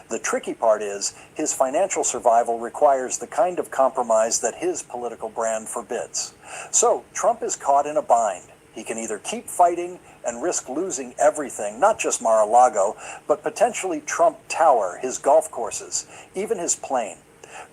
The tricky part is, his financial survival requires the kind of compromise that his political brand forbids. So, Trump is caught in a bind. He can either keep fighting and risk losing everything, not just Mar-a-Lago, but potentially Trump Tower, his golf courses, even his plane.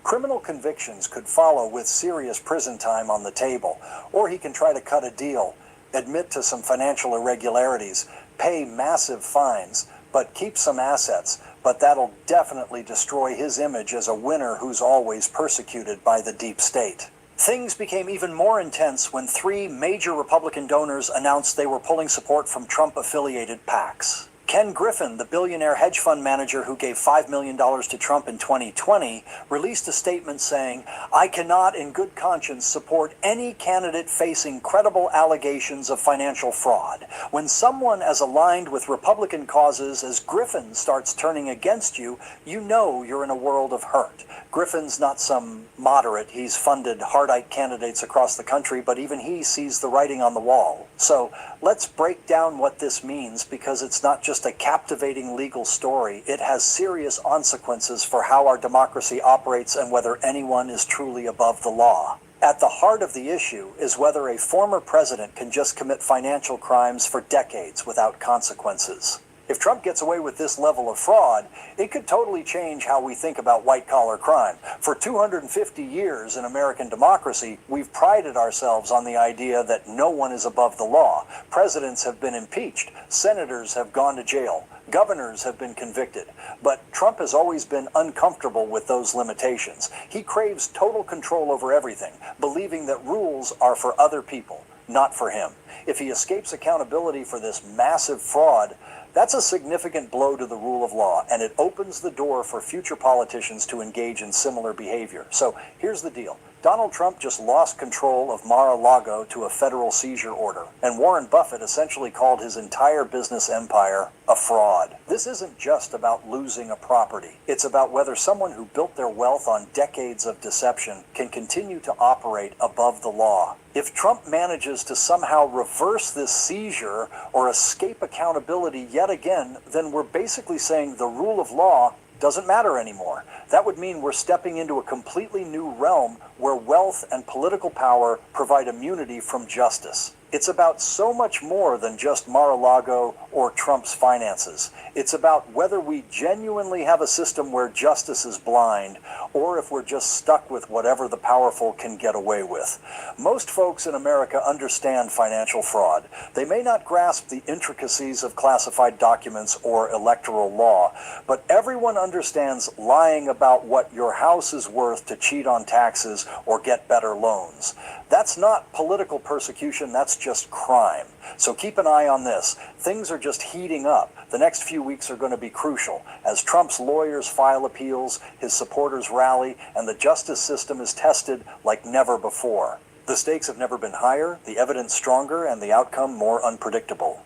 Criminal convictions could follow with serious prison time on the table, or he can try to cut a deal, admit to some financial irregularities, pay massive fines, but keep some assets. But that'll definitely destroy his image as a winner who's always persecuted by the deep state. Things became even more intense when 3 major Republican donors announced they were pulling support from Trump-affiliated PACs. Ken Griffin, the billionaire hedge fund manager who gave $5 million to Trump in 2020, released a statement saying, "I cannot in good conscience support any candidate facing credible allegations of financial fraud. When someone as aligned with Republican causes as Griffin starts turning against you, you know you're in a world of hurt." Griffin's not some moderate. He's funded hardite candidates across the country, but even he sees the writing on the wall. So let's break down what this means, because it's not just a captivating legal story. It has serious consequences for how our democracy operates and whether anyone is truly above the law. At the heart of the issue is whether a former president can just commit financial crimes for decades without consequences. If Trump gets away with this level of fraud, it could totally change how we think about white-collar crime. For 250 years in American democracy, we've prided ourselves on the idea that no one is above the law. Presidents have been impeached, senators have gone to jail, governors have been convicted. But Trump has always been uncomfortable with those limitations. He craves total control over everything, believing that rules are for other people, not for him. If he escapes accountability for this massive fraud, that's a significant blow to the rule of law, and it opens the door for future politicians to engage in similar behavior. So here's the deal. Donald Trump just lost control of Mar-a-Lago to a federal seizure order, and Warren Buffett essentially called his entire business empire a fraud. This isn't just about losing a property. It's about whether someone who built their wealth on decades of deception can continue to operate above the law. If Trump manages to somehow reverse this seizure or escape accountability yet again, then we're basically saying the rule of law doesn't matter anymore. That would mean we're stepping into a completely new realm where wealth and political power provide immunity from justice. It's about so much more than just Mar-a-Lago or Trump's finances. It's about whether we genuinely have a system where justice is blind, or if we're just stuck with whatever the powerful can get away with. Most folks in America understand financial fraud. They may not grasp the intricacies of classified documents or electoral law, but everyone understands lying about what your house is worth to cheat on taxes or get better loans. That's not political persecution, that's just crime. So keep an eye on this. Things are just heating up. The next few weeks are going to be crucial as Trump's lawyers file appeals, his supporters rally, and the justice system is tested like never before. The stakes have never been higher, the evidence stronger, and the outcome more unpredictable.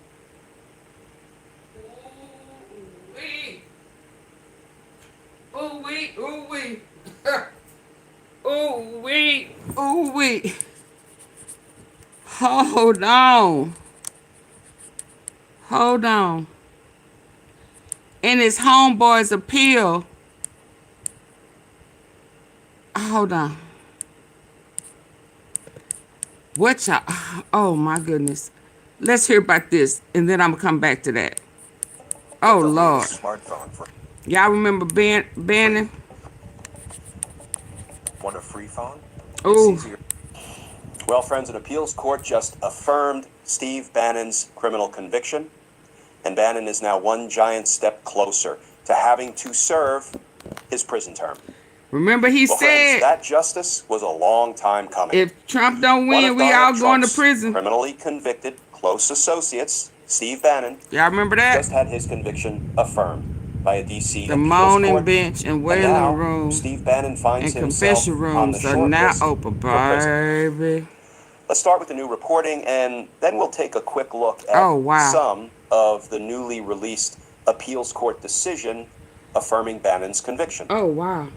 Ooh wee, ooh wee. Ooh wee, ooh wee. Hold on. Hold on. In his homeboy's appeal. Hold on. What y'all? Oh my goodness. Let's hear about this, and then I'm gonna come back to that. Oh Lord, Smartphone for y'all remember Bannon? want a free phone? Oh, Well, friends, an appeals court just affirmed Steve Bannon's criminal conviction, and Bannon is now one giant step closer to having to serve his prison term. remember he Well, said friends, that justice was a long time coming. if Trump don't One win, of we Donald all going to Trump's prison. criminally convicted close associates, Steve Bannon, Y'all remember that? just had his conviction affirmed by a D.C. The appeals moaning court. bench and And wailing now, room Steve Bannon finds and himself confession on the rooms are short now list open, for prison. baby. Let's start with the new reporting, and then we'll take a quick look at Oh, wow. some of the newly released appeals court decision affirming Bannon's conviction. Oh, wow.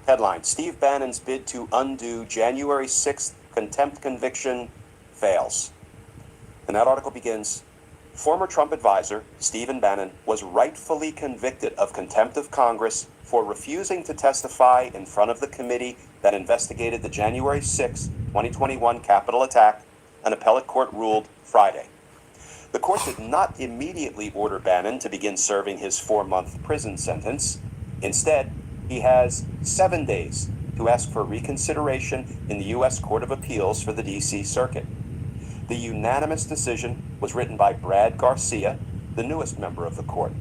Headline: Steve Bannon's bid to undo January 6th contempt conviction fails. And that article begins: former Trump advisor Stephen Bannon was rightfully convicted of contempt of Congress for refusing to testify in front of the committee that investigated the January 6, 2021 Capitol attack, an appellate court ruled Friday. The court did not immediately order Bannon to begin serving his 4-month prison sentence. Instead, he has 7 days to ask for reconsideration in the U.S. Court of Appeals for the D.C. Circuit. The unanimous decision was written by Brad Garcia, the newest member of the court.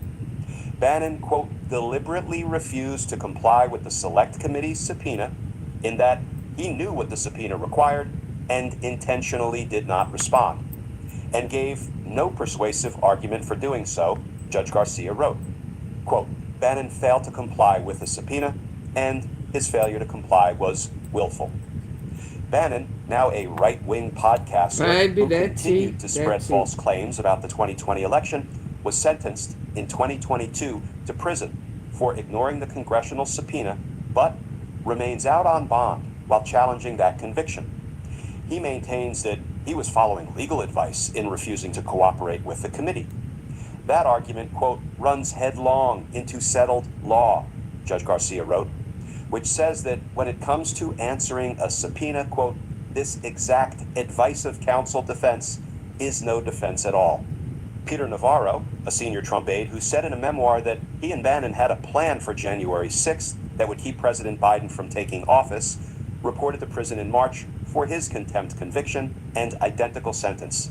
Bannon, quote, deliberately refused to comply with the Select Committee's subpoena in that he knew what the subpoena required and intentionally did not respond, and gave no persuasive argument for doing so, Judge Garcia wrote. Quote, Bannon failed to comply with the subpoena, and his failure to comply was willful. Bannon, now a right-wing podcaster Baby, who that continued to tea, spread that false tea. claims about the 2020 election, was sentenced in 2022 to prison for ignoring the congressional subpoena, but remains out on bond while challenging that conviction. He maintains that he was following legal advice in refusing to cooperate with the committee. That argument, quote, runs headlong into settled law, Judge Garcia wrote, which says that when it comes to answering a subpoena, quote, this exact advice of counsel defense is no defense at all. Peter Navarro, a senior Trump aide who said in a memoir that he and Bannon had a plan for January 6th that would keep President Biden from taking office, reported to prison in March for his contempt conviction and identical sentence.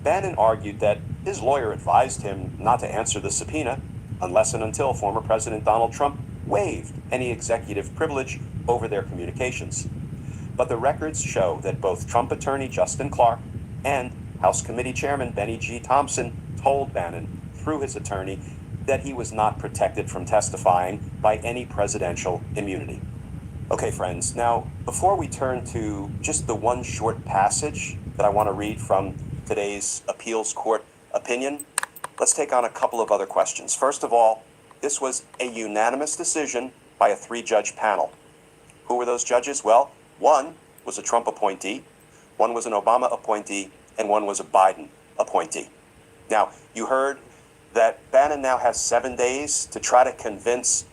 Bannon argued that his lawyer advised him not to answer the subpoena unless and until former President Donald Trump waived any executive privilege over their communications. But the records show that both Trump attorney Justin Clark and House Committee Chairman Benny G. Thompson told Bannon, through his attorney, that he was not protected from testifying by any presidential immunity. Okay, friends, now, before we turn to just the one short passage that I want to read from today's appeals court opinion, let's take on a couple of other questions. First of all, this was a unanimous decision by a 3-judge panel. Who were those judges? Well, one was a Trump appointee, one was an Obama appointee, and one was a Biden appointee. Now, you heard that Bannon now has 7 days to try to convince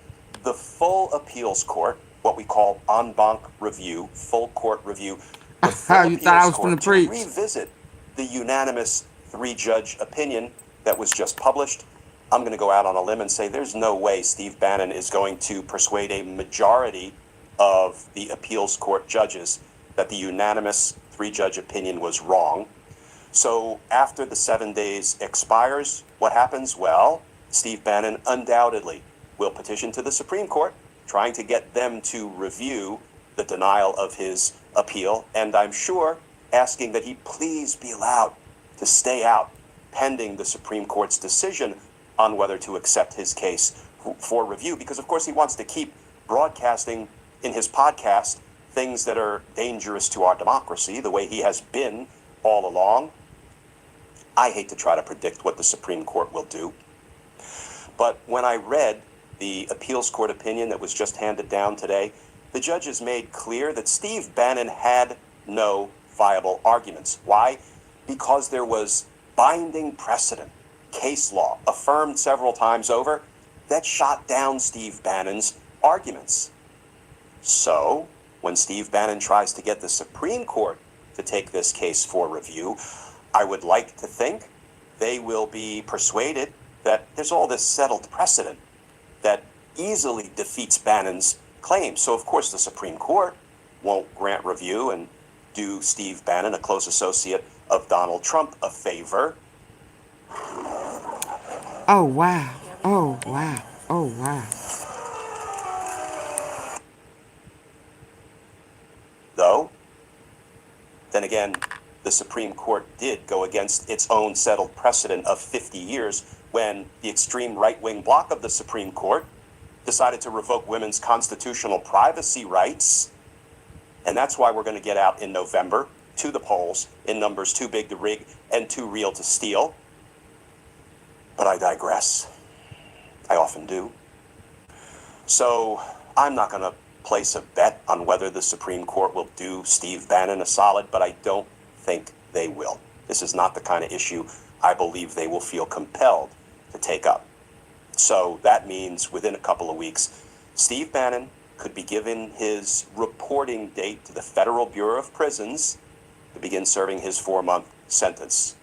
the full appeals court, what we call en banc review, full court review, the full You thought I was appeals finna court to preach. revisit the unanimous 3-judge opinion that was just published. I'm going to go out on a limb and say there's no way Steve Bannon is going to persuade a majority of the appeals court judges that the unanimous 3-judge opinion was wrong. So after the 7 days expires, what happens? Well, Steve Bannon undoubtedly will petition to the Supreme Court, trying to get them to review the denial of his appeal, and I'm sure asking that he please be allowed to stay out pending the Supreme Court's decision on whether to accept his case for review, because of course he wants to keep broadcasting in his podcast things that are dangerous to our democracy, the way he has been all along. I hate to try to predict what the Supreme Court will do, but when I read the appeals court opinion that was just handed down today, the judges made clear that Steve Bannon had no viable arguments. Why? Because there was binding precedent, case law, affirmed several times over, that shot down Steve Bannon's arguments. So, when Steve Bannon tries to get the Supreme Court to take this case for review, I would like to think they will be persuaded that there's all this settled precedent that easily defeats Bannon's claim. So, of course, the Supreme Court won't grant review and do Steve Bannon, a close associate of Donald Trump, a favor. Oh, wow. Oh, wow. Oh, wow. Though, then again, the Supreme Court did go against its own settled precedent of 50 years when the extreme right-wing bloc of the Supreme Court decided to revoke women's constitutional privacy rights. And that's why we're going to get out in November to the polls in numbers too big to rig and too real to steal. But I digress. I often do. So I'm not going to place a bet on whether the Supreme Court will do Steve Bannon a solid, but I don't think they will. This is not the kind of issue I believe they will feel compelled to take up. So that means within a couple of weeks, Steve Bannon could be given his reporting date to the Federal Bureau of Prisons to begin serving his 4-month sentence.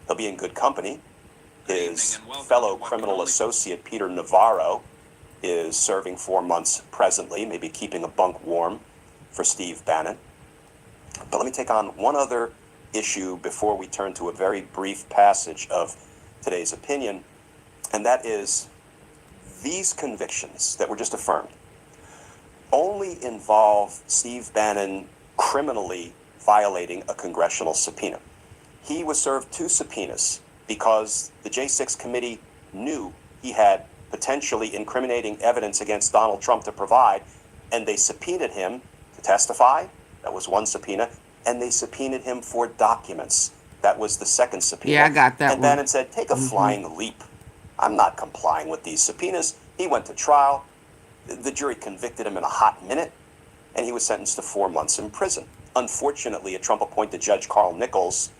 He'll be in good company. His fellow criminal associate, Peter Navarro, is serving 4 months presently, maybe keeping a bunk warm for Steve Bannon. But let me take on one other issue before we turn to a very brief passage of today's opinion, and that is these convictions that were just affirmed only involve Steve Bannon criminally violating a congressional subpoena. He was served 2 subpoenas because the J6 committee knew he had potentially incriminating evidence against Donald Trump to provide, and they subpoenaed him to testify. That was one subpoena. And they subpoenaed him for documents. That was the second subpoena. Yeah, I got that and one. Bannon said, take a flying leap. I'm not complying with these subpoenas. He went to trial. The jury convicted him in a hot minute, and he was sentenced to 4 months in prison. Unfortunately, a Trump-appointed Judge Carl Nichols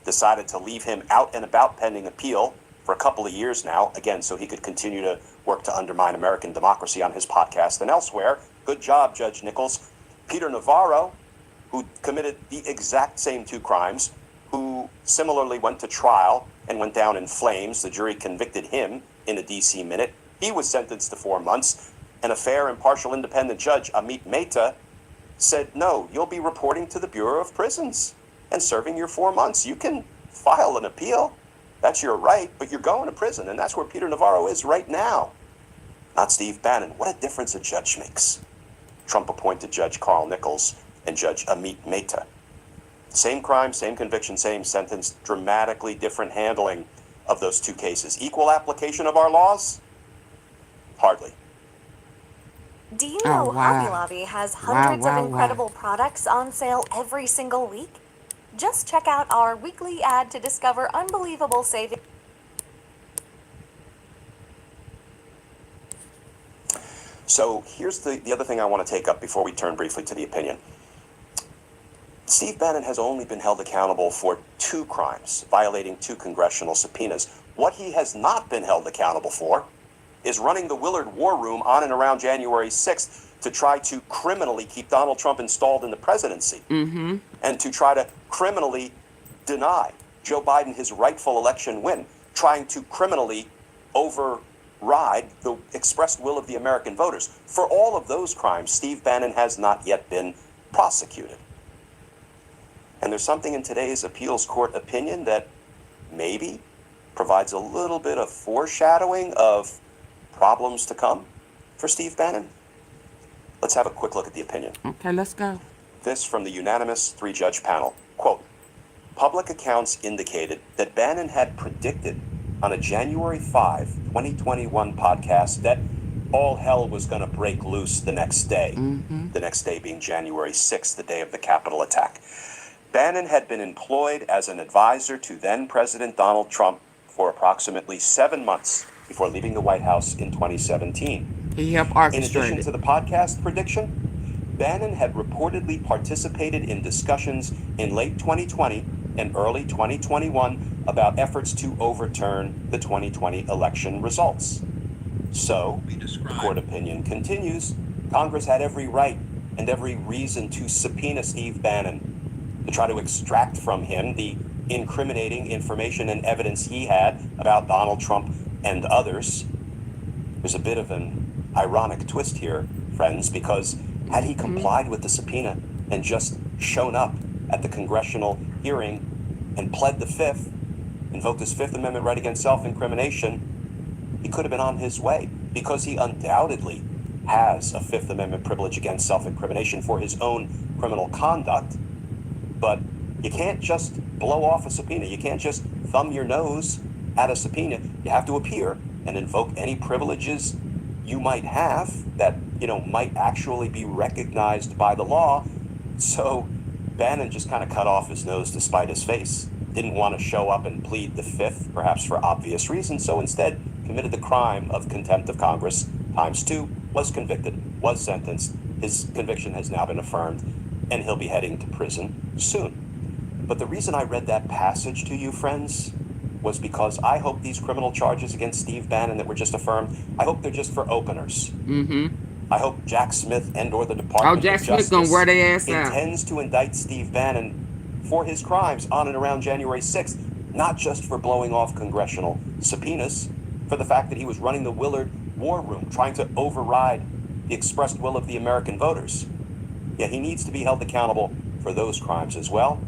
decided to leave him out and about pending appeal for a couple of years now, again, so he could continue to work to undermine American democracy on his podcast and elsewhere. Good job, Judge Nichols. Peter Navarro, who committed the exact same 2 crimes, who similarly went to trial and went down in flames. The jury convicted him in a D.C. minute. He was sentenced to 4 months, and a fair, impartial, independent judge, Amit Mehta, said, no, you'll be reporting to the Bureau of Prisons and serving your 4 months. You can file an appeal. That's your right, but you're going to prison, and that's where Peter Navarro is right now. Not Steve Bannon. What a difference a judge makes. Trump-appointed Judge Carl Nichols and Judge Amit Mehta. Same crime, same conviction, same sentence, dramatically different handling of those 2 cases. Equal application of our laws? Hardly. Do you know Hobby Lobby has hundreds of incredible products on sale every single week? Just check out our weekly ad to discover unbelievable savings. So here's the other thing I want to take up before we turn briefly to the opinion. Steve Bannon has only been held accountable for 2 crimes, violating 2 congressional subpoenas. What he has not been held accountable for is running the Willard War Room on and around January 6th to try to criminally keep Donald Trump installed in the presidency and to try to criminally deny Joe Biden his rightful election win, trying to criminally override the expressed will of the American voters. For all of those crimes, Steve Bannon has not yet been prosecuted. And there's something in today's appeals court opinion that maybe provides a little bit of foreshadowing of problems to come for Steve Bannon. Let's have a quick look at the opinion. Okay, let's go. This from the unanimous 3-judge panel. Quote, public accounts indicated that Bannon had predicted on a January 5, 2021 podcast that all hell was going to break loose the next day. The next day being January 6th, the day of the Capitol attack. Bannon had been employed as an advisor to then-President Donald Trump for approximately 7 months before leaving the White House in 2017. He helped orchestrate In addition it. to the podcast prediction, Bannon had reportedly participated in discussions in late 2020 and early 2021 about efforts to overturn the 2020 election results. So, the court opinion continues, Congress had every right and every reason to subpoena Steve Bannon to try to extract from him the incriminating information and evidence he had about Donald Trump and others. There's a bit of an ironic twist here, friends, because had he complied with the subpoena and just shown up at the congressional hearing and pled the Fifth, invoked his Fifth Amendment right against self-incrimination, he could have been on his way, because he undoubtedly has a Fifth Amendment privilege against self-incrimination for his own criminal conduct. But you can't just blow off a subpoena. You can't just thumb your nose at a subpoena. You have to appear and invoke any privileges you might have that, might actually be recognized by the law. So Bannon just kind of cut off his nose to spite his face. Didn't want to show up and plead the Fifth, perhaps for obvious reasons, so instead committed the crime of contempt of Congress ×2, was convicted, was sentenced. His conviction has now been affirmed, and he'll be heading to prison soon. But the reason I read that passage to you, friends, was because I hope these criminal charges against Steve Bannon that were just affirmed, I hope they're just for openers. I hope Jack Smith and/or the Department of Justice Smith gonna wear their ass out. intends to indict Steve Bannon for his crimes on and around January 6th, not just for blowing off congressional subpoenas, for the fact that he was running the Willard War Room, trying to override the expressed will of the American voters. Yeah, he needs to be held accountable for those crimes as well.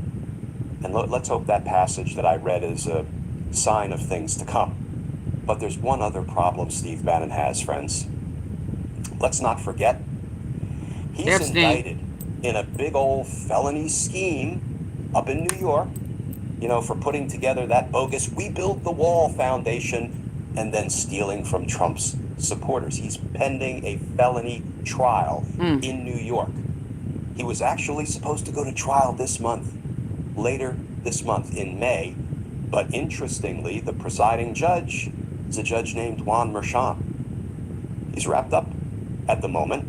And let's hope that passage that I read is a sign of things to come. But there's one other problem Steve Bannon has, friends. Let's not forget, he's indicted in a big old felony scheme up in New York, for putting together that bogus We Build the Wall Foundation and then stealing from Trump's supporters. He's pending a felony trial in New York. He was actually supposed to go to trial later this month in May, but interestingly, the presiding judge is a judge named Juan Merchan. He's wrapped up at the moment,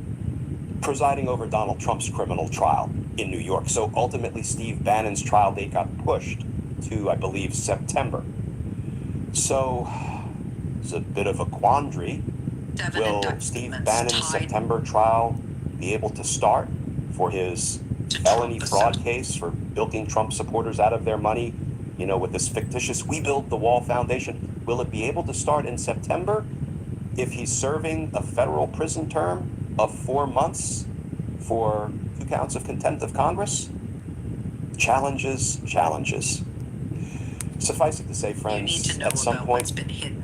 presiding over Donald Trump's criminal trial in New York. So ultimately, Steve Bannon's trial date got pushed to, I believe, September. So it's a bit of a quandary. Will Steve Bannon's September trial be able to start for his felony fraud case for bilking Trump supporters out of their money, with this fictitious We Build the Wall Foundation? Will it be able to start in September if he's serving a federal prison term of 4 months for 2 counts of contempt of Congress? Challenges. Suffice it to say, friends, at some point,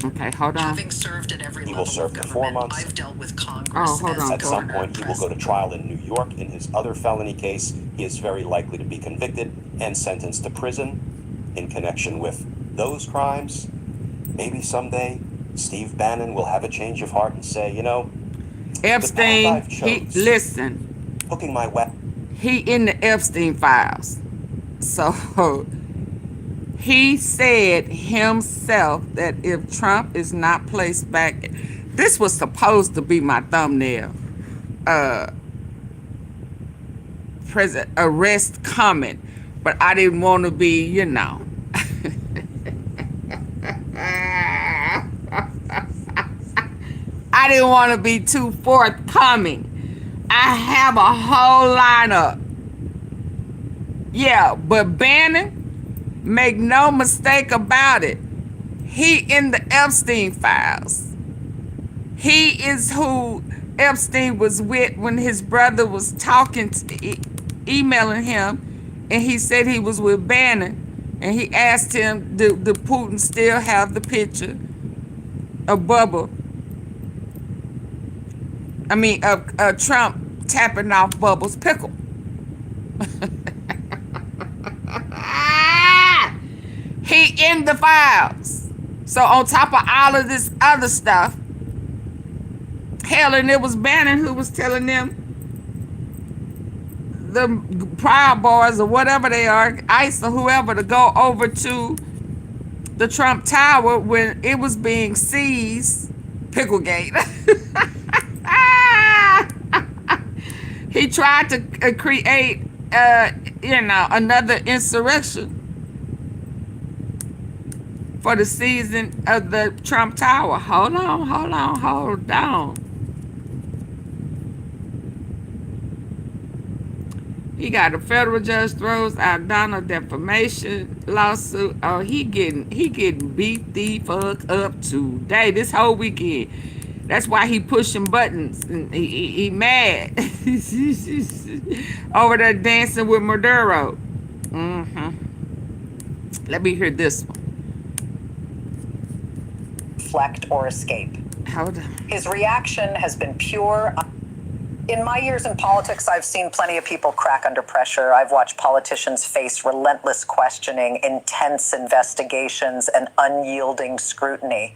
okay, hold on. He will serve for 4 months. I've dealt with Congress. At some point, he will go to trial in New York. In his other felony case, he is very likely to be convicted and sentenced to prison in connection with those crimes. Maybe someday Steve Bannon will have a change of heart and say, Epstein, listen. Hooking my weapon. He in the Epstein files. So he said himself that if Trump is not placed back, this was supposed to be my thumbnail. President arrest coming, but I didn't want to be, I didn't want to be too forthcoming. I have a whole lineup. Yeah, but Bannon, make no mistake about it, he in the Epstein files. He is who Epstein was with when his brother was talking, emailing him, and he said he was with Bannon, and he asked him, do Putin still have the picture of Bubba? Of Trump tapping off Bubba's pickle. He in the files. So on top of all of this other stuff, hell, and it was Bannon who was telling them, the Proud Boys or whatever they are, ICE or whoever, to go over to the Trump Tower when it was being seized. Picklegate. He tried to create, another insurrection for the season of the Trump Tower. Hold on. He got a federal judge throws out Donald defamation lawsuit. Oh, he getting beat the fuck up today. This whole weekend. That's why he pushing buttons. And he mad over there dancing with Maduro. Let me hear this one. Deflect or escape. Hold on. His reaction has been pure. In my years in politics, I've seen plenty of people crack under pressure. I've watched politicians face relentless questioning, intense investigations, and unyielding scrutiny.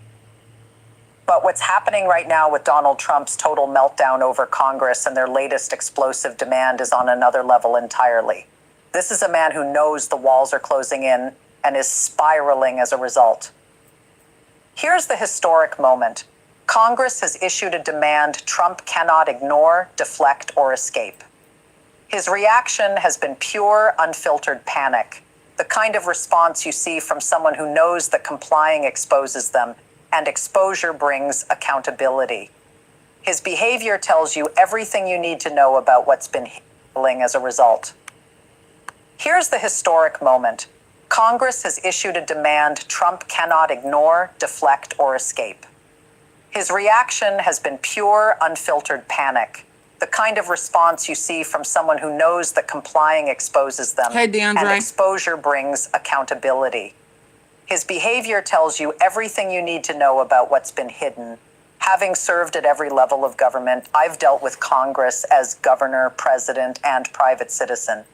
But what's happening right now with Donald Trump's total meltdown over Congress and their latest explosive demand is on another level entirely. This is a man who knows the walls are closing in and is spiraling as a result. Here's the historic moment. Congress has issued a demand Trump cannot ignore, deflect, or escape. His reaction has been pure, unfiltered panic, the kind of response you see from someone who knows that complying exposes them, and exposure brings accountability. His behavior tells you everything you need to know about what's been happening as a result. Here's the historic moment. Congress has issued a demand Trump cannot ignore, deflect, or escape. His reaction has been pure, unfiltered panic, the kind of response you see from someone who knows that complying exposes them, and exposure brings accountability. His behavior tells you everything you need to know about what's been hidden. Having served at every level of government, I've dealt with Congress as governor, president, and private citizen.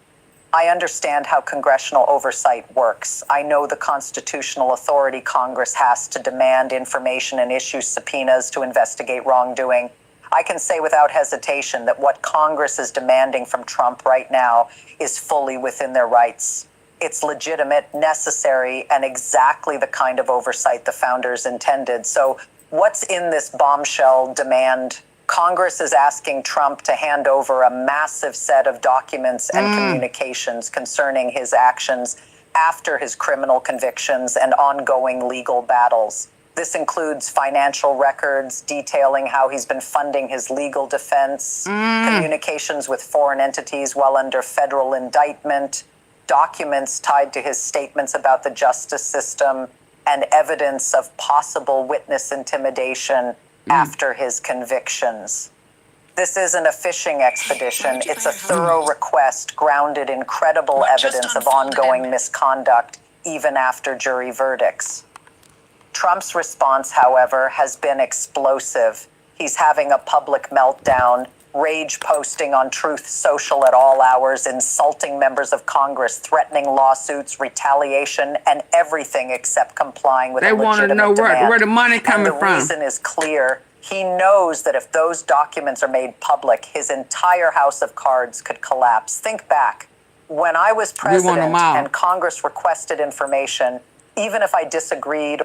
I understand how congressional oversight works. I know the constitutional authority Congress has to demand information and issue subpoenas to investigate wrongdoing. I can say without hesitation that what Congress is demanding from Trump right now is fully within their rights. It's legitimate, necessary, and exactly the kind of oversight the founders intended. So what's in this bombshell demand? Congress is asking Trump to hand over a massive set of documents and communications concerning his actions after his criminal convictions and ongoing legal battles. This includes financial records detailing how he's been funding his legal defense, communications with foreign entities while under federal indictment, documents tied to his statements about the justice system, and evidence of possible witness intimidation after his convictions. This isn't a fishing expedition. It's a thorough request grounded in credible evidence of ongoing misconduct, even after jury verdicts. Trump's response, however, has been explosive. He's having a public meltdown, rage posting on Truth Social at all hours, insulting members of Congress, threatening lawsuits, retaliation, and everything except complying with a legitimate demand. They want to know where the money coming from. And the reason is clear. He knows that if those documents are made public, his entire house of cards could collapse. Think back. When I was president and Congress requested information, even if I disagreed,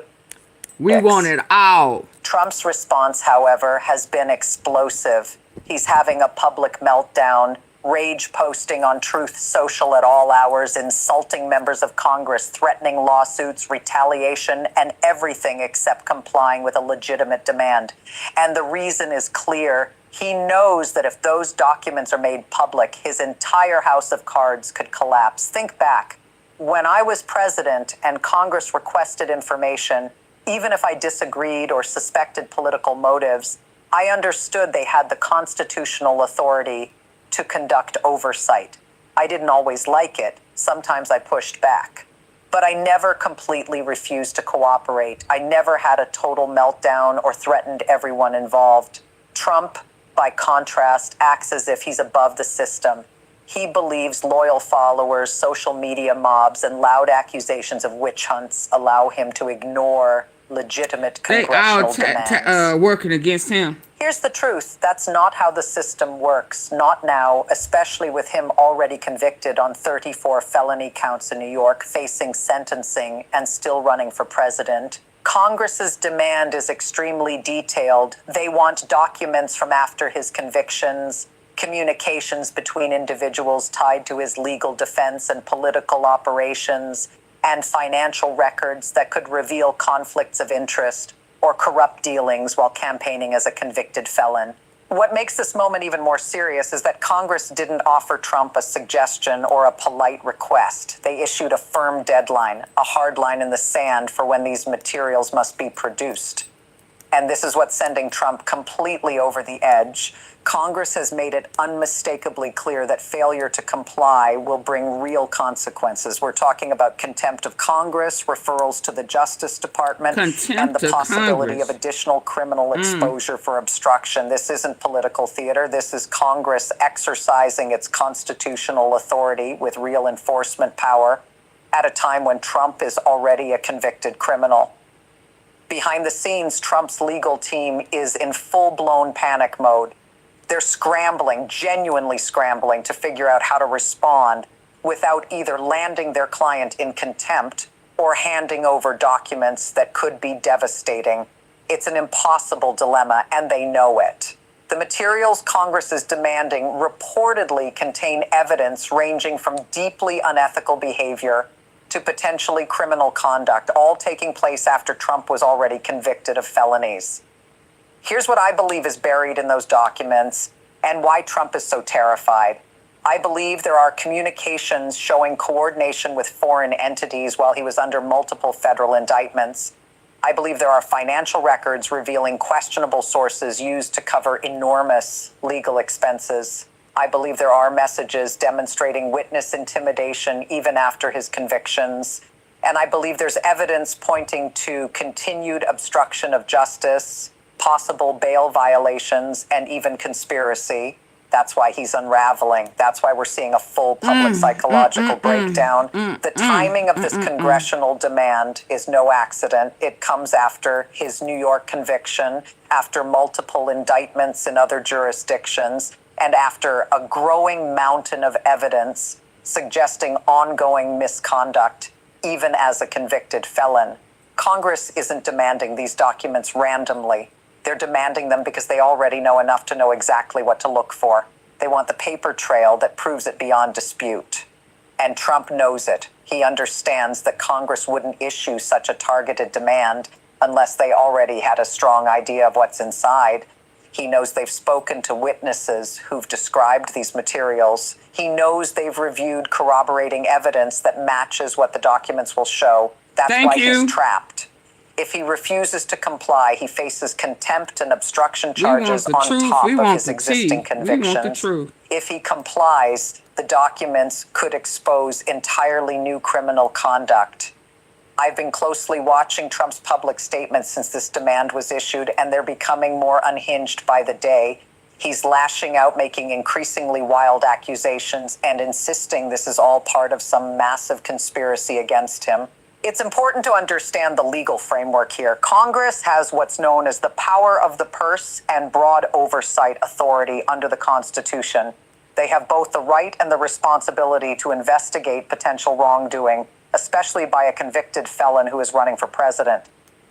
we want it all. Trump's response, however, has been explosive. He's having a public meltdown, rage posting on Truth Social at all hours, insulting members of Congress, threatening lawsuits, retaliation, and everything except complying with a legitimate demand. And the reason is clear. He knows that if those documents are made public, his entire house of cards could collapse. Think back. When I was president and Congress requested information, even if I disagreed or suspected political motives, I understood they had the constitutional authority to conduct oversight. I didn't always like it. Sometimes I pushed back. But I never completely refused to cooperate. I never had a total meltdown or threatened everyone involved. Trump, by contrast, acts as if he's above the system. He believes loyal followers, social media mobs, and loud accusations of witch hunts allow him to ignore legitimate congressional demands. Working against him. Here's the truth. That's not how the system works. Not now, especially with him already convicted on 34 felony counts in New York, facing sentencing and still running for president. Congress's demand is extremely detailed. They want documents from after his convictions, communications between individuals tied to his legal defense and political operations, and financial records that could reveal conflicts of interest or corrupt dealings while campaigning as a convicted felon. What makes this moment even more serious is that Congress didn't offer Trump a suggestion or a polite request. They issued a firm deadline, a hard line in the sand for when these materials must be produced. And this is what's sending Trump completely over the edge. Congress has made it unmistakably clear that failure to comply will bring real consequences. We're talking about contempt of Congress, referrals to the Justice Department, and the possibility of additional criminal exposure for obstruction. This isn't political theater. This is Congress exercising its constitutional authority with real enforcement power at a time when Trump is already a convicted criminal. Behind the scenes, Trump's legal team is in full-blown panic mode. They're scrambling, genuinely scrambling, to figure out how to respond without either landing their client in contempt or handing over documents that could be devastating. It's an impossible dilemma, and they know it. The materials Congress is demanding reportedly contain evidence ranging from deeply unethical behavior to potentially criminal conduct, all taking place after Trump was already convicted of felonies. Here's what I believe is buried in those documents and why Trump is so terrified. I believe there are communications showing coordination with foreign entities while he was under multiple federal indictments. I believe there are financial records revealing questionable sources used to cover enormous legal expenses. I believe there are messages demonstrating witness intimidation even after his convictions. And I believe there's evidence pointing to continued obstruction of justice, possible bail violations, and even conspiracy. That's why he's unraveling. That's why we're seeing a full public psychological breakdown. The timing of this congressional demand is no accident. It comes after his New York conviction, after multiple indictments in other jurisdictions, and after a growing mountain of evidence suggesting ongoing misconduct, even as a convicted felon. Congress isn't demanding these documents randomly. They're demanding them because they already know enough to know exactly what to look for. They want the paper trail that proves it beyond dispute. And Trump knows it. He understands that Congress wouldn't issue such a targeted demand unless they already had a strong idea of what's inside. He knows they've spoken to witnesses who've described these materials. He knows they've reviewed corroborating evidence that matches what the documents will show. That's why he's trapped. If he refuses to comply, he faces contempt and obstruction charges on top of his existing convictions. If he complies, the documents could expose entirely new criminal conduct. I've been closely watching Trump's public statements since this demand was issued, and they're becoming more unhinged by the day. He's lashing out, making increasingly wild accusations, and insisting this is all part of some massive conspiracy against him. It's important to understand the legal framework here. Congress has what's known as the power of the purse and broad oversight authority under the Constitution. They have both the right and the responsibility to investigate potential wrongdoing, especially by a convicted felon who is running for president.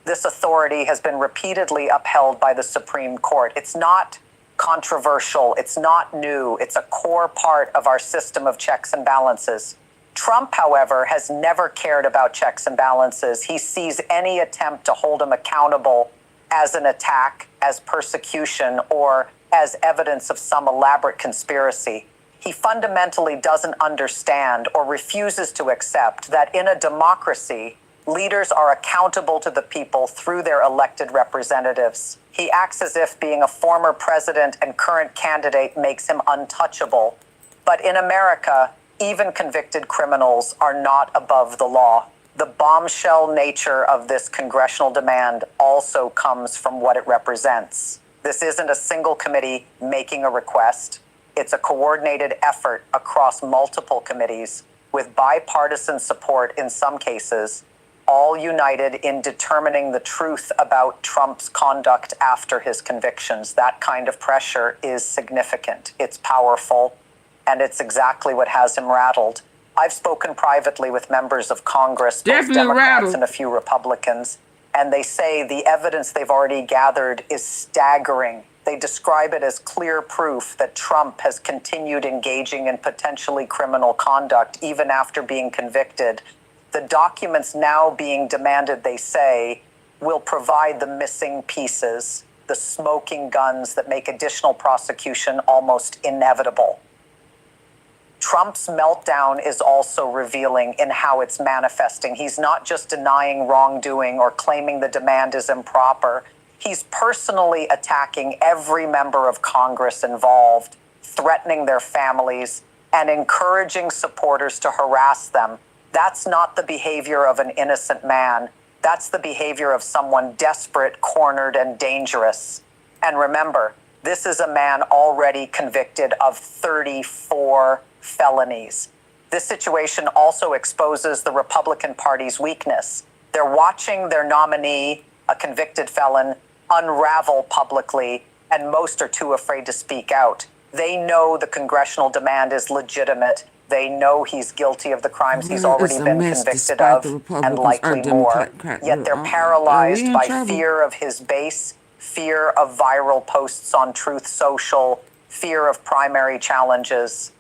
This authority has been repeatedly upheld by the Supreme Court. It's not controversial. It's not new. It's a core part of our system of checks and balances. Trump, however, has never cared about checks and balances. He sees any attempt to hold him accountable as an attack, as persecution, or as evidence of some elaborate conspiracy. He fundamentally doesn't understand or refuses to accept that in a democracy, leaders are accountable to the people through their elected representatives. He acts as if being a former president and current candidate makes him untouchable. But in America, even convicted criminals are not above the law. The bombshell nature of this congressional demand also comes from what it represents. This isn't a single committee making a request. It's a coordinated effort across multiple committees with bipartisan support in some cases, all united in determining the truth about Trump's conduct after his convictions. That kind of pressure is significant. It's powerful. And it's exactly what has him rattled. I've spoken privately with members of Congress, both Democrats and a few Republicans, and they say the evidence they've already gathered is staggering. They describe it as clear proof that Trump has continued engaging in potentially criminal conduct even after being convicted. The documents now being demanded, they say, will provide the missing pieces. the smoking guns that make additional prosecution almost inevitable. Trump's meltdown is also revealing in how it's manifesting. He's not just denying wrongdoing or claiming the demand is improper. He's personally attacking every member of Congress involved, threatening their families, and encouraging supporters to harass them. That's not the behavior of an innocent man. That's the behavior of someone desperate, cornered, and dangerous. And remember, this is a man already convicted of 34 felonies. This situation also exposes the Republican Party's weakness. They're watching their nominee, a convicted felon, unravel publicly, and most are too afraid to speak out. They know the congressional demand is legitimate. They know he's guilty of the crimes he's already been convicted of, and likely more. Yet they're paralyzed by fear of his base, fear of viral posts on Truth Social, fear of primary challenges.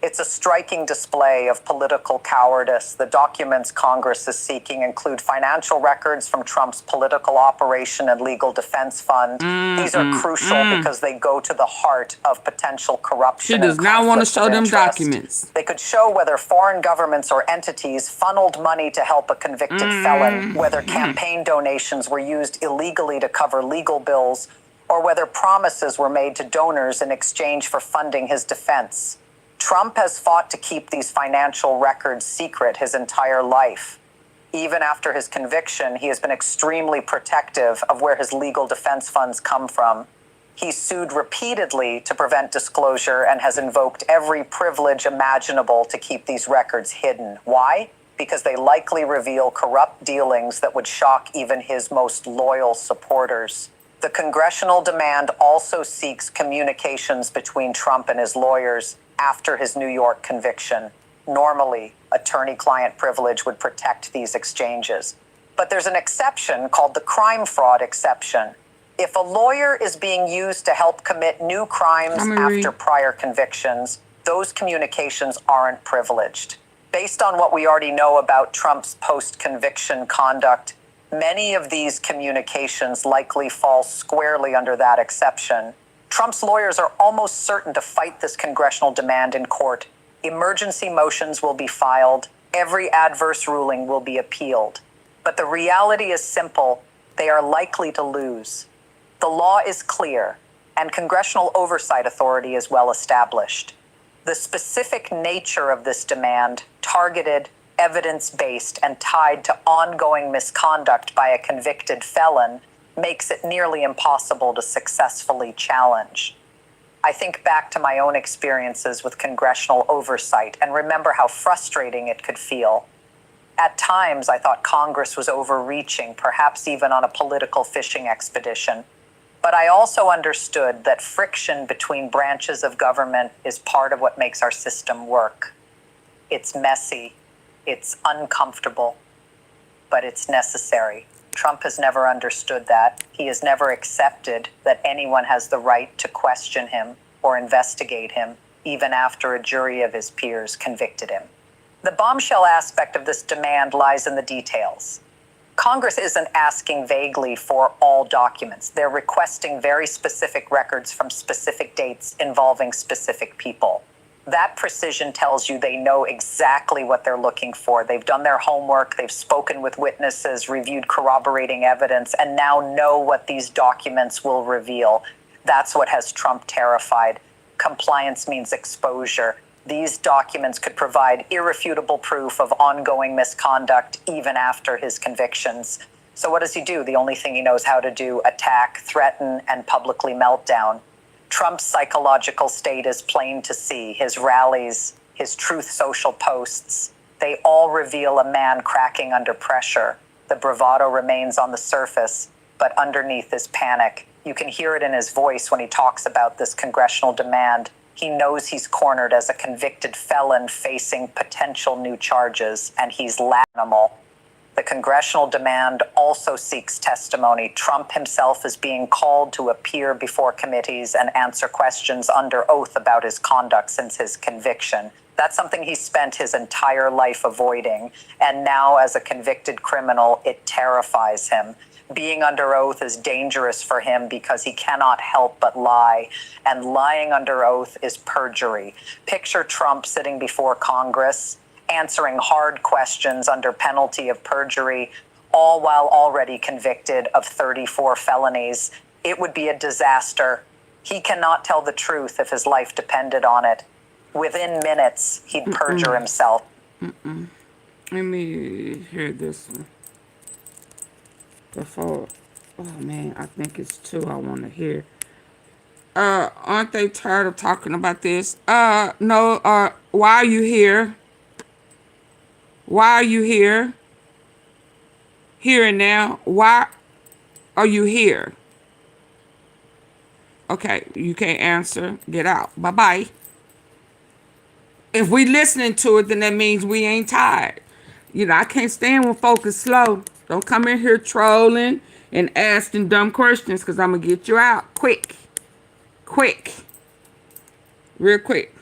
It's a striking display of political cowardice. The documents Congress is seeking include financial records from Trump's political operation and legal defense fund. These are crucial because they go to the heart of potential corruption. She does not want to show them documents. They could show whether foreign governments or entities funneled money to help a convicted felon, whether campaign donations were used illegally to cover legal bills, or whether promises were made to donors in exchange for funding his defense. Trump has fought to keep these financial records secret his entire life. Even after his conviction, he has been extremely protective of where his legal defense funds come from. He's sued repeatedly to prevent disclosure and has invoked every privilege imaginable to keep these records hidden. Why? Because they likely reveal corrupt dealings that would shock even his most loyal supporters. The congressional demand also seeks communications between Trump and his lawyers after his New York conviction. Normally, attorney-client privilege would protect these exchanges. But there's an exception called the crime fraud exception. If a lawyer is being used to help commit new crimes after prior convictions, those communications aren't privileged. Based on what we already know about Trump's post-conviction conduct, many of these communications likely fall squarely under that exception. Trump's lawyers are almost certain to fight this congressional demand in court. Emergency motions will be filed. Every adverse ruling will be appealed. But the reality is simple. They are likely to lose. The law is clear, and congressional oversight authority is well established. The specific nature of this demand, targeted, evidence-based, and tied to ongoing misconduct by a convicted felon, makes it nearly impossible to successfully challenge. I think back to my own experiences with congressional oversight and remember how frustrating it could feel. At times, I thought Congress was overreaching, perhaps even on a political fishing expedition. But I also understood that friction between branches of government is part of what makes our system work. It's messy, it's uncomfortable, but it's necessary. Trump has never understood that. He has never accepted that anyone has the right to question him or investigate him, even after a jury of his peers convicted him. The bombshell aspect of this demand lies in the details. Congress isn't asking vaguely for all documents. They're requesting very specific records from specific dates involving specific people. That precision tells you they know exactly what they're looking for. They've done their homework, they've spoken with witnesses, reviewed corroborating evidence, and now know what these documents will reveal. That's what has Trump terrified. Compliance means exposure. These documents could provide irrefutable proof of ongoing misconduct even after his convictions. So what does he do? The only thing he knows how to do: attack, threaten, and publicly meltdown. Trump's psychological state is plain to see. His rallies, his Truth Social posts, they all reveal a man cracking under pressure. The bravado remains on the surface, but underneath is panic. You can hear it in his voice when he talks about this congressional demand. He knows he's cornered as a convicted felon facing potential new charges, and he's animal. The congressional demand also seeks testimony. Trump himself is being called to appear before committees and answer questions under oath about his conduct since his conviction. That's something he spent his entire life avoiding. And now, as a convicted criminal, it terrifies him. being under oath is dangerous for him because he cannot help but lie. And lying under oath is perjury. Picture Trump sitting before Congress, answering hard questions under penalty of perjury, all while already convicted of 34 felonies. It would be a disaster. He cannot tell the truth if his life depended on it. Within minutes, he'd perjure himself. Let me hear this one. Before, oh man, I think it's two I want to hear. Aren't they tired of talking about this? No, why are you here? Why are you here? Here and now, why are you here? Okay, you can't answer. Get out. Bye-bye. If we listening to it, then that means we ain't tired. You know, I can't stand when folk is slow. Don't come in here trolling and asking dumb questions because I'm going to get you out quick. Quick. Real quick.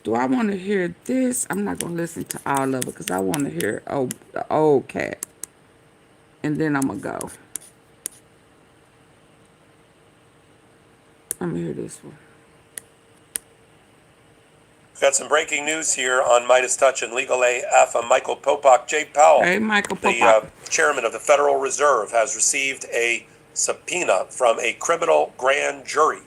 Do I want to hear this? I'm not going to listen to all of it because I want to hear the old cat. And then I'm going to go. Let me hear this one. We've got some breaking news here on Midas Touch and Legal AF. I'm Michael Popak. Jay Powell, hey, Michael Popak. The chairman of the Federal Reserve, has received a subpoena from a criminal grand jury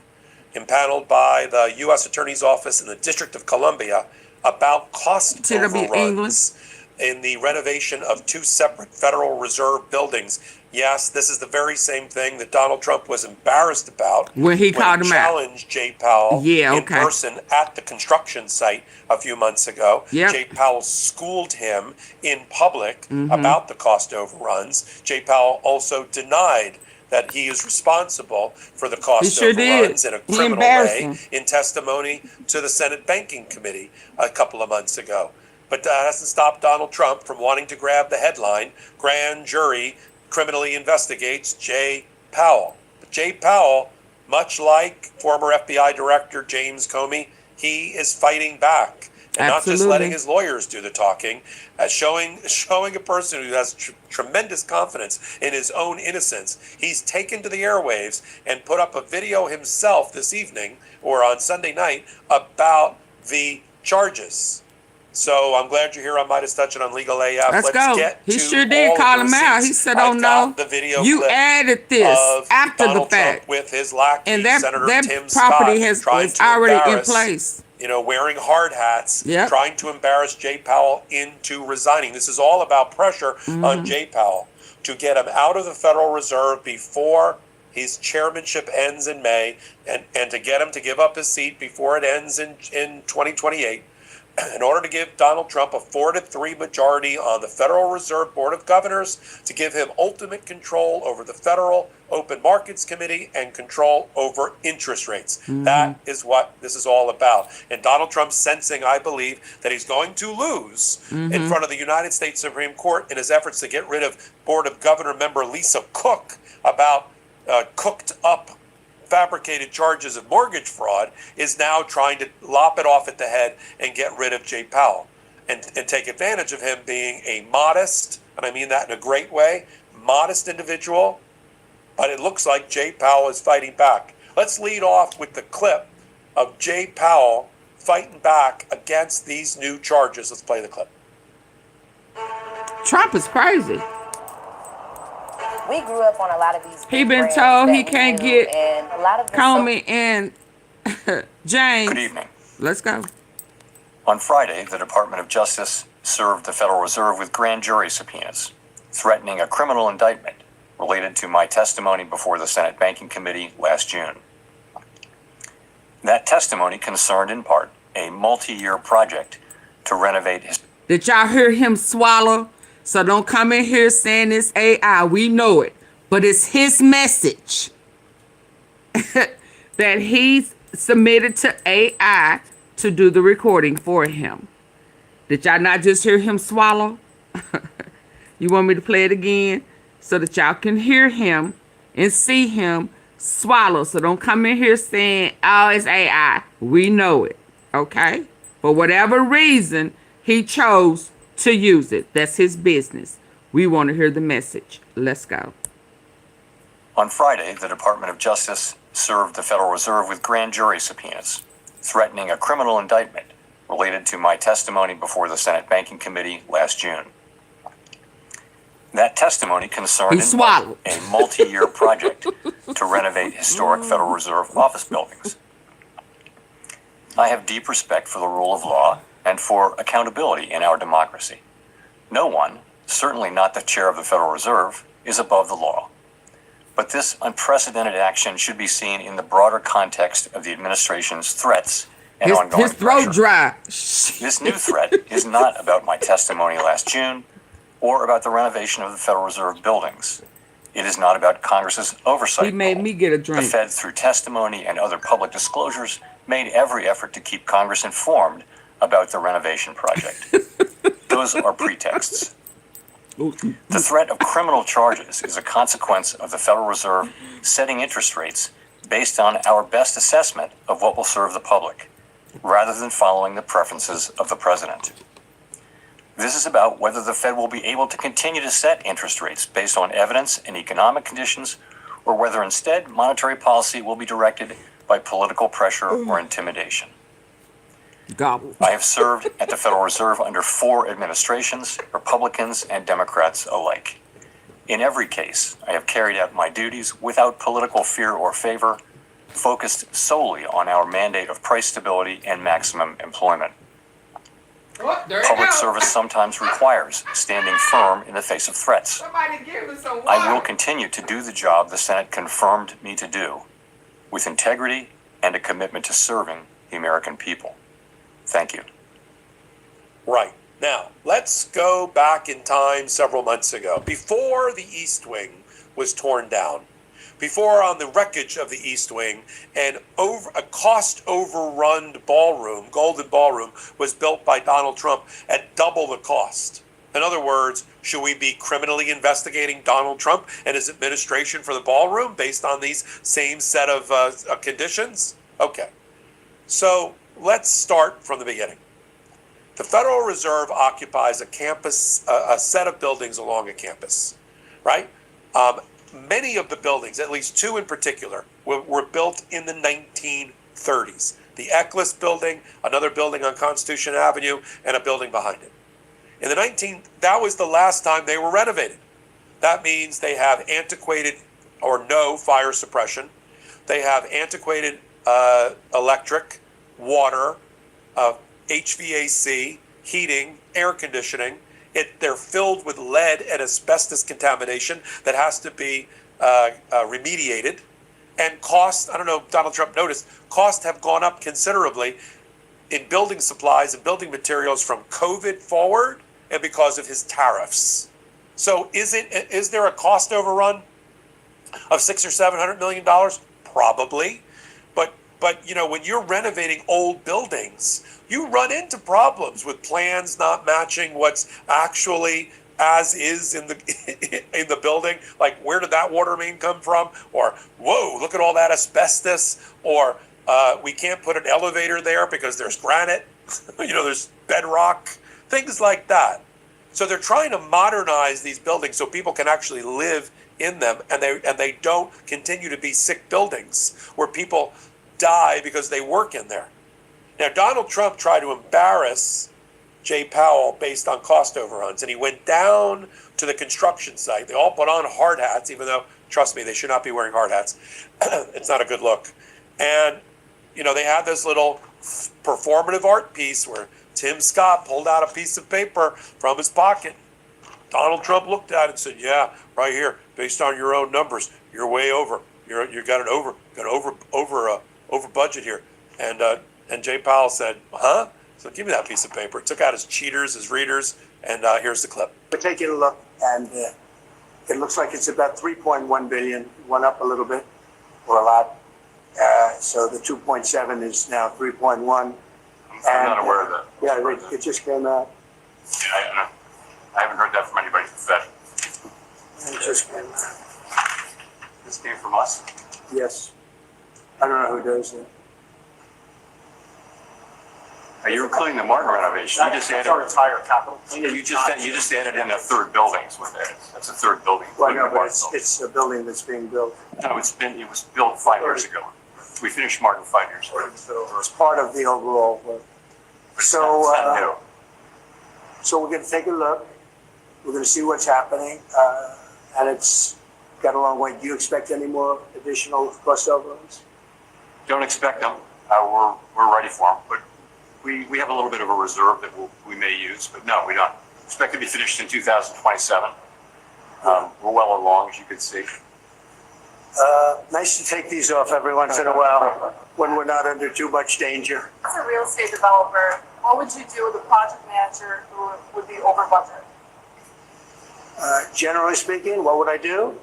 impaneled by the U.S. Attorney's Office in the District of Columbia about cost overruns in the renovation of two separate Federal Reserve buildings. Yes, this is the very same thing that Donald Trump was embarrassed about when he called him out. Challenged Jay Powell in person at the construction site a few months ago. Jay Powell schooled him in public about the cost overruns. Jay Powell also denied that he is responsible for the cost overruns in a criminal way in testimony to the Senate Banking Committee a couple of months ago. But that hasn't stopped Donald Trump from wanting to grab the headline, Grand Jury Criminally Investigates Jay Powell. But Jay Powell, much like former FBI Director James Comey, he is fighting back. And not just letting his lawyers do the talking, showing a person who has tremendous confidence in his own innocence. He's taken to the airwaves and put up a video himself this evening or on Sunday night about the charges. So I'm glad you're here on Midas Touch and on Legal AF. Let's go. He sure did call him out. He said, "Oh no, you added this after the fact." With his lackey, and that Senator Tim property Scott, is already in place. You know, wearing hard hats, trying to embarrass Jay Powell into resigning. This is all about pressure on Jay Powell to get him out of the Federal Reserve before his chairmanship ends in May, and to get him to give up his seat before it ends in 2028. In order to give Donald Trump a 4-3 majority on the Federal Reserve Board of Governors, to give him ultimate control over the Federal Open Markets Committee and control over interest rates. That is what this is all about. And Donald Trump's sensing, I believe, that he's going to lose in front of the United States Supreme Court in his efforts to get rid of Board of Governor member Lisa Cook about cooked up fabricated charges of mortgage fraud, is now trying to lop it off at the head and get rid of Jay Powell and take advantage of him being a modest, and I mean that in a great way, modest individual. But it looks like Jay Powell is fighting back. Let's lead off with the clip of Jay Powell fighting back against these new charges. Let's play the clip. Trump is crazy. We grew up on a lot of these. He been told he can't get Comey and James. Good evening. Let's go. On Friday, the Department of Justice served the Federal Reserve with grand jury subpoenas, threatening a criminal indictment related to my testimony before the Senate Banking Committee last June. That testimony concerned in part a multi-year project to renovate his... Did y'all hear him swallow? So don't come in here saying it's AI. We know it. But it's his message that he's submitted to AI to do the recording for him. Did y'all not just hear him swallow? You want me to play it again so that y'all can hear him and see him swallow? So don't come in here saying, oh, it's AI. We know it. Okay? For whatever reason, he chose to use it. That's his business. We want to hear the message. Let's go. On Friday, the Department of Justice served the Federal Reserve with grand jury subpoenas, threatening a criminal indictment related to my testimony before the Senate Banking Committee last June. That testimony concerned a multi-year project to renovate historic Federal Reserve office buildings. I have deep respect for the rule of law and for accountability in our democracy. No one, certainly not the chair of the Federal Reserve, is above the law. But this unprecedented action should be seen in the broader context of the administration's threats and ongoing his throat pressure. dry. This new threat is not about my testimony last June or about the renovation of the Federal Reserve buildings. It is not about Congress's oversight. He made me get a drink. The Fed, through testimony and other public disclosures, made every effort to keep Congress informed about the renovation project. Those are pretexts. The threat of criminal charges is a consequence of the Federal Reserve setting interest rates based on our best assessment of what will serve the public, rather than following the preferences of the president. This is about whether the Fed will be able to continue to set interest rates based on evidence and economic conditions, or whether instead monetary policy will be directed by political pressure or intimidation. Gobble. I have served at the Federal Reserve under 4 administrations, Republicans and Democrats alike. In every case, I have carried out my duties without political fear or favor, focused solely on our mandate of price stability and maximum employment. Public service sometimes requires standing firm in the face of threats. I will continue to do the job the Senate confirmed me to do, with integrity and a commitment to serving the American people. Thank you. Right. Now, let's go back in time several months ago, before the East Wing was torn down, before on the wreckage of the East Wing, a cost overrun ballroom, Golden Ballroom, was built by Donald Trump at double the cost. In other words, should we be criminally investigating Donald Trump and his administration for the ballroom based on these same set of conditions? Okay. So let's start from the beginning. The Federal Reserve occupies a campus, a set of buildings along a campus, right? Many of the buildings, at least 2 in particular, were built in the 1930s. The Eccles building, another building on Constitution Avenue, and a building behind it. That was the last time they were renovated. That means they have antiquated or no fire suppression. They have antiquated electric, water, HVAC, heating, air conditioning. They're filled with lead and asbestos contamination that has to be remediated. And costs, I don't know if Donald Trump noticed, costs have gone up considerably in building supplies and building materials from COVID forward and because of his tariffs. So is there a cost overrun of $600 or $700 million? Probably. But you know, when you're renovating old buildings, you run into problems with plans not matching what's actually as is in the building. Like, where did that water main come from? Or, whoa, look at all that asbestos. Or we can't put an elevator there because there's granite. There's bedrock, things like that. So they're trying to modernize these buildings so people can actually live in them, and they don't continue to be sick buildings where people die because they work in there. Now, Donald Trump tried to embarrass Jay Powell based on cost overruns, and he went down to the construction site. They all put on hard hats, even though, trust me, they should not be wearing hard hats. It's not a good look. And, they had this little performative art piece where Tim Scott pulled out a piece of paper from his pocket. Donald Trump looked at it and said, "Yeah, right here, based on your own numbers, you're way over. You got over budget here." And Jay Powell said, "Huh?" So give me that piece of paper. Took out his cheaters, his readers, and here's the clip. We're taking a look, and it looks like it's about 3.1 billion. Went up a little bit, or a lot. So the 2.7 is now 3.1. I'm not aware of that. Yeah, it just came out. I haven't heard that from anybody from the Fed. It just came out. This came from us? Yes. I don't know who does it. You're including the Martin renovation. You just added our entire capital. Yeah, you just added in a third building. Is what that is. That's a third building. Well, no, but it's a building that's being built. No, it was built 5 years ago. We finished Martin 5 years ago. So it's part of the overall work. So, It's not new. so we're going to take a look. We're going to see what's happening, and it's got a long way. Do you expect any more additional cost overruns? Don't expect them. We're ready for them, but we have a little bit of a reserve that we may use, but no, we don't expect to be finished in 2027. We're well along, as you can see. Nice to take these off every once in a while when we're not under too much danger. As a real estate developer, what would you do with a project manager who would be over budget? Generally speaking, what would I do?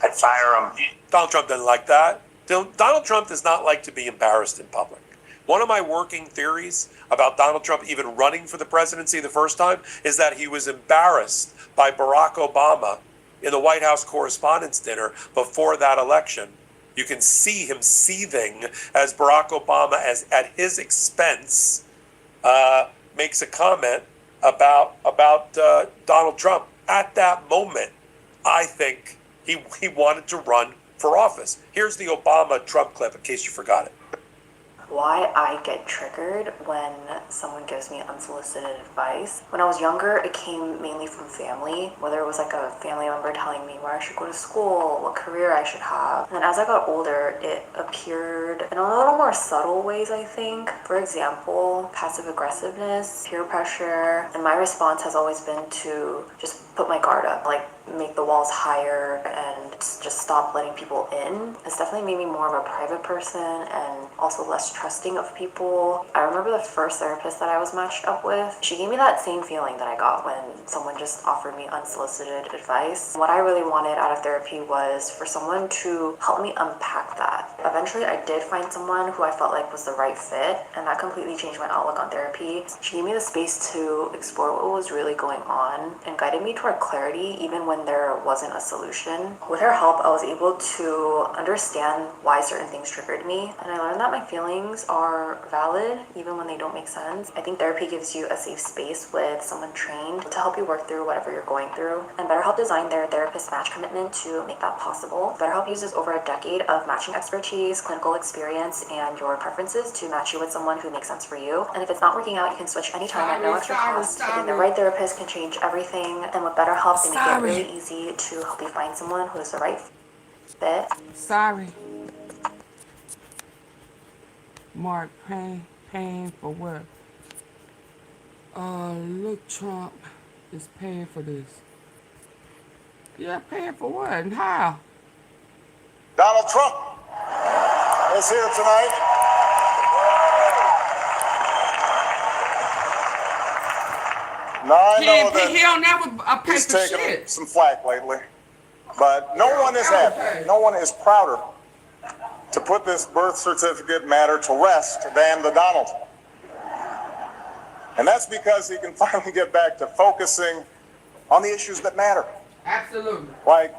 I'd fire him. Donald Trump doesn't like that. Donald Trump does not like to be embarrassed in public. One of my working theories about Donald Trump even running for the presidency the first time is that he was embarrassed by Barack Obama in the White House Correspondents' Dinner before that election. You can see him seething as Barack Obama, at his expense, makes a comment about Donald Trump. At that moment, I think he wanted to run for office. Here's the Obama-Trump clip, in case you forgot it. Why I get triggered when someone gives me unsolicited advice. When I was younger, it came mainly from family, whether it was like a family member telling me where I should go to school, what career I should have. And as I got older, it appeared in a little more subtle ways, I think. For example, passive aggressiveness, peer pressure, and my response has always been to just put my guard up, like make the walls higher and just stop letting people in. It's definitely made me more of a private person and also less trusting of people. I remember the first therapist that I was matched up with. She gave me that same feeling that I got when someone just offered me unsolicited advice. What I really wanted out of therapy was for someone to help me unpack that. Eventually, I did find someone who I felt like was the right fit, and that completely changed my outlook on therapy. She gave me the space to explore what was really going on and guided me toward clarity even when there wasn't a solution. With her help, I was able to understand why certain things triggered me, and I learned that my feelings are valid even when they don't make sense. I think therapy gives you a safe space with someone trained to help you work through whatever you're going through, and BetterHelp designed their therapist match commitment to make that possible. BetterHelp uses over a decade of matching expertise, clinical experience, and your preferences to match you with someone who makes sense for you. And if it's not working out, you can switch anytime at no extra cost. Getting the right therapist can change everything, and with BetterHelp, they make it really easy to help you find someone who is the right fit. Sorry. Mark, paying for what? Look, Trump is paying for this. Yeah, paying for what and how? Donald Trump is here tonight. Now I know that he's taken some flack lately, but no one is happy. No one is prouder to put this birth certificate matter to rest than the Donald. And that's because he can finally get back to focusing on the issues that matter. Absolutely. Like,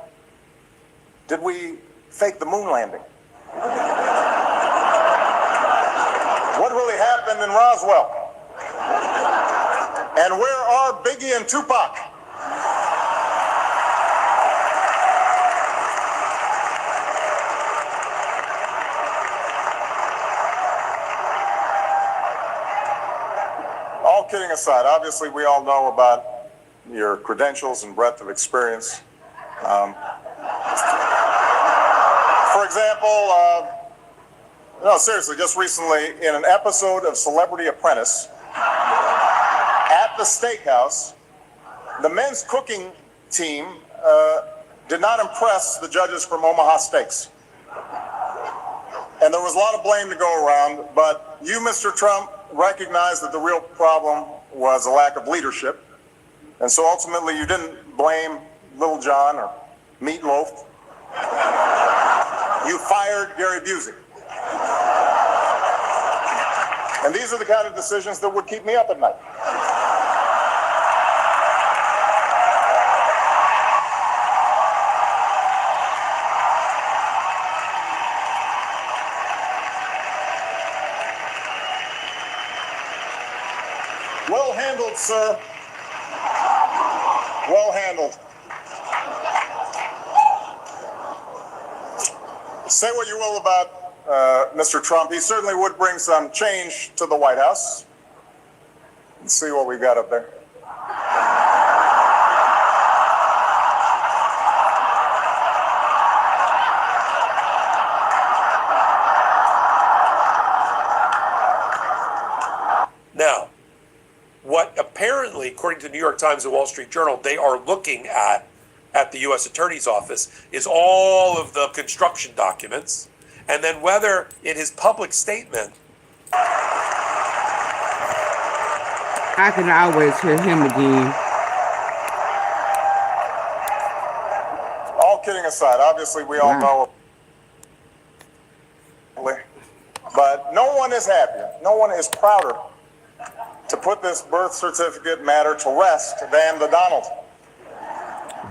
did we fake the moon landing? What really happened in Roswell? And where are Biggie and Tupac? All kidding aside, obviously we all know about your credentials and breadth of experience. For example, no, seriously, just recently in an episode of Celebrity Apprentice, at the steakhouse, the men's cooking team did not impress the judges from Omaha Steaks. And there was a lot of blame to go around, but you, Mr. Trump, recognized that the real problem was a lack of leadership. And so ultimately you didn't blame Little John or Meatloaf. You fired Gary Busey. And these are the kind of decisions that would keep me up at night. Well handled, sir. Well handled. Say what you will about Mr. Trump. He certainly would bring some change to the White House. Let's see what we got up there. Now, what apparently, according to the New York Times and Wall Street Journal, they are looking at the U.S. Attorney's Office is all of the construction documents, and then whether in his public statement. I can always hear him again. All kidding aside, obviously we all know, but no one is happier, no one is prouder to put this birth certificate matter to rest than the Donald.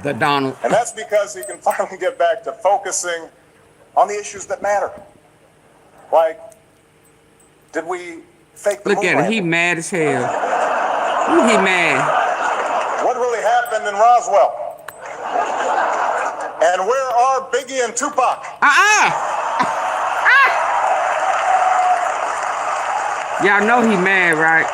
The Donald. And that's because he can finally get back to focusing on the issues that matter. Like, did we fake the Look moon at him. landing? He mad as hell. Ooh, he mad. What really happened in Roswell? And where are Biggie and Tupac? Y'all know he mad, right?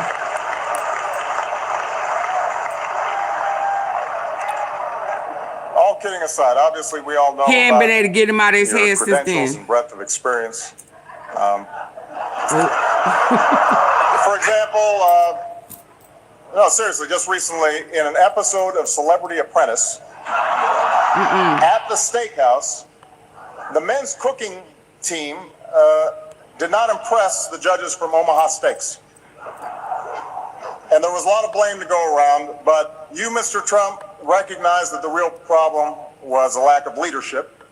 All kidding aside, obviously we all know He ain't been able to get him out of his your head since credentials then. and breadth of experience. For example, no, seriously, just recently in an episode of Celebrity Apprentice, at the steakhouse, the men's cooking team did not impress the judges from Omaha Steaks. And there was a lot of blame to go around, but you, Mr. Trump, recognized that the real problem was a lack of leadership.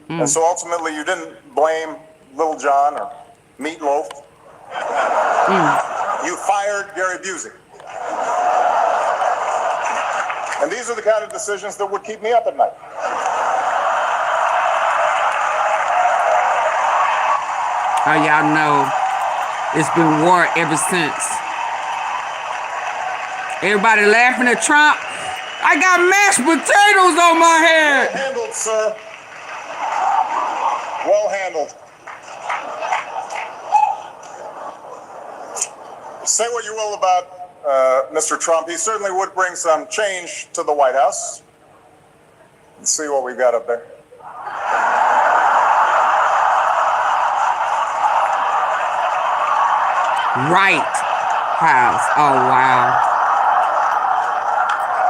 And so ultimately you didn't blame Little John or Meatloaf. You fired Gary Busey. And these are the kind of decisions that would keep me up at night. Oh, y'all know it's been war ever since. Everybody laughing at Trump. I got mashed potatoes on my head. Well handled, sir. Well handled. Say what you will about Mr. Trump. He certainly would bring some change to the White House. Let's see what we got up there. Right House. Oh, wow.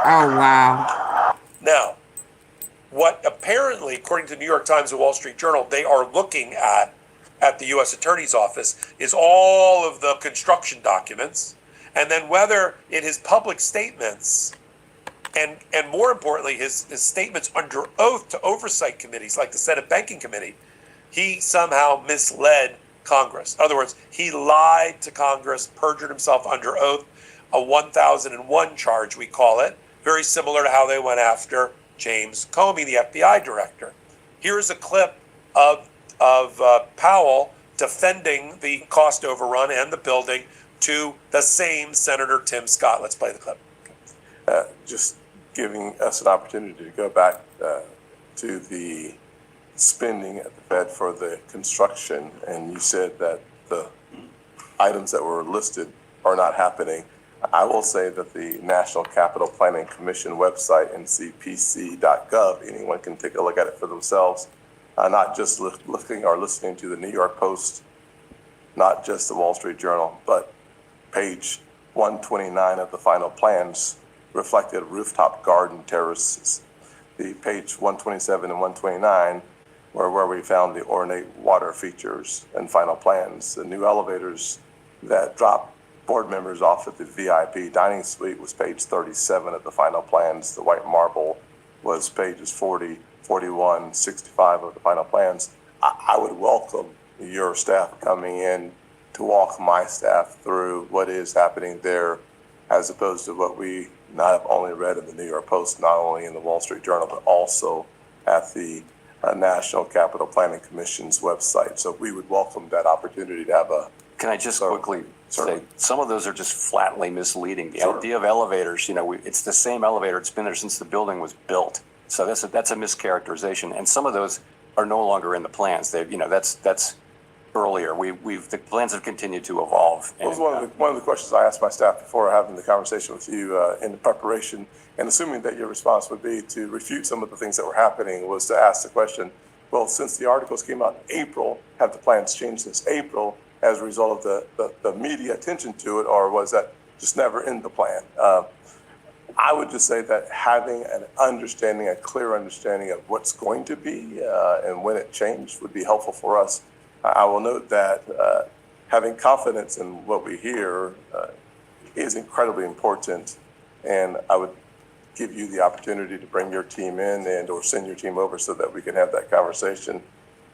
Oh, wow. Now, what apparently, according to the New York Times and Wall Street Journal, they are looking at the U.S. Attorney's Office is all of the construction documents, and then whether in his public statements, and more importantly, his statements under oath to oversight committees like the Senate Banking Committee, he somehow misled Congress. In other words, he lied to Congress, perjured himself under oath, a 1001 charge, we call it, very similar to how they went after James Comey, the FBI director. Here's a clip of Powell defending the cost overrun and the building to the same Senator Tim Scott. Let's play the clip. Just giving us an opportunity to go back to the spending at the Fed for the construction, and you said that the items that were listed are not happening. I will say that the National Capital Planning Commission website, ncpc.gov, anyone can take a look at it for themselves, not just looking or listening to the New York Post, not just the Wall Street Journal, but page 129 of the final plans reflected rooftop garden terraces. The page 127 and 129 were where we found the ornate water features and final plans. The new elevators that drop board members off at the VIP dining suite was page 37 of the final plans. The white marble was pages 40, 41, 65 of the final plans. I would welcome your staff coming in to walk my staff through what is happening there, as opposed to what we not have only read in the New York Post, not only in the Wall Street Journal, but also at the National Capital Planning Commission's website. So we would welcome that opportunity to have a Can I just quickly say, some of those are just flatly misleading. The Sure. idea of elevators, it's the same elevator. It's been there since the building was built. So that's a mischaracterization. And some of those are no longer in the plans. That's earlier. The plans have continued to evolve. That was one of the questions I asked my staff before having the conversation with you in the preparation, and assuming that your response would be to refute some of the things that were happening, was to ask the question, well, since the articles came out in April, have the plans changed since April as a result of the media attention to it, or was that just never in the plan? I would just say that having a clear understanding of what's going to be and when it changed would be helpful for us. I will note that having confidence in what we hear is incredibly important, and I would give you the opportunity to bring your team in and or send your team over so that we can have that conversation.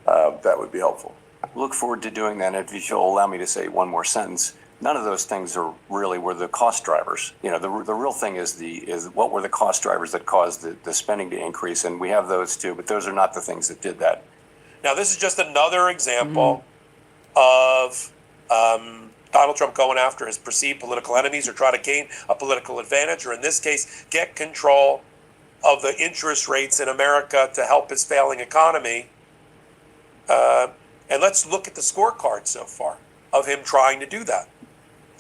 That would be helpful. Look forward to doing that. If you'll allow me to say one more sentence, none of those things were the cost drivers. The real thing is what were the cost drivers that caused the spending to increase, and we have those too, but those are not the things that did that. Now, this is just another example of Donald Trump going after his perceived political enemies or try to gain a political advantage, or in this case, get control of the interest rates in America to help his failing economy. And let's look at the scorecard so far of him trying to do that.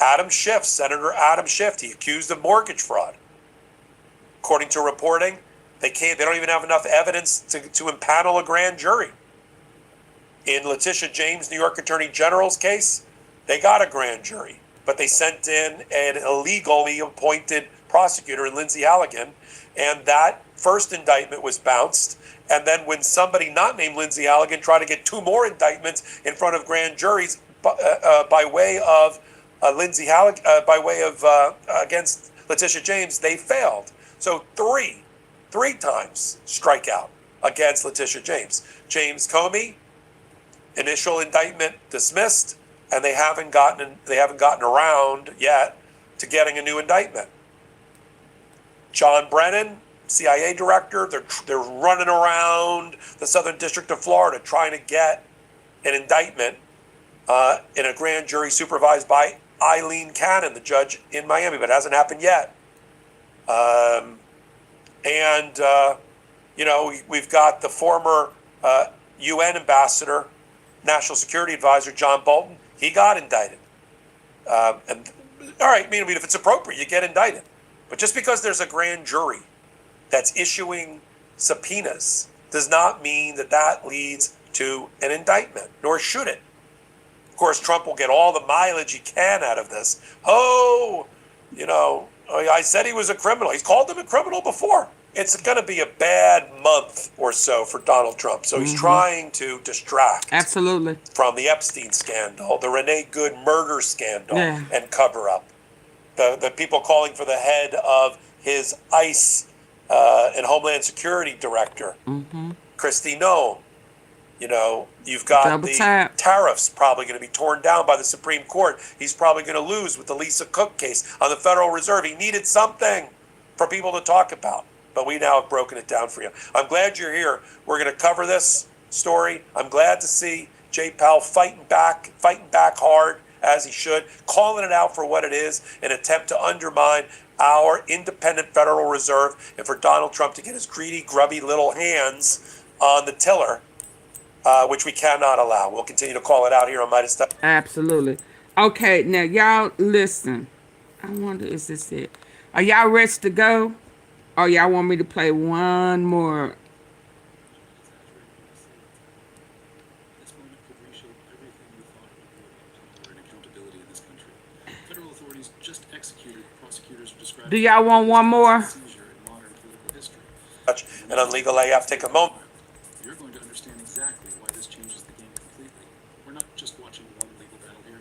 Adam Schiff, Senator Adam Schiff, he accused of mortgage fraud. According to reporting, they don't even have enough evidence to impanel a grand jury. In Letitia James, New York Attorney General's case, they got a grand jury, but they sent in an illegally appointed prosecutor in Lindsay Halligan, and that first indictment was bounced. And then when somebody not named Lindsay Halligan tried to get 2 more indictments in front of grand juries by way of Lindsay Halligan, against Letitia James, they failed. So three times strikeout against Letitia James. James Comey, initial indictment dismissed, and they haven't gotten around yet to getting a new indictment. John Brennan, CIA director, they're running around the Southern District of Florida trying to get an indictment in a grand jury supervised by Eileen Cannon, the judge in Miami, but it hasn't happened yet. We've got the former UN ambassador, National Security Advisor John Bolton. He got indicted. All right, I mean, if it's appropriate, you get indicted. But just because there's a grand jury that's issuing subpoenas does not mean that leads to an indictment, nor should it. Of course, Trump will get all the mileage he can out of this. I said he was a criminal. He's called him a criminal before. It's going to be a bad month or so for Donald Trump. So he's trying to distract. Absolutely. From the Epstein scandal, the Renee Good murder scandal, and cover up. The people calling for the head of his ICE and Homeland Security director, Kristi Noem. You've got tariffs probably going to be torn down by the Supreme Court. He's probably going to lose with the Lisa Cook case on the Federal Reserve. He needed something for people to talk about, but we now have broken it down for you. I'm glad you're here. We're going to cover this story. I'm glad to see Jay Powell fighting back hard as he should, calling it out for what it is, an attempt to undermine our independent Federal Reserve, and for Donald Trump to get his greedy, grubby little hands on the tiller, which we cannot allow. We'll continue to call it out here on Midas. Absolutely. Okay, now y'all listen. I wonder, is this it? Are y'all ready to go? Or y'all want me to play one more? Do y'all want one more? And on legal AF, take a moment. You're going to understand exactly why this changes the game completely. We're not just watching one legal battle here.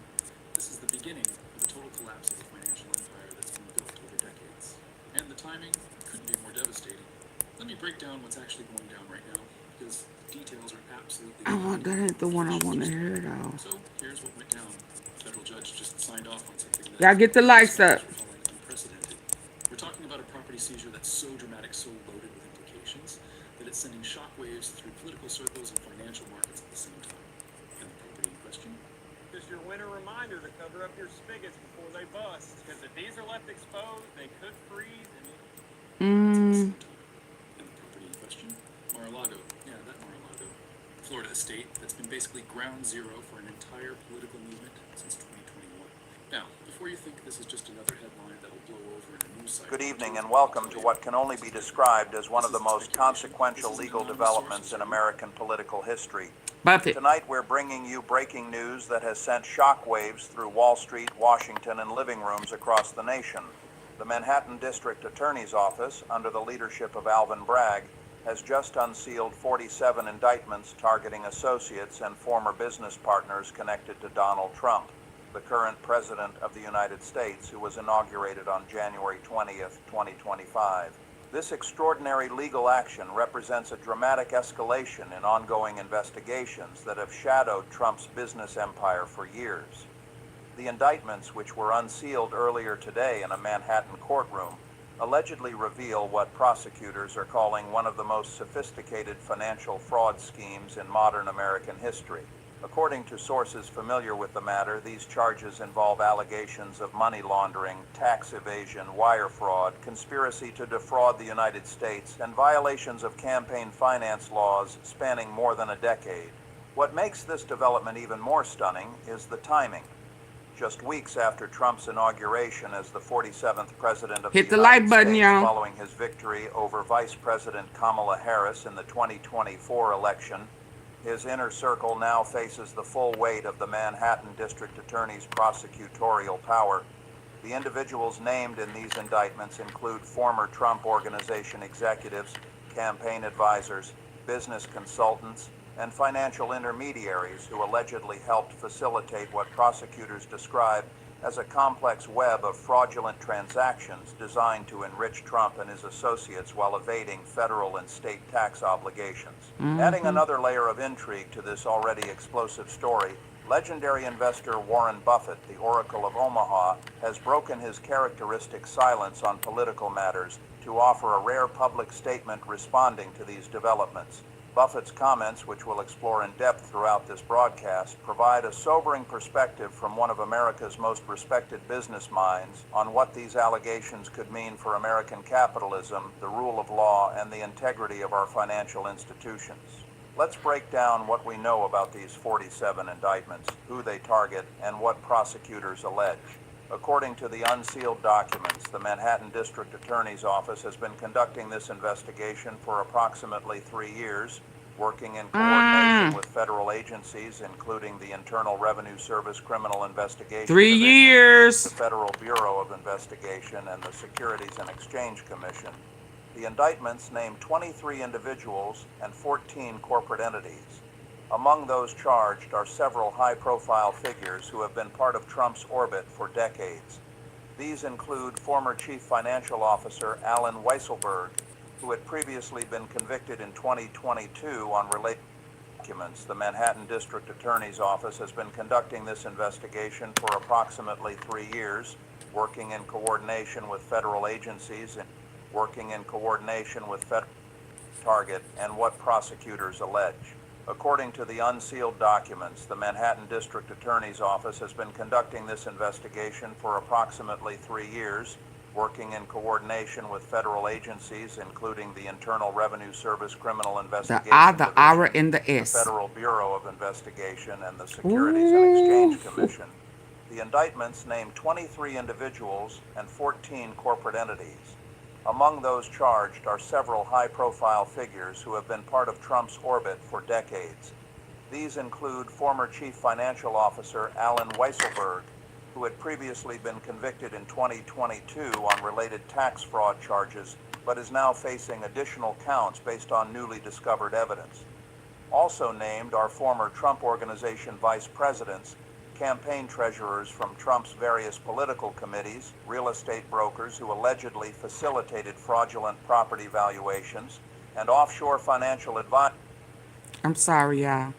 This is the beginning of the total collapse of the financial empire that's been built over decades. And the timing couldn't be more devastating. Let me break down what's actually going down right now, because details are absolutely... That ain't the one I want to hear though. So here's what went down. A federal judge just signed off on something that... Y'all get the lights up. ...unprecedented. We're talking about a property seizure that's so dramatic, so loaded with implications, that it's sending shockwaves through political circles and financial markets at the same time. And the property in question is your winter reminder to cover up your spigots before they bust. Because if these are left exposed, they could freeze and... And the property in question? Mar-a-Lago. Yeah, that Mar-a-Lago. Florida estate that's been basically ground zero for an entire political movement since 2021. Now, before you think this is just another headline that'll blow over in a news cycle... Good evening and welcome to what can only be described as one of the most consequential legal developments in American political history. Buffett. Tonight we're bringing you breaking news that has sent shockwaves through Wall Street, Washington, and living rooms across the nation. The Manhattan District Attorney's Office, under the leadership of Alvin Bragg, has just unsealed 47 indictments targeting associates and former business partners connected to Donald Trump, the current President of the United States, who was inaugurated on January 20th, 2025. This extraordinary legal action represents a dramatic escalation in ongoing investigations that have shadowed Trump's business empire for years. The indictments, which were unsealed earlier today in a Manhattan courtroom, allegedly reveal what prosecutors are calling one of the most sophisticated financial fraud schemes in modern American history. According to sources familiar with the matter, these charges involve allegations of money laundering, tax evasion, wire fraud, conspiracy to defraud the United States, and violations of campaign finance laws spanning more than a decade. What makes this development even more stunning is the timing. Just weeks after Trump's inauguration as the 47th President of the United States, following his victory over Vice President Kamala Harris in the 2024 election, his inner circle now faces the full weight of the Manhattan District Attorney's prosecutorial power. The individuals named in these indictments include former Trump Organization executives, campaign advisors, business consultants, and financial intermediaries who allegedly helped facilitate what prosecutors describe as a complex web of fraudulent transactions designed to enrich Trump and his associates while evading federal and state tax obligations. Adding another layer of intrigue to this already explosive story, legendary investor Warren Buffett, the Oracle of Omaha, has broken his characteristic silence on political matters to offer a rare public statement responding to these developments. Buffett's comments, which we'll explore in depth throughout this broadcast, provide a sobering perspective from one of America's most respected business minds on what these allegations could mean for American capitalism, the rule of law, and the integrity of our financial institutions. Let's break down what we know about these 47 indictments, who they target, and what prosecutors allege. According to the unsealed documents, the Manhattan District Attorney's Office has been conducting this investigation for approximately 3 years, working in coordination with federal agencies, including the Internal Revenue Service Criminal Investigation 3 years, the Federal Bureau of Investigation, and the Securities and Exchange Commission. The indictments name 23 individuals and 14 corporate entities. Among those charged are several high-profile figures who have been part of Trump's orbit for decades. These include former Chief Financial Officer Alan Weisselberg, who had previously been convicted in 2022 on related documents. The Manhattan District Attorney's Office has been conducting this investigation for approximately 3 years, working in coordination with federal agencies and working in coordination with federal target and what prosecutors allege. According to the unsealed documents, the Manhattan District Attorney's Office has been conducting this investigation for approximately 3 years, working in coordination with federal agencies, including the Internal Revenue Service Criminal Investigation the R and the S. The Federal Bureau of Investigation, and the Securities and Exchange Commission. The indictments name 23 individuals and 14 corporate entities. Among those charged are several high-profile figures who have been part of Trump's orbit for decades. These include former Chief Financial Officer Alan Weisselberg, who had previously been convicted in 2022 on related tax fraud charges, but is now facing additional counts based on newly discovered evidence. Also named are former Trump Organization vice presidents, campaign treasurers from Trump's various political committees, real estate brokers who allegedly facilitated fraudulent property valuations, and offshore financial advisors. I'm sorry, y'all.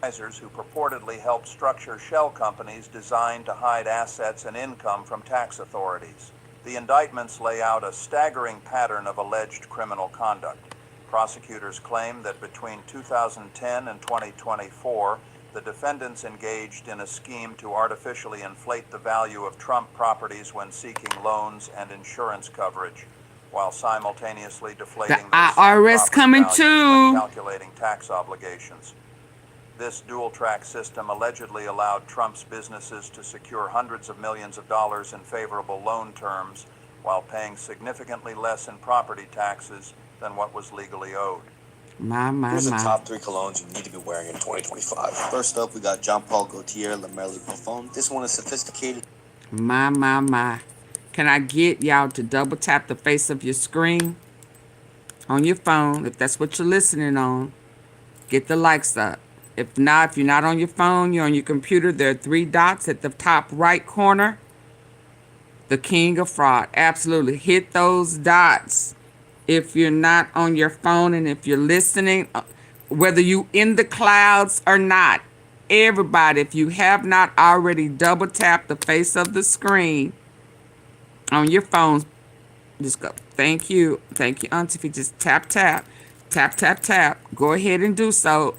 Who purportedly helped structure shell companies designed to hide assets and income from tax authorities. The indictments lay out a staggering pattern of alleged criminal conduct. Prosecutors claim that between 2010 and 2024, The defendants engaged in a scheme to artificially inflate the value of Trump properties when seeking loans and insurance coverage, while simultaneously deflating The those same IRS property coming values when too. calculating tax obligations. This dual-track system allegedly allowed Trump's businesses to secure hundreds of millions of dollars in favorable loan terms while paying significantly less in property taxes than what was legally owed. Here's the top 3 colognes you need to be wearing in 2025. First up, we got Jean Paul Gaultier La Merle Parfum. This one is sophisticated. My. Can I get y'all to double tap the face of your screen on your phone if that's what you're listening on? Get the likes up. If not, if you're not on your phone, you're on your computer, there are 3 dots at the top right corner. The king of fraud. Absolutely. Hit those dots. If you're not on your phone and if you're listening, whether you in the clouds or not, everybody, if you have not already double tapped the face of the screen on your phones, just go. Thank you, Auntie. If you just tap. Go ahead and do so.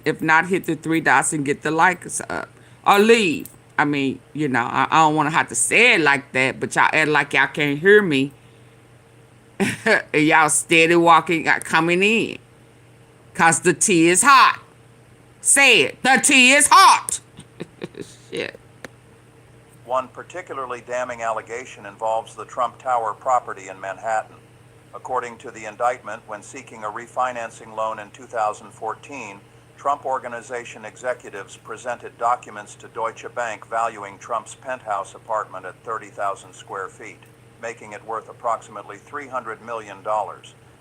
If not, hit the 3 dots and get the likes up or leave. I mean, I don't want to have to say it like that, but y'all act like y'all can't hear me. Y'all steady walking, coming in. Cause the tea is hot. Say it. The tea is hot. Shit. One particularly damning allegation involves the Trump Tower property in Manhattan. According to the indictment, when seeking a refinancing loan in 2014, Trump Organization executives presented documents to Deutsche Bank valuing Trump's penthouse apartment at 30,000 square feet, making it worth approximately $300 million.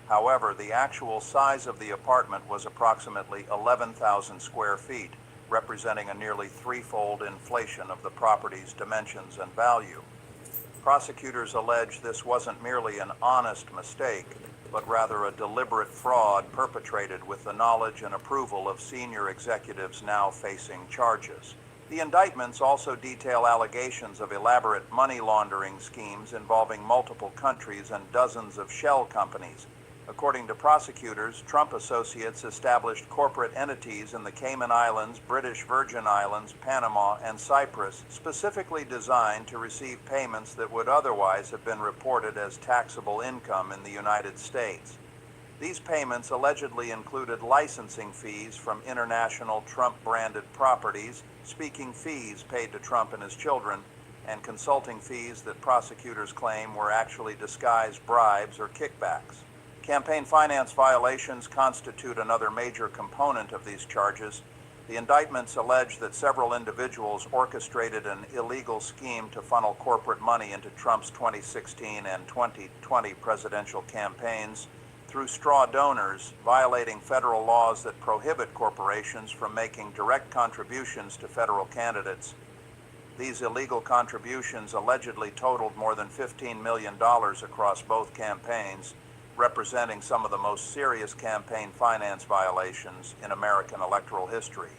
However, the actual size of the apartment was approximately 11,000 square feet, representing a nearly 3-fold inflation of the property's dimensions and value. Prosecutors allege this wasn't merely an honest mistake, but rather a deliberate fraud perpetrated with the knowledge and approval of senior executives now facing charges. The indictments also detail allegations of elaborate money laundering schemes involving multiple countries and dozens of shell companies. According to prosecutors, Trump associates established corporate entities in the Cayman Islands, British Virgin Islands, Panama, and Cyprus, specifically designed to receive payments that would otherwise have been reported as taxable income in the United States. These payments allegedly included licensing fees from international Trump-branded properties, speaking fees paid to Trump and his children, and consulting fees that prosecutors claim were actually disguised bribes or kickbacks. Campaign finance violations constitute another major component of these charges. The indictments allege that several individuals orchestrated an illegal scheme to funnel corporate money into Trump's 2016 and 2020 presidential campaigns through straw donors, violating federal laws that prohibit corporations from making direct contributions to federal candidates. These illegal contributions allegedly totaled more than $15 million across both campaigns, representing some of the most serious campaign finance violations in American electoral history.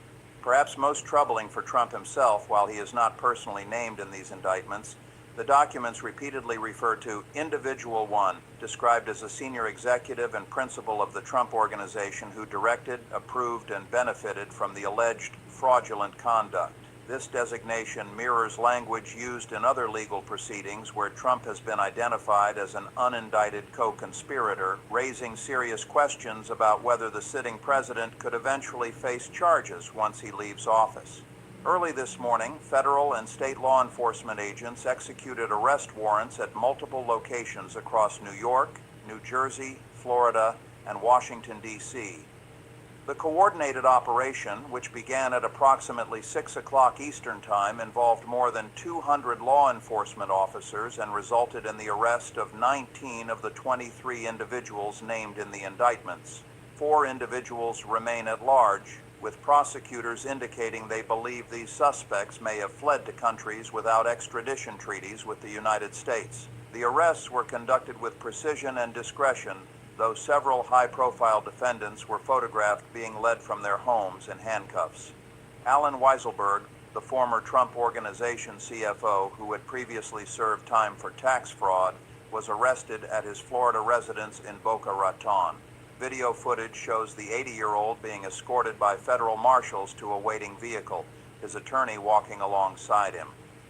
Perhaps most troubling for Trump himself, while he is not personally named in these indictments, the documents repeatedly refer to Individual 1, described as a senior executive and principal of the Trump Organization who directed, approved, and benefited from the alleged fraudulent conduct. This designation mirrors language used in other legal proceedings where Trump has been identified as an unindicted co-conspirator, raising serious questions about whether the sitting president could eventually face charges once he leaves office. Early this morning, federal and state law enforcement agents executed arrest warrants at multiple locations across New York, New Jersey, Florida, and Washington, D.C. The coordinated operation, which began at approximately 6 o'clock Eastern Time, involved more than 200 law enforcement officers and resulted in the arrest of 19 of the 23 individuals named in the indictments. 4 individuals remain at large, with prosecutors indicating they believe these suspects may have fled to countries without extradition treaties with the United States. The arrests were conducted with precision and discretion, though several high-profile defendants were photographed being led from their homes in handcuffs. Alan Weisselberg, the former Trump Organization CFO who had previously served time for tax fraud, was arrested at his Florida residence in Boca Raton. Video footage shows the 80-year-old being escorted by federal marshals to a waiting vehicle, his attorney walking alongside him.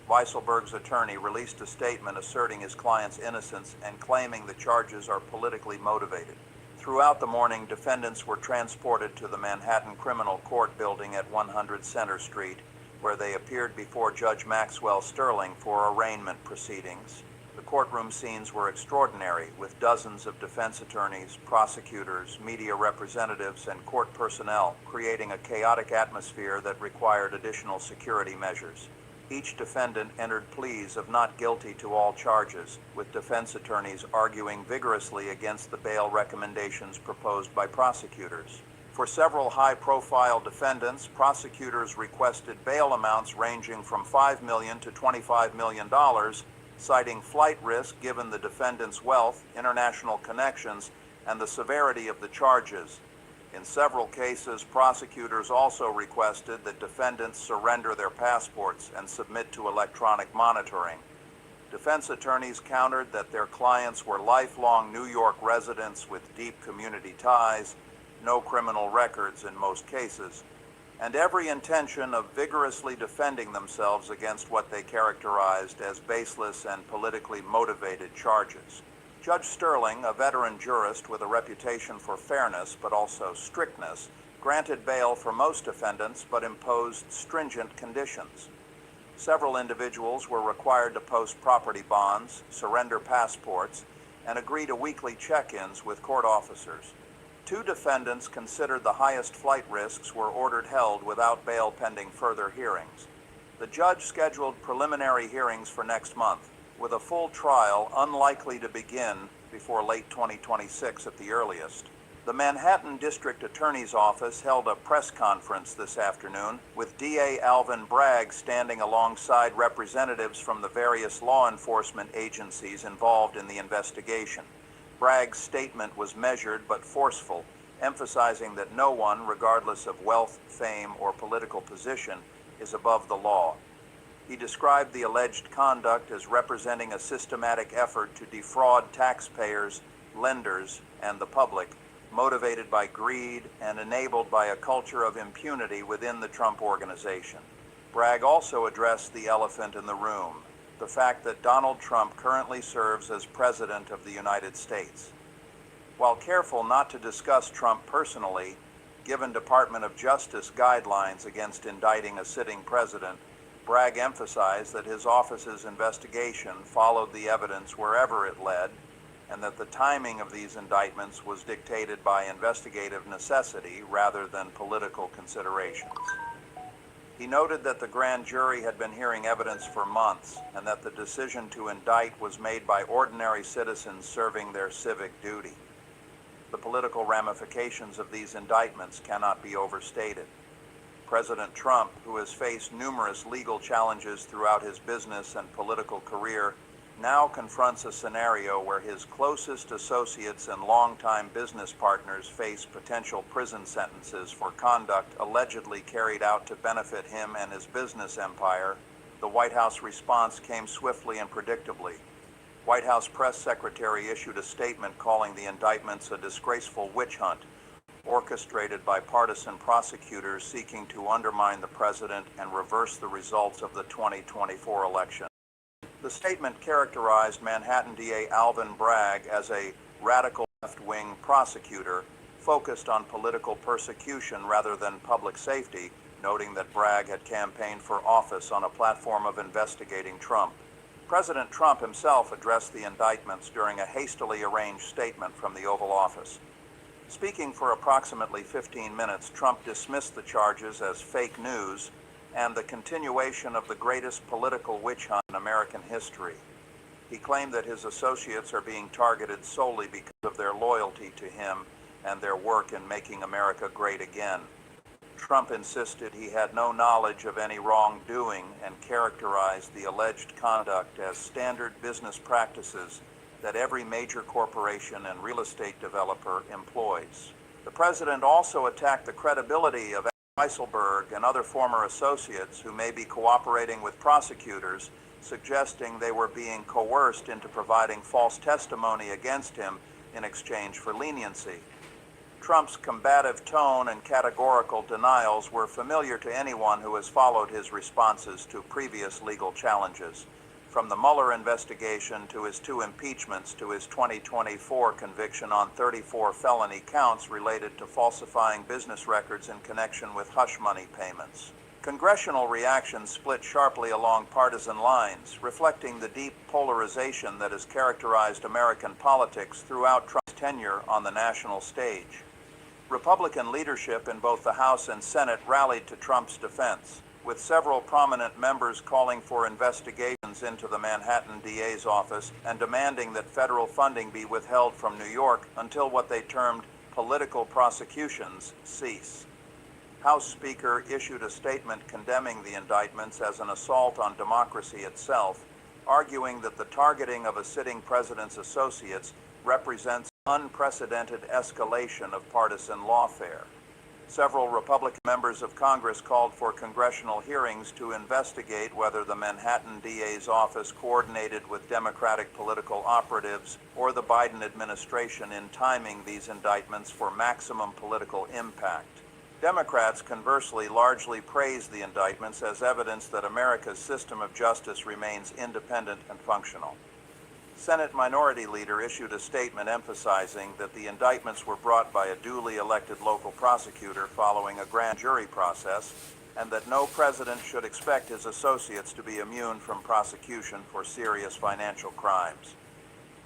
Weisselberg's attorney released a statement asserting his client's innocence and claiming the charges are politically motivated. Throughout the morning, defendants were transported to the Manhattan Criminal Court building at 100 Center Street, where they appeared before Judge Maxwell Sterling for arraignment proceedings. The courtroom scenes were extraordinary, with dozens of defense attorneys, prosecutors, media representatives, and court personnel, creating a chaotic atmosphere that required additional security measures. Each defendant entered pleas of not guilty to all charges, with defense attorneys arguing vigorously against the bail recommendations proposed by prosecutors. For several high-profile defendants, prosecutors requested bail amounts ranging from $5 million to $25 million, citing flight risk given the defendants' wealth, international connections, and the severity of the charges. In several cases, prosecutors also requested that defendants surrender their passports and submit to electronic monitoring. Defense attorneys countered that their clients were lifelong New York residents with deep community ties, no criminal records in most cases, and every intention of vigorously defending themselves against what they characterized as baseless and politically motivated charges. Judge Sterling, a veteran jurist with a reputation for fairness but also strictness, granted bail for most defendants but imposed stringent conditions. Several individuals were required to post property bonds, surrender passports, and agree to weekly check-ins with court officers. 2 defendants considered the highest flight risks were ordered held without bail pending further hearings. The judge scheduled preliminary hearings for next month, with a full trial unlikely to begin before late 2026 at the earliest. The Manhattan District Attorney's Office held a press conference this afternoon, with DA Alvin Bragg standing alongside representatives from the various law enforcement agencies involved in the investigation. Bragg's statement was measured but forceful, emphasizing that no one, regardless of wealth, fame, or political position, is above the law. He described the alleged conduct as representing a systematic effort to defraud taxpayers, lenders, and the public, motivated by greed and enabled by a culture of impunity within the Trump organization. Bragg also addressed the elephant in the room, the fact that Donald Trump currently serves as President of the United States. While careful not to discuss Trump personally, given Department of Justice guidelines against indicting a sitting president, Bragg emphasized that his office's investigation followed the evidence wherever it led, and that the timing of these indictments was dictated by investigative necessity rather than political considerations. He noted that the grand jury had been hearing evidence for months, and that the decision to indict was made by ordinary citizens serving their civic duty. The political ramifications of these indictments cannot be overstated. President Trump, who has faced numerous legal challenges throughout his business and political career, now confronts a scenario where his closest associates and longtime business partners face potential prison sentences for conduct allegedly carried out to benefit him and his business empire. The White House response came swiftly and predictably. White House press secretary issued a statement calling the indictments a disgraceful witch hunt, orchestrated by partisan prosecutors seeking to undermine the president and reverse the results of the 2024 election. The statement characterized Manhattan DA Alvin Bragg as a radical left-wing prosecutor focused on political persecution rather than public safety, noting that Bragg had campaigned for office on a platform of investigating Trump. President Trump himself addressed the indictments during a hastily arranged statement from the Oval Office. Speaking for approximately 15 minutes, Trump dismissed the charges as fake news and the continuation of the greatest political witch hunt in American history. He claimed that his associates are being targeted solely because of their loyalty to him and their work in making America great again. Trump insisted he had no knowledge of any wrongdoing and characterized the alleged conduct as standard business practices that every major corporation and real estate developer employs. The president also attacked the credibility of Weisselberg and other former associates who may be cooperating with prosecutors, suggesting they were being coerced into providing false testimony against him in exchange for leniency. Trump's combative tone and categorical denials were familiar to anyone who has followed his responses to previous legal challenges, from the Mueller investigation to his 2 impeachments to his 2024 conviction on 34 felony counts related to falsifying business records in connection with hush money payments. Congressional reactions split sharply along partisan lines, reflecting the deep polarization that has characterized American politics throughout Trump's tenure on the national stage. Republican leadership in both the House and Senate rallied to Trump's defense, with several prominent members calling for investigations into the Manhattan DA's office and demanding that federal funding be withheld from New York until what they termed political prosecutions cease. House Speaker issued a statement condemning the indictments as an assault on democracy itself, arguing that the targeting of a sitting president's associates represents unprecedented escalation of partisan lawfare. Several Republican members of Congress called for congressional hearings to investigate whether the Manhattan DA's office coordinated with Democratic political operatives or the Biden administration in timing these indictments for maximum political impact. Democrats, conversely, largely praised the indictments as evidence that America's system of justice remains independent and functional. Senate Minority Leader issued a statement emphasizing that the indictments were brought by a duly elected local prosecutor following a grand jury process, and that no president should expect his associates to be immune from prosecution for serious financial crimes.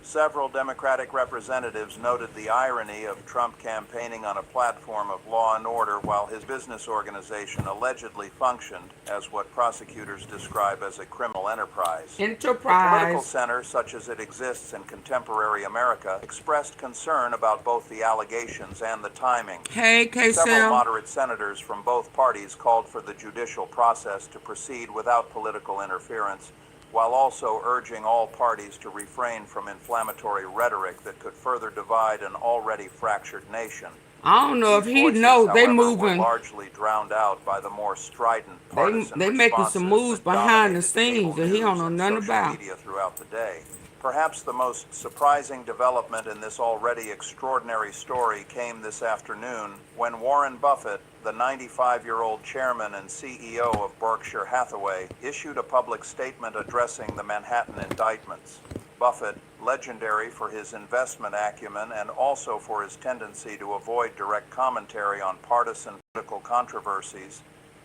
Several Democratic representatives noted the irony of Trump campaigning on a platform of law and order while his business organization allegedly functioned as what prosecutors describe as a criminal enterprise. The political center, such as it exists in contemporary America, expressed concern about both the allegations and the timing. Several moderate senators from both parties called for the judicial process to proceed without political interference, while also urging all parties to refrain from inflammatory rhetoric that could further divide an already fractured nation. I don't know if he knows they moving. Were largely drowned out by the more strident partisan they making some moves behind the scenes that he don't know nothing about. Media throughout the day. Perhaps the most surprising development in this already extraordinary story came this afternoon when Warren Buffett, the 95-year-old chairman and CEO of Berkshire Hathaway, issued a public statement addressing the Manhattan indictments. Buffett, legendary for his investment acumen and also for his tendency to avoid direct commentary on partisan political controversies,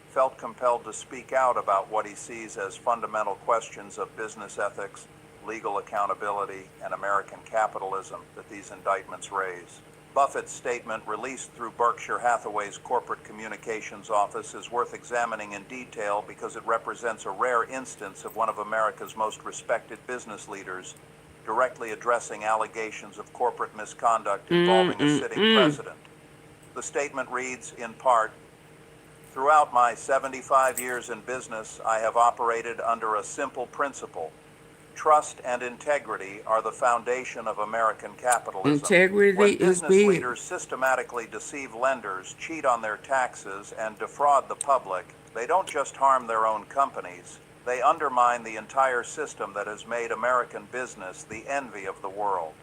felt compelled to speak out about what he sees as fundamental questions of business ethics, legal accountability, and American capitalism that these indictments raise. Buffett's statement, released through Berkshire Hathaway's corporate communications office, is worth examining in detail because it represents a rare instance of one of America's most respected business leaders directly addressing allegations of corporate misconduct involving a sitting president. The statement reads, in part, "Throughout my 75 years in business, I have operated under a simple principle. Trust and integrity are the foundation of American capitalism. Integrity when is business big. leaders systematically deceive lenders, cheat on their taxes, and defraud the public, they don't just harm their own companies, they undermine the entire system that has made American business the envy of the world."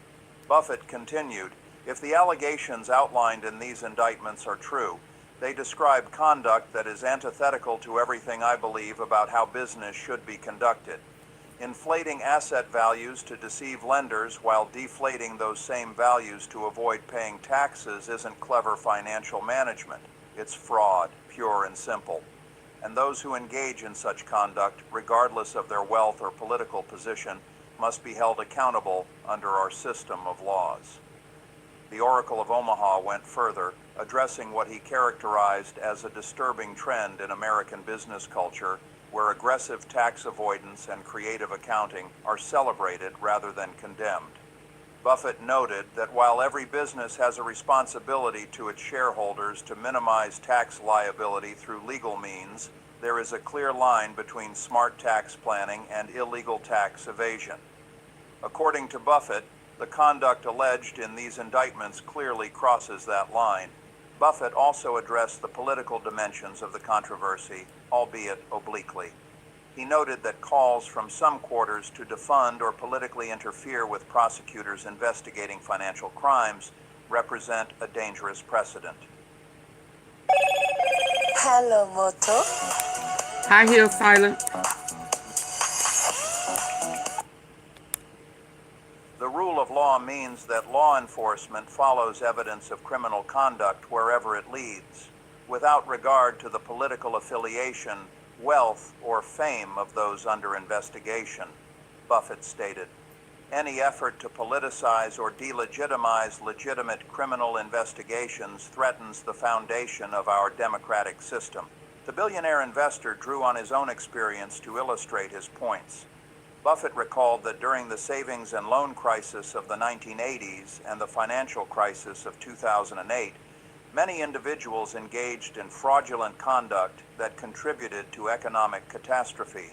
Buffett continued, "If the allegations outlined in these indictments are true, they describe conduct that is antithetical to everything I believe about how business should be conducted. Inflating asset values to deceive lenders while deflating those same values to avoid paying taxes isn't clever financial management. It's fraud, pure and simple. And those who engage in such conduct, regardless of their wealth or political position, must be held accountable under our system of laws." The Oracle of Omaha went further, addressing what he characterized as a disturbing trend in American business culture, where aggressive tax avoidance and creative accounting are celebrated rather than condemned. Buffett noted that while every business has a responsibility to its shareholders to minimize tax liability through legal means, there is a clear line between smart tax planning and illegal tax evasion. According to Buffett, the conduct alleged in these indictments clearly crosses that line. Buffett also addressed the political dimensions of the controversy, albeit obliquely. He noted that calls from some quarters to defund or politically interfere with prosecutors investigating financial crimes represent a dangerous precedent. Hello, Moto. High heel silent. The rule of law means that law enforcement follows evidence of criminal conduct wherever it leads, without regard to the political affiliation, wealth, or fame of those under investigation, Buffett stated. Any effort to politicize or delegitimize legitimate criminal investigations threatens the foundation of our democratic system. The billionaire investor drew on his own experience to illustrate his points. Buffett recalled that during the savings and loan crisis of the 1980s and the financial crisis of 2008, many individuals engaged in fraudulent conduct that contributed to economic catastrophe.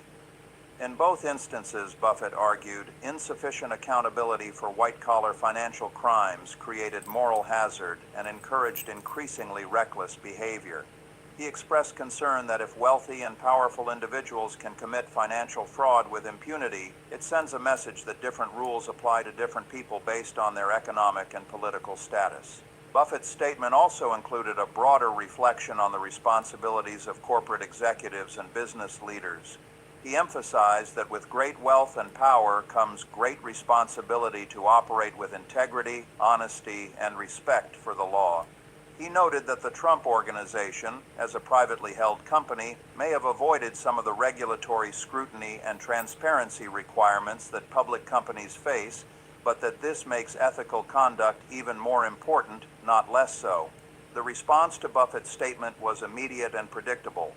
In both instances, Buffett argued, insufficient accountability for white-collar financial crimes created moral hazard and encouraged increasingly reckless behavior. He expressed concern that if wealthy and powerful individuals can commit financial fraud with impunity, it sends a message that different rules apply to different people based on their economic and political status. Buffett's statement also included a broader reflection on the responsibilities of corporate executives and business leaders. He emphasized that with great wealth and power comes great responsibility to operate with integrity, honesty, and respect for the law. He noted that the Trump Organization, as a privately held company, may have avoided some of the regulatory scrutiny and transparency requirements that public companies face, but that this makes ethical conduct even more important, not less so. The response to Buffett's statement was immediate and predictable.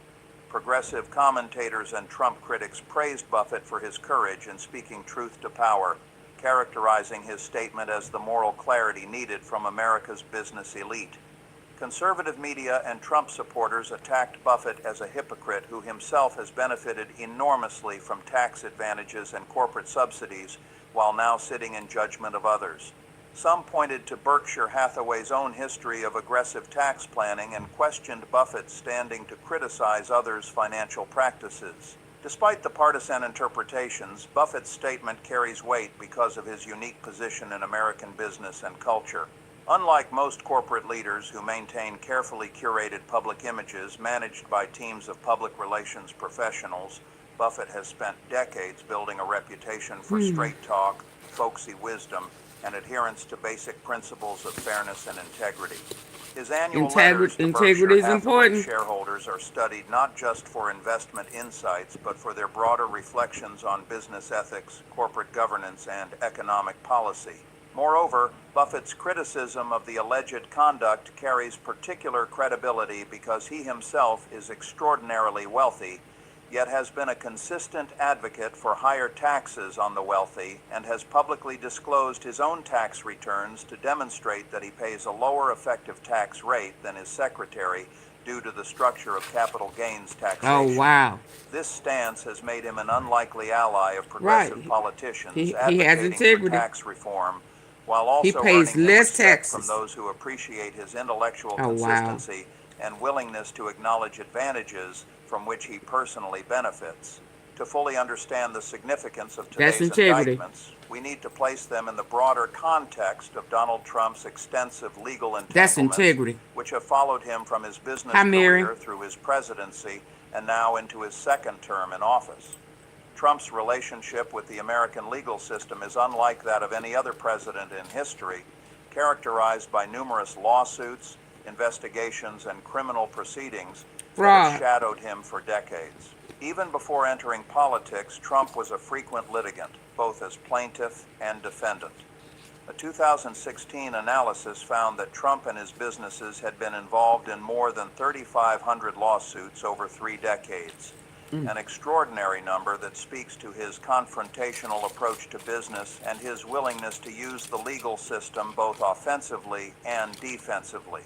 Progressive commentators and Trump critics praised Buffett for his courage in speaking truth to power, characterizing his statement as the moral clarity needed from America's business elite. Conservative media and Trump supporters attacked Buffett as a hypocrite who himself has benefited enormously from tax advantages and corporate subsidies while now sitting in judgment of others. Some pointed to Berkshire Hathaway's own history of aggressive tax planning and questioned Buffett's standing to criticize others' financial practices. Despite the partisan interpretations, Buffett's statement carries weight because of his unique position in American business and culture. Unlike most corporate leaders who maintain carefully curated public images managed by teams of public relations professionals, Buffett has spent decades building a reputation for straight talk, folksy wisdom, and adherence to basic principles of fairness and integrity. His annual letters to Berkshire Hathaway shareholders are studied not just for investment insights, but for their broader reflections on business ethics, corporate governance, and economic policy. Moreover, Buffett's criticism of the alleged conduct carries particular credibility because he himself is extraordinarily wealthy, yet has been a consistent advocate for higher taxes on the wealthy and has publicly disclosed his own tax returns to demonstrate that he pays a lower effective tax rate than his secretary due to the structure of capital gains taxation. Oh, wow. This stance has made him an unlikely ally of progressive politicians He advocating has integrity. for tax reform, while also pays earning less respect taxes. from those who appreciate his intellectual Oh, wow. consistency and willingness to acknowledge advantages from which he personally benefits. To fully understand the significance of today's indictments, we need to place them in the broader context of Donald Trump's extensive legal entanglements, which have followed him from his business career through his presidency and now into his second term in office. Trump's relationship with the American legal system is unlike that of any other president in history, characterized by numerous lawsuits, investigations, and criminal proceedings that have shadowed him for decades. Even before entering politics, Trump was a frequent litigant, both as plaintiff and defendant. A 2016 analysis found that Trump and his businesses had been involved in more than 3,500 lawsuits over 3 decades. An extraordinary number that speaks to his confrontational approach to business and his willingness to use the legal system both offensively and defensively.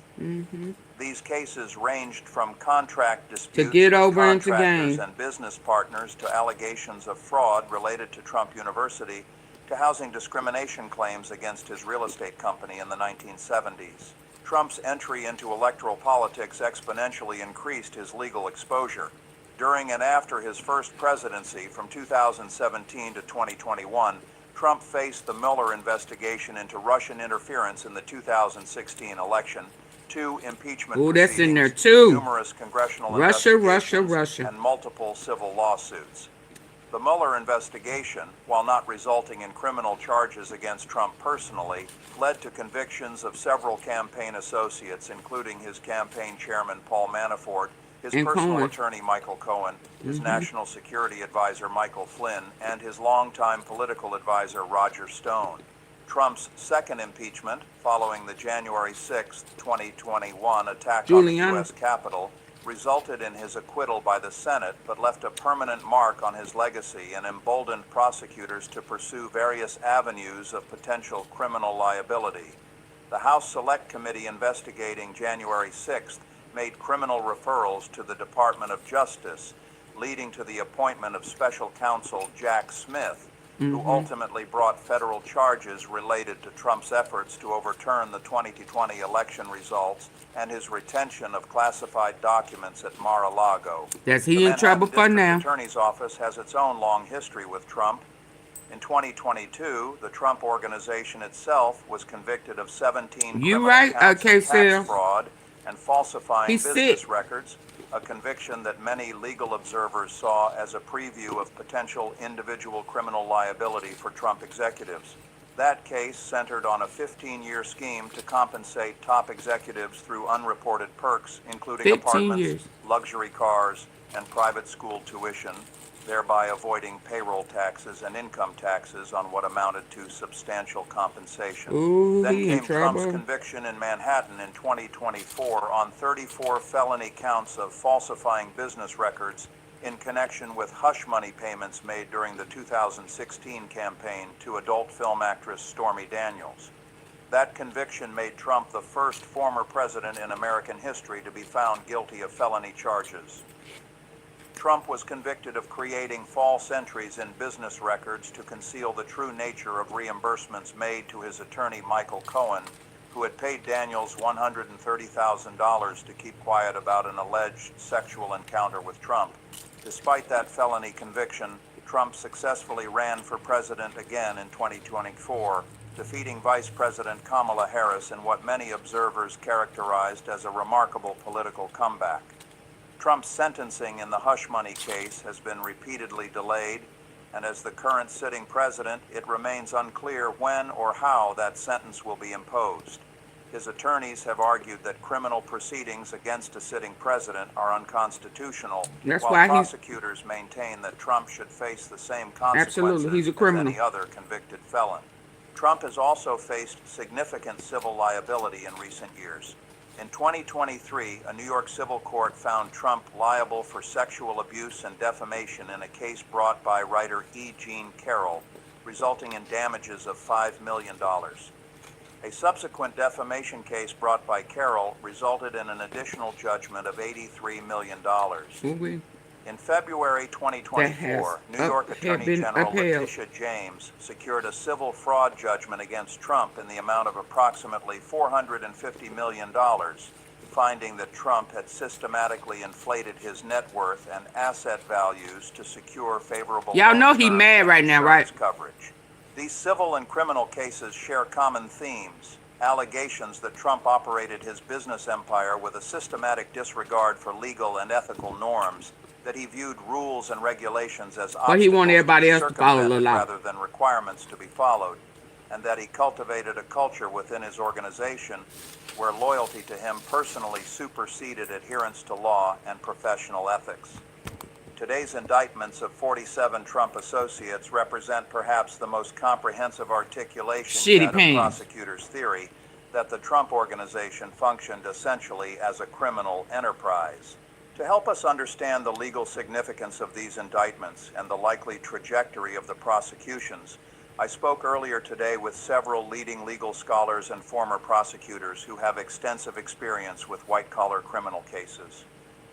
These cases ranged from contract disputes with contractors and business partners to allegations of fraud related to Trump University to housing discrimination claims against his real estate company in the 1970s. Trump's entry into electoral politics exponentially increased his legal exposure. During and after his first presidency from 2017 to 2021, Trump faced the Mueller investigation into Russian interference in the 2016 election, 2 impeachment Oh, that's in there proceedings, too. numerous congressional Russia, investigations, and multiple civil lawsuits. The Mueller investigation, while not resulting in criminal charges against Trump personally, led to convictions of several campaign associates, including his campaign chairman Paul Manafort, his And personal Cohen. attorney Michael Cohen, his Mhm. national security advisor Michael Flynn, and his longtime political advisor Roger Stone. Trump's second impeachment, following the January 6, 2021 attack on the Giuliani. U.S. Capitol, resulted in his acquittal by the Senate, but left a permanent mark on his legacy and emboldened prosecutors to pursue various avenues of potential criminal liability. The House Select Committee investigating January 6th made criminal referrals to the Department of Justice, leading to the appointment of special counsel Jack Smith, who ultimately brought federal charges related to Trump's efforts to overturn the 2020 election results and his retention of classified documents at Mar-a-Lago. That's he The in trouble Manhattan for now. District Attorney's Office has its own long history with Trump. In 2022, the Trump Organization itself was convicted of 17 You criminal right, counts okay, of tax Sil. fraud and falsifying He's business sick. records, a conviction that many legal observers saw as a preview of potential individual criminal liability for Trump executives. That case centered on a 15-year scheme to compensate top executives through unreported perks, including 15 apartments, years. luxury cars, and private school tuition, thereby avoiding payroll taxes and income taxes on what amounted to substantial compensation. Ooh, Then he in came Trump's trouble. conviction in Manhattan in 2024 on 34 felony counts of falsifying business records in connection with hush money payments made during the 2016 campaign to adult film actress Stormy Daniels. That conviction made Trump the first former president in American history to be found guilty of felony charges. Trump was convicted of creating false entries in business records to conceal the true nature of reimbursements made to his attorney Michael Cohen, who had paid Daniels $130,000 to keep quiet about an alleged sexual encounter with Trump. Despite that felony conviction, Trump successfully ran for president again in 2024, defeating Vice President Kamala Harris in what many observers characterized as a remarkable political comeback. Trump's sentencing in the hush money case has been repeatedly delayed, and as the current sitting president, it remains unclear when or how that sentence will be imposed. His attorneys have argued that criminal proceedings against a sitting president are unconstitutional, That's while why prosecutors maintain that Trump should face the same consequences Absolutely, he's a as criminal. any other convicted felon. Trump has also faced significant civil liability in recent years. In 2023, a New York civil court found Trump liable for sexual abuse and defamation in a case brought by writer E. Jean Carroll, resulting in damages of $5 million. A subsequent defamation case brought by Carroll resulted in an additional judgment of $83 million. In February 2024, New York Attorney General Letitia James secured a civil fraud judgment against Trump in the amount of approximately $450 million, finding that Trump had systematically inflated his net worth and asset values to secure favorable Y'all know loan he terms mad and right now, right? insurance coverage. These civil and criminal cases share common themes. Allegations that Trump operated his business empire with a systematic disregard for legal and ethical norms, that he viewed rules and regulations as But he wanted everybody else to follow the law. rather than requirements to be followed, and that he cultivated a culture within his organization where loyalty to him personally superseded adherence to law and professional ethics. Today's indictments of 47 Trump associates represent perhaps the most comprehensive articulation yet of prosecutors' theory that the Trump Organization functioned essentially as a criminal enterprise. To help us understand the legal significance of these indictments and the likely trajectory of the prosecutions, I spoke earlier today with several leading legal scholars and former prosecutors who have extensive experience with white-collar criminal cases.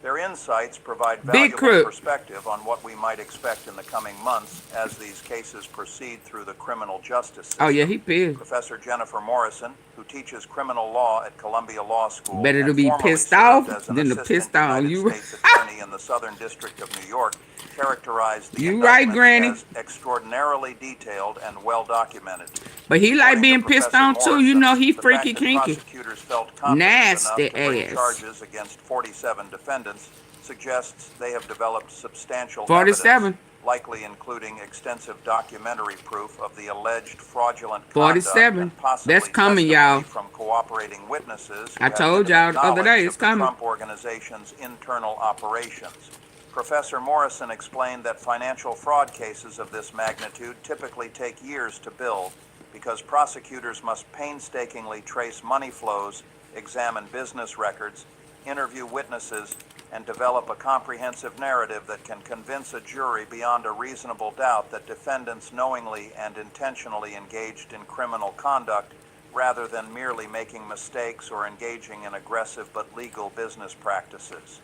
Their insights provide valuable perspective on what we might expect in the coming months as these cases proceed through the criminal justice system. Oh, yeah, he pissed. Professor Jennifer Morrison, who teaches criminal law at Columbia Law School Better to and be formerly pissed served off as an than to assistant pissed on United you. States attorney in the Southern District of New York, characterized the You right, indictments Granny. as extraordinarily detailed and well documented. But he like According to being pissed Professor on too. You Morrison, know he the freaky fact that kinky. prosecutors felt confident Nasty enough to bring ass. charges against 47 defendants suggests they have developed substantial 47. evidence, likely including extensive documentary proof of the alleged fraudulent conduct 47. and possibly That's coming, testimony y'all. from cooperating witnesses who I have told intimate y'all the other day knowledge it's of the coming. Trump organization's internal operations. Professor Morrison explained that financial fraud cases of this magnitude typically take years to build because prosecutors must painstakingly trace money flows, examine business records, interview witnesses, and develop a comprehensive narrative that can convince a jury beyond a reasonable doubt that defendants knowingly and intentionally engaged in criminal conduct rather than merely making mistakes or engaging in aggressive but legal business practices.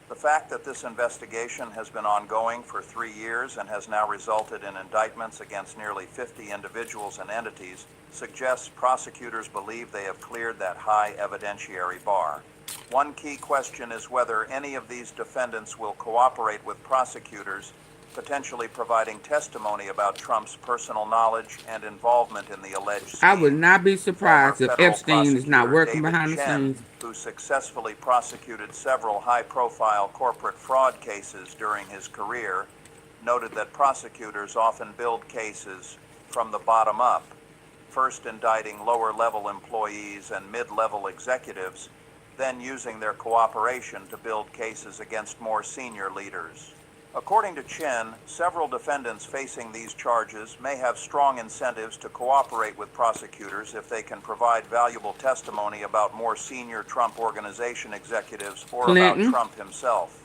The fact that this investigation has been ongoing for 3 years and has now resulted in indictments against nearly 50 individuals and entities suggests prosecutors believe they have cleared that high evidentiary bar. One key question is whether any of these defendants will cooperate with prosecutors, potentially providing testimony about Trump's personal knowledge and involvement in the alleged scheme. I would not be surprised if Former Epstein is not federal working prosecutor behind the David scenes. Chen, who successfully prosecuted several high-profile corporate fraud cases during his career, noted that prosecutors often build cases from the bottom up, first indicting lower-level employees and mid-level executives, then using their cooperation to build cases against more senior leaders. According to Chen, several defendants facing these charges may have strong incentives to cooperate with prosecutors if they can provide valuable testimony about more senior Trump Organization executives or Clinton. about Trump himself.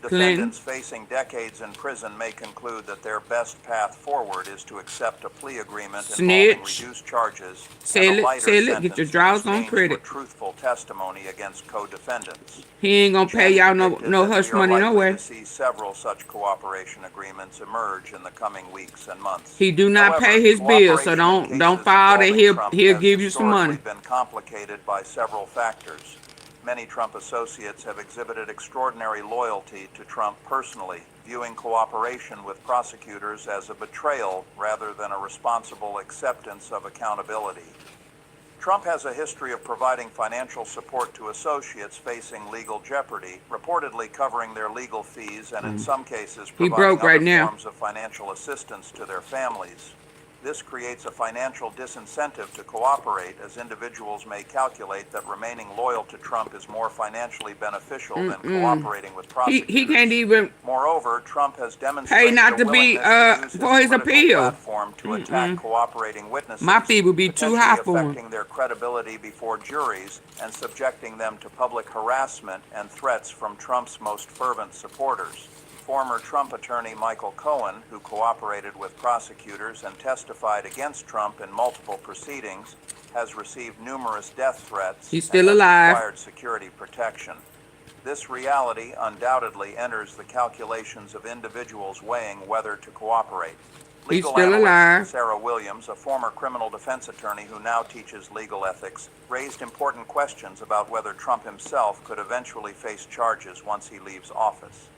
Defendants facing decades in prison may conclude that their best path forward is to accept a plea agreement involving Snitch. reduced charges Sell and a it, lighter sell it, sentence get your in draws on exchange credit. for truthful testimony against co-defendants. He ain't gonna pay y'all no hush money no way. To see several such cooperation agreements emerge in the coming weeks and months. He do not However, pay his bills, so cooperation in don't cases fall that involving he'll Trump give has you some money. historically been complicated by several factors. Many Trump associates have exhibited extraordinary loyalty to Trump personally, viewing cooperation with prosecutors as a betrayal rather than a responsible acceptance of accountability. Trump has a history of providing financial support to associates facing legal jeopardy, reportedly covering their legal fees and in some cases He providing broke right other now. forms of financial assistance to their families. This creates a financial disincentive to cooperate, as individuals may calculate that remaining loyal to Trump is more financially beneficial than cooperating with prosecutors. He can't even Moreover, Trump has demonstrated pay not to a be willingness to use for his political appeal. platform to attack cooperating witnesses, My fee would be too high potentially for him. affecting their credibility before juries and subjecting them to public harassment and threats from Trump's most fervent supporters. Former Trump attorney Michael Cohen, who cooperated with prosecutors and testified against Trump in multiple proceedings, has received numerous death threats. He's still and has alive. required security protection. This reality undoubtedly enters the calculations of individuals weighing whether to cooperate. He's Legal still analyst alive. Sarah Williams, a former criminal defense attorney who now teaches legal ethics, raised important questions about whether Trump himself could eventually face charges once he leaves office.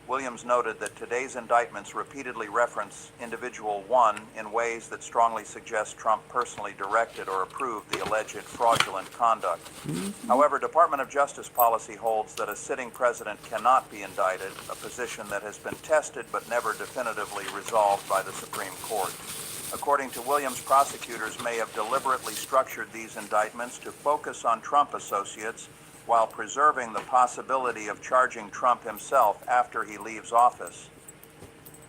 Williams noted that today's indictments repeatedly reference Individual 1 in ways that strongly suggest Trump personally directed or approved the alleged fraudulent conduct. However, Department of Justice policy holds that a sitting president cannot be indicted, a position that has been tested but never definitively resolved by the Supreme Court. According to Williams, prosecutors may have deliberately structured these indictments to focus on Trump associates while preserving the possibility of charging Trump himself after he leaves office.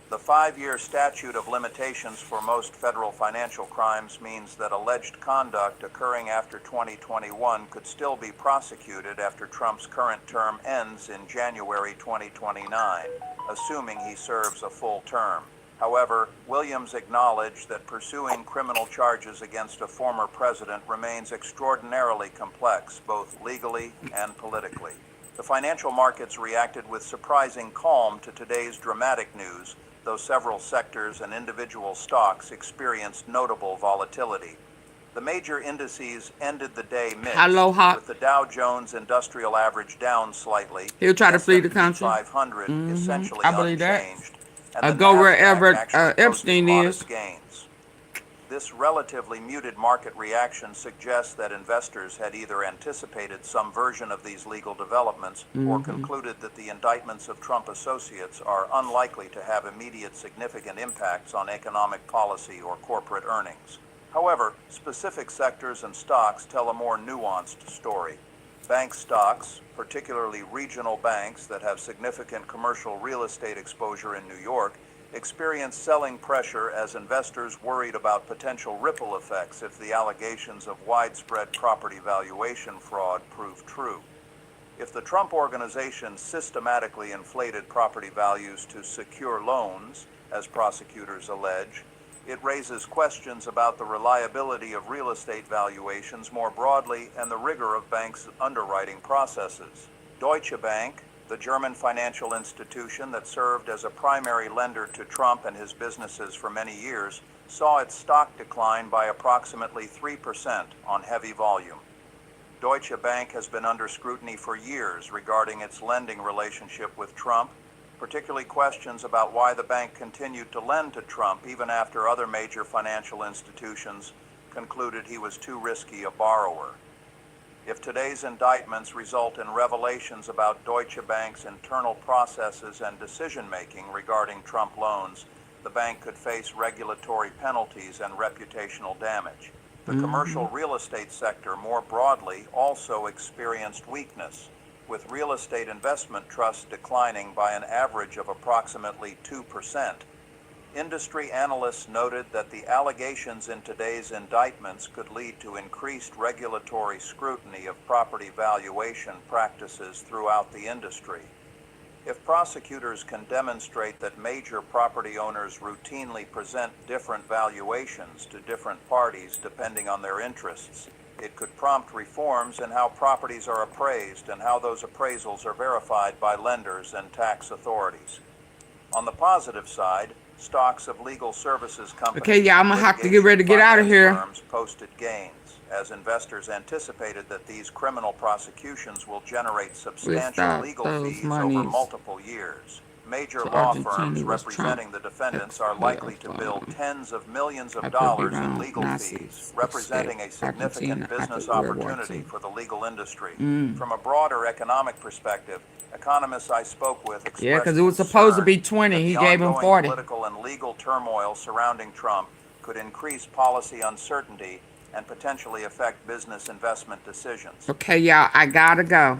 The 5-year statute of limitations for most federal financial crimes means that alleged conduct occurring after 2021 could still be prosecuted after Trump's current term ends in January 2029, assuming he serves a full term. However, Williams acknowledged that pursuing criminal charges against a former president remains extraordinarily complex, both legally and politically. The financial markets reacted with surprising calm to today's dramatic news, though several sectors and individual stocks experienced notable volatility. The major indices ended the day mixed, Hello, Hawk. with the Dow Jones Industrial Average down slightly. He'll try to flee the S&P country. 500 essentially I believe that. unchanged, and the Go Nasdaq wherever actually Epstein posted is. modest gains. This relatively muted market reaction suggests that investors had either anticipated some version of these legal developments or concluded that the indictments of Trump associates are unlikely to have immediate significant impacts on economic policy or corporate earnings. However, specific sectors and stocks tell a more nuanced story. Bank stocks, particularly regional banks that have significant commercial real estate exposure in New York, experienced selling pressure as investors worried about potential ripple effects if the allegations of widespread property valuation fraud prove true. If the Trump Organization systematically inflated property values to secure loans, as prosecutors allege, it raises questions about the reliability of real estate valuations more broadly and the rigor of banks' underwriting processes. Deutsche Bank, the German financial institution that served as a primary lender to Trump and his businesses for many years, saw its stock decline by approximately 3% on heavy volume. Deutsche Bank has been under scrutiny for years regarding its lending relationship with Trump, particularly questions about why the bank continued to lend to Trump even after other major financial institutions concluded he was too risky a borrower. If today's indictments result in revelations about Deutsche Bank's internal processes and decision-making regarding Trump loans, the bank could face regulatory penalties and reputational damage. The commercial real estate sector more broadly also experienced weakness, with real estate investment trusts declining by an average of approximately 2%. Industry analysts noted that the allegations in today's indictments could lead to increased regulatory scrutiny of property valuation practices throughout the industry. If prosecutors can demonstrate that major property owners routinely present different valuations to different parties depending on their interests, it could prompt reforms in how properties are appraised and how those appraisals are verified by lenders and tax authorities. On the positive side, stocks of legal services companies Okay, yeah, I'm gonna have to get ready to get out of here. firms posted gains as investors anticipated that these criminal prosecutions will generate substantial legal fees over multiple years. Major law firms representing the defendants are likely to bill tens of millions of dollars in legal fees, representing a significant business opportunity for the legal industry. From a broader economic perspective, economists I spoke with expressed Yeah, because it was supposed to be 20. He gave him 40. Political and legal turmoil surrounding Trump could increase policy uncertainty and potentially affect business investment decisions. Okay, y'all, I gotta go.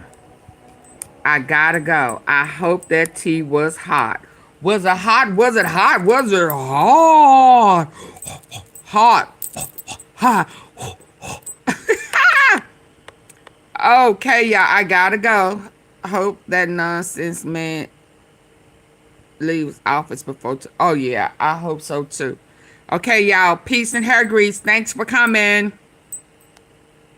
I hope that tea was hot. Was it hot? Was it hot? Was it hot? Hot. Okay, y'all, I gotta go. Hope that nonsense man leaves office before. Oh, yeah, I hope so too. Okay, y'all, peace and hair grease. Thanks for coming.